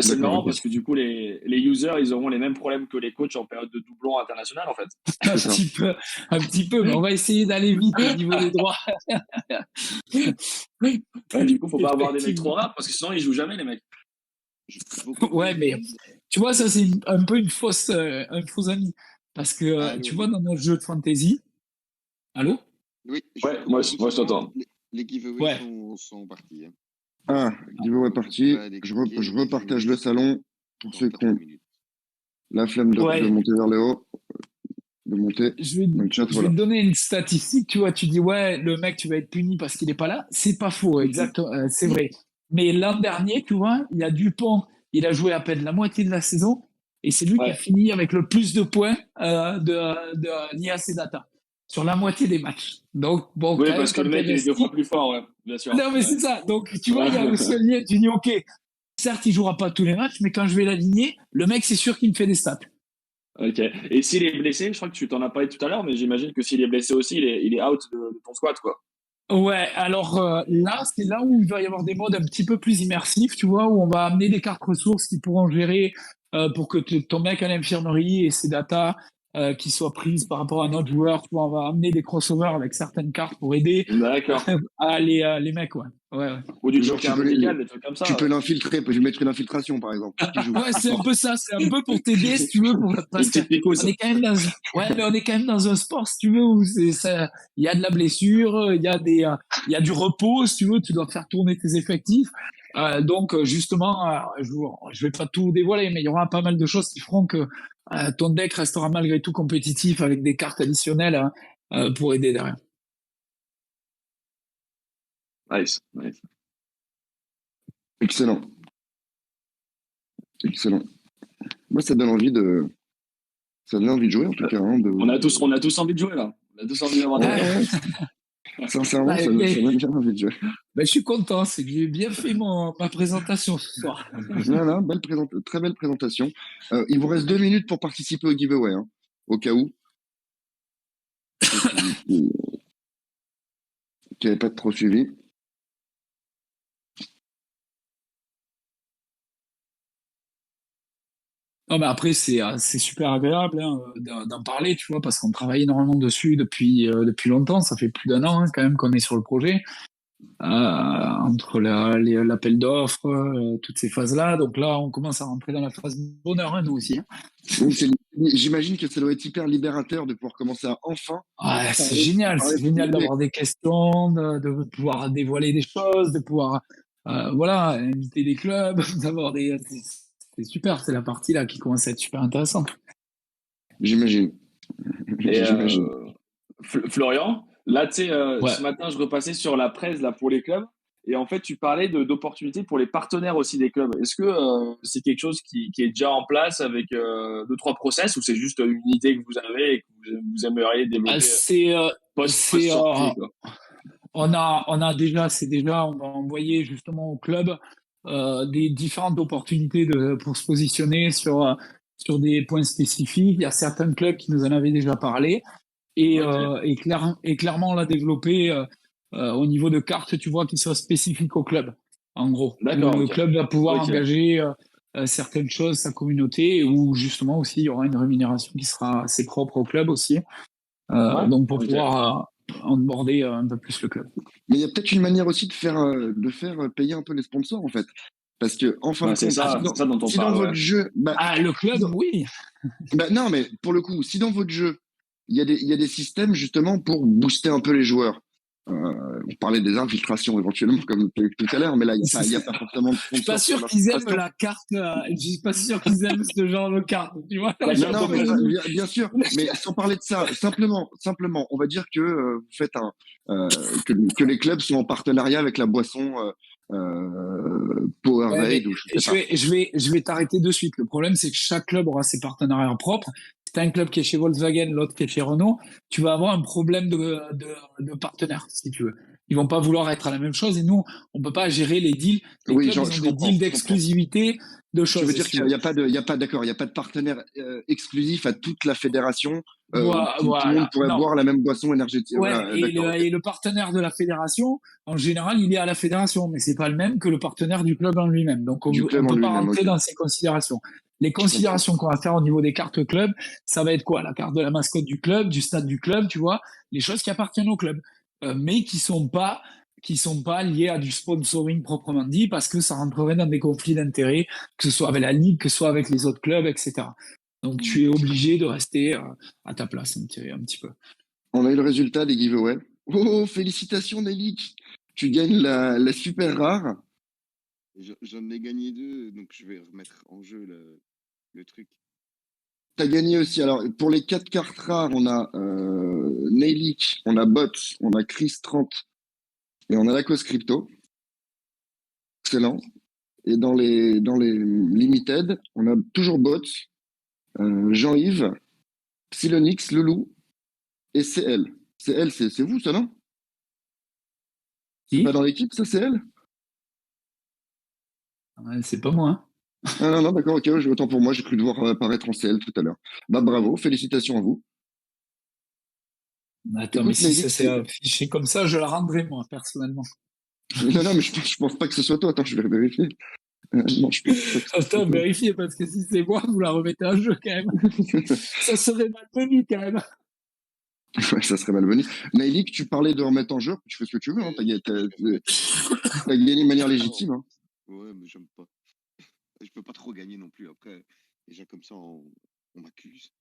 C'est marrant parce que du coup, les users, ils auront les mêmes problèmes que les coachs en période de doublon international, en fait. Un petit peu, mais on va essayer d'aller vite au niveau des droits. Du coup, faut pas avoir des mecs trop rares parce que sinon, ils jouent jamais, les mecs. Ouais, mais tu vois, ça, c'est un peu un faux ami. Parce que tu vois, dans notre jeu de fantasy. Allô? Oui, moi je t'entends. Les giveaways sont partis. Hein. Ah, giveaway parti. Je repartage le salon pour ceux qui ont la flemme de monter vers le haut. De monter. Je vais te donner une statistique. Tu vois, tu dis, ouais, le mec, tu vas être puni parce qu'il n'est pas là. C'est pas faux, exactement. C'est vrai. Mais l'an dernier, tu vois, il y a Dupont, il a joué à peine la moitié de la saison et c'est lui qui a fini avec le plus de points de Nias et Data sur la moitié des matchs. Donc, bon, oui, parce que le mec, il est 2 fois plus fort, bien sûr. Non, mais c'est ça. Donc, tu vois, il y a aussi un lien. Tu dis, OK, certes, il jouera pas tous les matchs, mais quand je vais l'aligner, le mec, c'est sûr qu'il me fait des stats. Ok. Et s'il est blessé, je crois que tu t'en as parlé tout à l'heure, mais j'imagine que s'il est blessé aussi, il est out de ton squad, quoi. Ouais, alors là, c'est là où il va y avoir des modes un petit peu plus immersifs, tu vois, où on va amener des cartes ressources qui pourront gérer pour que ton mec à l'infirmerie et ses datas qui soient prises par rapport à un autre joueur, tu vois, on va amener des crossovers avec certaines cartes pour aider les mecs, ouais. Ou du joker médical, des trucs comme ça. Tu peux l'infiltrer, tu peux lui mettre une infiltration, par exemple. Ouais, c'est un peu ça, c'est un peu pour t'aider, si tu veux, parce qu'on est quand même mais on est quand même dans un sport, si tu veux, où il y a de la blessure, il y a du repos, si tu veux, tu dois faire tourner tes effectifs. Donc, justement, je vais pas tout dévoiler, mais il y aura pas mal de choses qui feront que ton deck restera malgré tout compétitif avec des cartes additionnelles pour aider derrière. Nice. Excellent. Moi, ça donne envie de jouer, en tout cas. Hein, on a tous envie de jouer, là. On a tous envie d'avoir Sincèrement, ça donne bien envie de jouer. Ben, je suis content, c'est que j'ai bien fait ma présentation ce soir. Voilà, très belle présentation. Il vous reste 2 minutes pour participer au giveaway, hein, au cas où. Qui n'avait pas trop suivi. Non, mais après, c'est super agréable d'en parler, tu vois, parce qu'on travaille énormément dessus depuis longtemps. Ça fait plus d'1 an quand même qu'on est sur le projet. Entre l'appel d'offres, toutes ces phases-là. Donc là, on commence à rentrer dans la phase bonheur, nous aussi. Hein. J'imagine que ça doit être hyper libérateur de pouvoir commencer à enfin. C'est génial d'avoir des questions, de pouvoir dévoiler des choses, de pouvoir inviter des clubs, d'avoir c'est super, c'est la partie là qui commence à être super intéressante. J'imagine. Et J'imagine. Florian, là, tu sais, Ouais. ce matin, je repassais sur la presse là, pour les clubs. Et en fait, tu parlais d'opportunités pour les partenaires aussi des clubs. Est-ce que c'est quelque chose qui est déjà en place avec deux, trois process ou c'est juste une idée que vous avez et que vous aimeriez Ah, développer c'est, c'est, post-sortie, quoi? c'est déjà, on va envoyer justement au club des différentes opportunités pour se positionner sur des points spécifiques. Il y a certains clubs qui nous en avaient déjà parlé Ok, et clairement, on l'a développé au niveau de cartes, tu vois, qui soient spécifiques au club, en gros, où d'accord, le ok. club va pouvoir Ok, engager certaines choses, sa communauté, et où justement aussi il y aura une rémunération qui sera assez propre au club aussi. ouais, Donc pour ok. pouvoir onboarder un peu plus le club. Mais il y a peut-être une manière aussi de faire payer un peu les sponsors, en fait. Parce que, en fin de Bah, compte, c'est ça dont on si dans parle, ouais. votre jeu, Ah, le club, oui. non, mais pour le coup, si dans votre jeu, il y a des systèmes justement pour booster un peu les joueurs. On parlait des infiltrations éventuellement, comme tout à l'heure, mais là, il y a pas forcément de Je suis pas sponsors pour sûr qu'ils aiment l'infiltration. la carte. Je suis pas sûr qu'ils aiment ce genre de carte. Tu vois, là, Là, je j'ai suis un un Non, peu peu mais mal près. au dos. bien sûr, mais sans parler de ça, simplement, on va dire que vous faites que les clubs sont en partenariat avec la boisson Ouais, mais Powerade ou je sais pas. je vais t'arrêter de suite. Le problème, c'est que chaque club aura ses partenariats propres. Si t'as un club qui est chez Volkswagen, l'autre qui est chez Renault, tu vas avoir un problème de partenaire, si tu veux. Ils vont pas vouloir être à la même chose et nous, on peut pas gérer les deals. Les Oui, clubs, ils ont je des comprends, deals je comprends. d'exclusivité de Tu veux choses, dire si tu qu'il veux. n'y a pas de, il y a pas, d'accord, il n'y a pas de partenaire exclusif à toute la fédération où tout le monde Voilà. pourrait Non. boire la même boisson énergétique. Ouais, Voilà, d'accord, ok. et le partenaire de la fédération, en général, il est à la fédération, mais c'est pas le même que le partenaire du club en lui-même. Donc, Du on club en peut pas lui-même, rentrer ok. dans ces considérations. Les Je comprends. considérations qu'on va faire au niveau des cartes club, ça va être quoi? La carte de la mascotte du club, du stade du club, tu vois, les choses qui appartiennent au club, mais qui sont pas liées à du sponsoring proprement dit, parce que ça rentrerait dans des conflits d'intérêts, que ce soit avec la ligue, que ce soit avec les autres clubs, etc. Donc, tu es obligé de rester à ta place un petit peu. On a eu le résultat des giveaways. Oh, félicitations Nelly. Tu gagnes la super rare. J'en ai gagné deux, donc je vais remettre en jeu le truc. T'as gagné aussi. Alors, pour les 4 cartes rares, on a Nelik, on a Bot, on a Chris 30 et on a Lacos Crypto. Excellent. Et dans les limited, on a toujours Bot, Jean-Yves, Psylonix, Loulou et CL. CL, c'est vous, ça, non? C'est pas Qui? dans l'équipe, ça, CL? Ouais, c'est pas moi, hein. Ah non, non, d'accord, ok, autant pour moi, j'ai cru devoir apparaître en CL tout à l'heure. Bah bravo, félicitations à vous. Attends, mais Écoute, si Nelly, ça s'est affiché comme ça, je la rendrai, moi, personnellement. non, non, mais je pense pas que ce soit toi. Attends, je vais vérifier. Non, je pense pas que ce soit Attends, toi. vérifiez, parce que si c'est moi, vous la remettez en jeu, quand même. Ça serait malvenu, quand même. Ouais, ça serait malvenu. Naïlik, tu parlais de remettre en jeu, tu fais ce que tu veux, hein. T'as gagné de manière Oh, légitime, hein. ouais, mais j'aime pas. Je peux pas trop gagner non plus. Après, déjà comme ça, on m'accuse.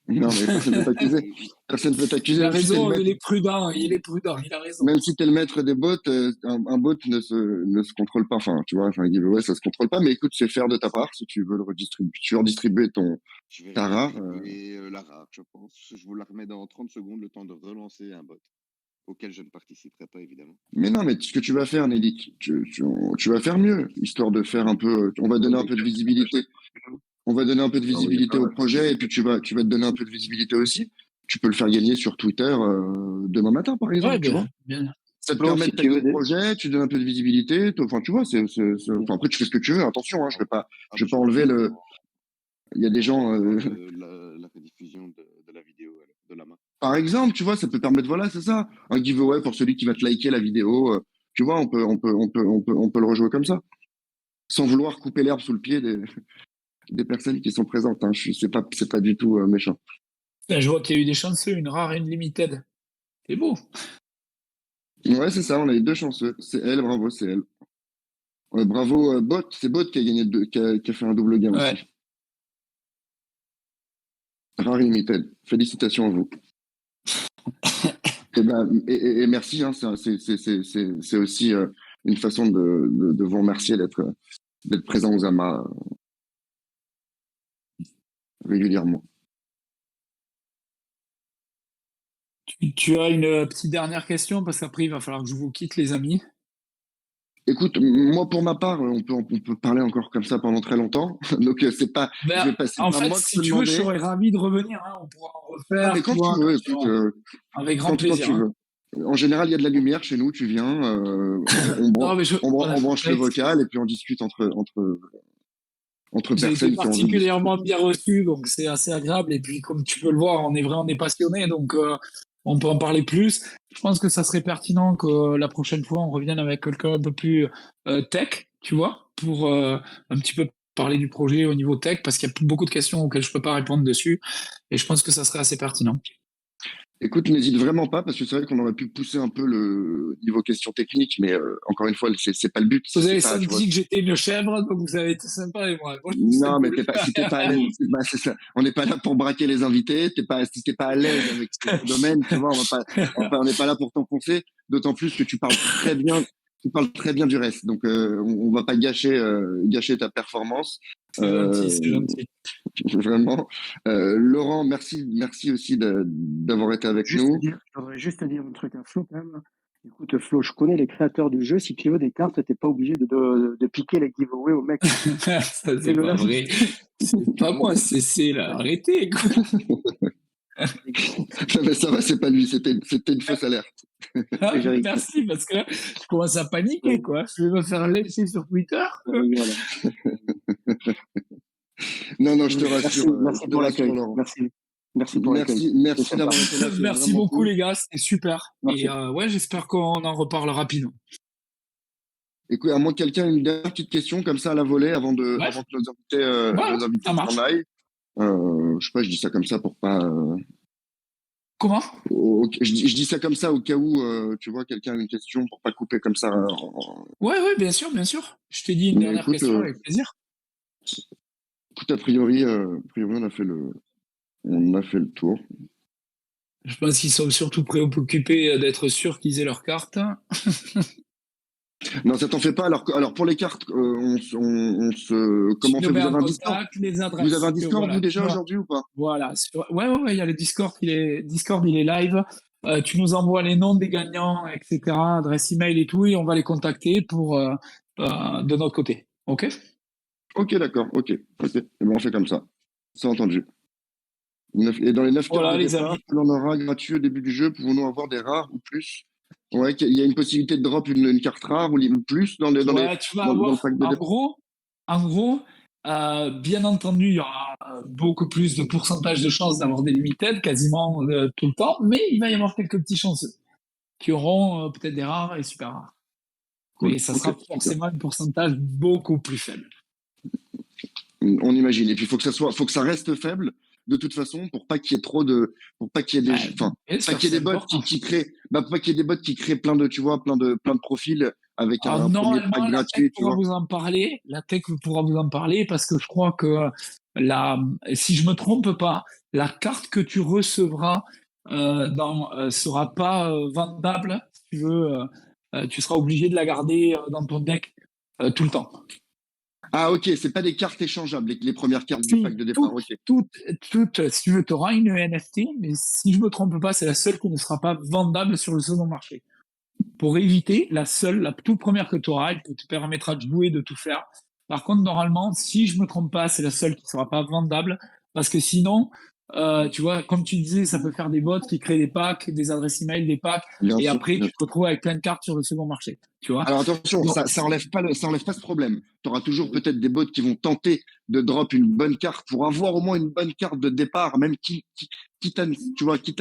Non, mais personne ne peut t'accuser. Personne ne peut Il t'accuser, a même si t'es le raison, maître. il a raison. Même si t'es le maître des bots, un bot ne se contrôle pas. Enfin, tu vois, enfin, un giveaway, ça se contrôle pas. Mais écoute, c'est faire de ta part si tu veux le redistribuer. Tu veux redistribuer Je vais ta rare. redistribuer la rare, je pense. Je vous la remets dans 30 secondes, le temps de relancer un bot, auquel je ne participerai pas, évidemment. Mais non, mais ce que tu vas faire, Nelly, tu vas faire mieux, histoire de faire un peu. On va donner un peu de visibilité. On va donner un peu de visibilité au projet et puis tu vas te donner un peu de visibilité aussi. Tu peux le faire gagner sur Twitter demain matin, par Ouais, exemple, tu vois. bien. Ça te Flo, permet si de tu taguer veux le projet, tu donnes un peu de visibilité. Enfin, tu vois, enfin, après, tu fais ce que tu veux. Attention, hein, je vais pas, Ah, je bah, vais pas je vais enlever faire le. Il y a des gens, la rediffusion de la vidéo de la main. par exemple, tu vois, ça peut permettre, voilà, c'est ça, un giveaway pour celui qui va te liker la vidéo. Tu vois, on peut le rejouer comme ça, sans vouloir couper l'herbe sous le pied des personnes qui sont présentes. Hein. C'est pas du tout méchant. Putain, je vois qu'il y a eu des chanceux, une rare et une limited. C'est beau. Ouais, c'est ça, on a eu deux chanceux. C'est elle, bravo, c'est elle. Ouais, bravo, Bot, c'est Bot qui a gagné qui a fait un double gain Ouais. aussi. Rare Limited. Félicitations à vous. Et merci, hein, c'est aussi une façon de vous remercier d'être présent aux amas régulièrement. Tu as une petite dernière question parce qu'après il va falloir que je vous quitte les amis. Écoute, moi pour ma part, on peut parler encore comme ça pendant très longtemps. Donc c'est pas, Ben, c'est en pas fait, moi que je si peux tu veux, je demander. serais ravi de revenir, hein. On pourra en Ah, refaire, mais tu quand tu vois, veux, écoute, avec grand quand plaisir, tu hein. veux. En général, il y a de la lumière chez nous. Tu viens, Non, mais voilà. on branche le vocal et puis on discute entre J'ai été personnes qui ont envie de discuter. particulièrement bien reçu, donc c'est assez agréable. Et puis, comme tu peux le voir, on est vraiment des passionnés, donc on peut en parler plus. Je pense que ça serait pertinent que la prochaine fois, on revienne avec quelqu'un un peu plus tech, tu vois, pour un petit peu parler du projet au niveau tech, parce qu'il y a beaucoup de questions auxquelles je peux pas répondre dessus. Et je pense que ça serait assez pertinent. Écoute, n'hésite vraiment pas parce que c'est vrai qu'on aurait pu pousser un peu le niveau question technique, mais encore une fois, c'est pas le but. Vous C'est avez pas, tu vois. senti que j'étais une chèvre, donc vous avez été sympa avec moi. Moi, c'est Non, mais cool. si t'es pas à l'aise, c'est ça. On n'est pas là pour braquer les invités. Si t'es pas à l'aise avec ce domaine, tu vois, on n'est pas là pour t'enfoncer. D'autant plus que tu parles très bien du reste. Donc, on va pas gâcher ta performance. C'est gentil, Euh, c'est gentil. vraiment. Laurent, merci aussi d'avoir été avec nous. Je voudrais juste dire un truc à Flo quand même. Écoute, Flo, je connais les créateurs du jeu. Si tu veux des cartes, t'es pas obligé de piquer les giveaways aux mecs. Ça, c'est le pas lâche. vrai. C'est pas moi, c'est là. Arrêtez, quoi. Non, mais ça va, c'est pas lui. C'était une fausse alerte. Ah, merci, parce que là, je commence à paniquer, quoi. Je vais me faire laisser sur Twitter, quoi. Voilà. Non, je te rassure. Merci Je te pour rassure, l'accueil. Laurent. Merci pour l'accueil. Merci d'avoir été là. C'est Merci vraiment beaucoup, cool. les gars. C'était super. Merci. Et ouais, j'espère qu'on en reparle rapidement. Écoute, à moins que quelqu'un ait une dernière petite question comme ça à la volée avant Ouais, que ouais, nos invités ça marche. s'en aillent. Je sais pas, je dis ça comme ça pour pas. Comment? Je dis ça comme ça au cas où, tu vois, quelqu'un a une question pour pas couper comme ça. Ouais, ouais, bien sûr, bien sûr. Je t'ai dit une Mais dernière question avec plaisir. écoute, a priori, on a fait le tour. Je pense qu'ils sont surtout préoccupés d'être sûrs qu'ils aient leur carte. Non, ça t'en fait pas. Alors pour les cartes, Tu comment on nous fait? mets Vous en avez un Discord? contact, les Vous avez adresses. un Discord, vous, Voilà, déjà, aujourd'hui, ou pas? voilà. Ouais, ouais, ouais, il y a le Discord, Discord, il est live. Tu nous envoies les noms des gagnants, etc., adresse email et tout, et on va les contacter pour de notre côté. OK? Ok, d'accord, ok. Et ben, on fait comme ça. C'est entendu. Et dans les 9 cartes Voilà, de les départ, amis. que l'on aura gratuit au début du jeu, pouvons-nous avoir des rares ou plus? Ouais, il y a une possibilité de drop une carte rare ou plus Ouais, tu vas dans le avoir, pack de départ. en gros, bien entendu, il y aura beaucoup plus de pourcentage de chances d'avoir des limited, quasiment tout le temps, mais il va y avoir quelques petits chanceux qui auront peut-être des rares et super rares. Cool, Mais ça ok, sera super. forcément un pourcentage beaucoup plus faible. On imagine. Et puis, faut que ça reste faible, de toute façon, pour pas qu'il y ait pour pas qu'il y ait Bah, enfin, bien pas sûr, qu'il y ait c'est des bots important. qui créent, pour pas qu'il y ait des bots qui créent plein de, tu vois, plein de profils avec Alors, un premier pack normalement, la tech gratuit, tu pourra vois. vous en parler. La tech pourra vous en parler parce que je crois que si je me trompe pas, la carte que tu recevras sera pas vendable. Si tu veux, tu seras obligé de la garder dans ton deck tout le temps. Ah, ok, c'est pas des cartes échangeables, les premières cartes du pack Si, de départ, ok. si tu veux, tu auras une NFT, mais si je me trompe pas, c'est la seule qui ne sera pas vendable sur le second marché. Pour éviter la toute première que tu auras, elle te permettra de jouer, de tout faire. Par contre, normalement, si je me trompe pas, c'est la seule qui sera pas vendable, parce que sinon, tu vois, comme tu disais, ça peut faire des bots qui créent des packs, des adresses email, des packs, Bien et sûr, après, bien tu sûr. te retrouves avec plein de cartes sur le second marché, tu vois. Alors attention, Donc, ça enlève pas ça enlève pas ce problème. Tu auras toujours peut-être des bots qui vont tenter de drop une bonne carte pour avoir au moins une bonne carte de départ, même quitte à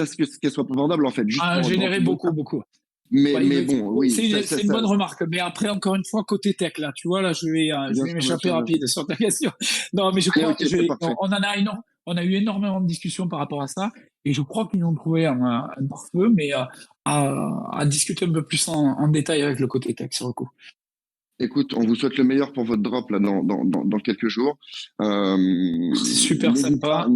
ce qu'elle soit pas vendable, en fait, juste à pour drop générer une bonne beaucoup, carte. beaucoup. Ouais, Mais bon, oui, c'est une bonne remarque. Mais après, encore une fois, côté tech, là, tu vois, là, je bien vais sûr, bien m'échapper sûr, bien rapide sûr. sur ta question. Non, mais je Allez, crois, ok, c'est parfait. on a eu énormément de discussions par rapport à ça, et je crois qu'ils ont trouvé un pare-feu, mais à discuter un peu plus en détail avec le côté tech sur le coup. Écoute, on vous souhaite le meilleur pour votre drop là dans quelques jours. C'est super N'hésite pas, sympa.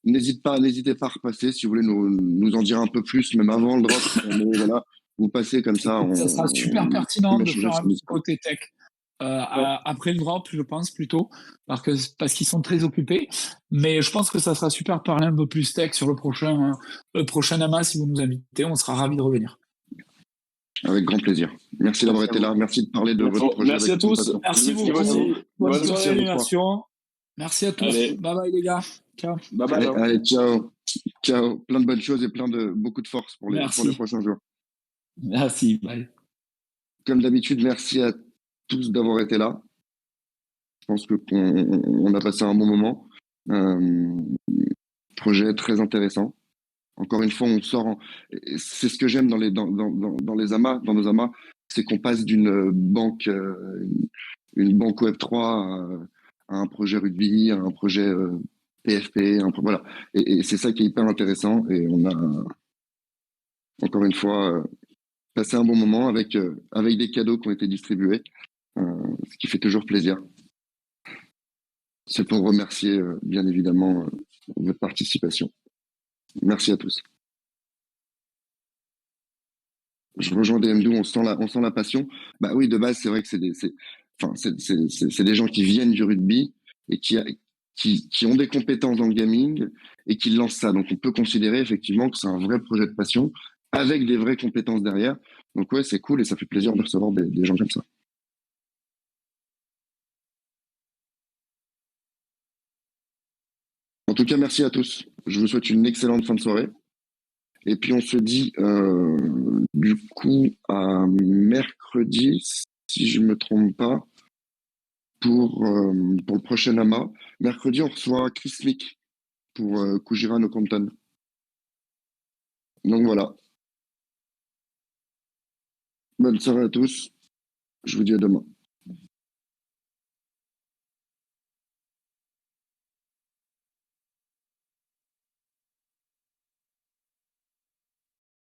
n'hésitez pas à repasser si vous voulez nous en dire un peu plus, même avant le drop. Mais voilà, vous passez comme ça, Ça sera super on pertinent peut de échanger faire sur un le petit Discord. côté tech. après l'Europe, je pense plutôt, parce qu'ils sont très occupés. Mais je pense que ça sera super de parler un peu plus tech sur le prochain AMA. Si vous nous invitez, on sera ravis de revenir. Avec grand plaisir. Merci d'avoir été là. Merci de parler de votre projet. Merci à tous. Merci Merci beaucoup. Bonne Merci soirée à vous d'animation. Merci à tous. Allez. Bye bye les gars. Ciao. Bye bye. Allez, ciao. Ciao. Plein de bonnes choses et beaucoup de force pour les prochains jours. Merci. Bye. Comme d'habitude, merci à tous d'avoir été là. Je pense qu'on a passé un bon moment. Projet très intéressant. Encore une fois, on sort. C'est ce que j'aime dans les amas, dans nos amas, c'est qu'on passe d'une banque, une banque Web3 à un projet rugby, à un projet PFP, voilà. Et c'est ça qui est hyper intéressant. Et on a encore une fois passé un bon moment avec des cadeaux qui ont été distribués, ce qui fait toujours plaisir. C'est pour remercier bien évidemment votre participation. Merci à tous. Je rejoins DMDO, on sent la passion. Bah oui, de base, c'est vrai que c'est des gens qui viennent du rugby et qui ont des compétences dans le gaming et qui lancent ça. Donc on peut considérer effectivement que c'est un vrai projet de passion avec des vraies compétences derrière. Donc ouais, c'est cool et ça fait plaisir de recevoir des gens comme ça. En tout cas, merci à tous. Je vous souhaite une excellente fin de soirée. Et puis on se dit du coup à mercredi, si je me trompe pas, pour le prochain AMA. Mercredi, on reçoit Chris Lick pour Kujira no Compton. Donc voilà. Bonne soirée à tous. Je vous dis à demain.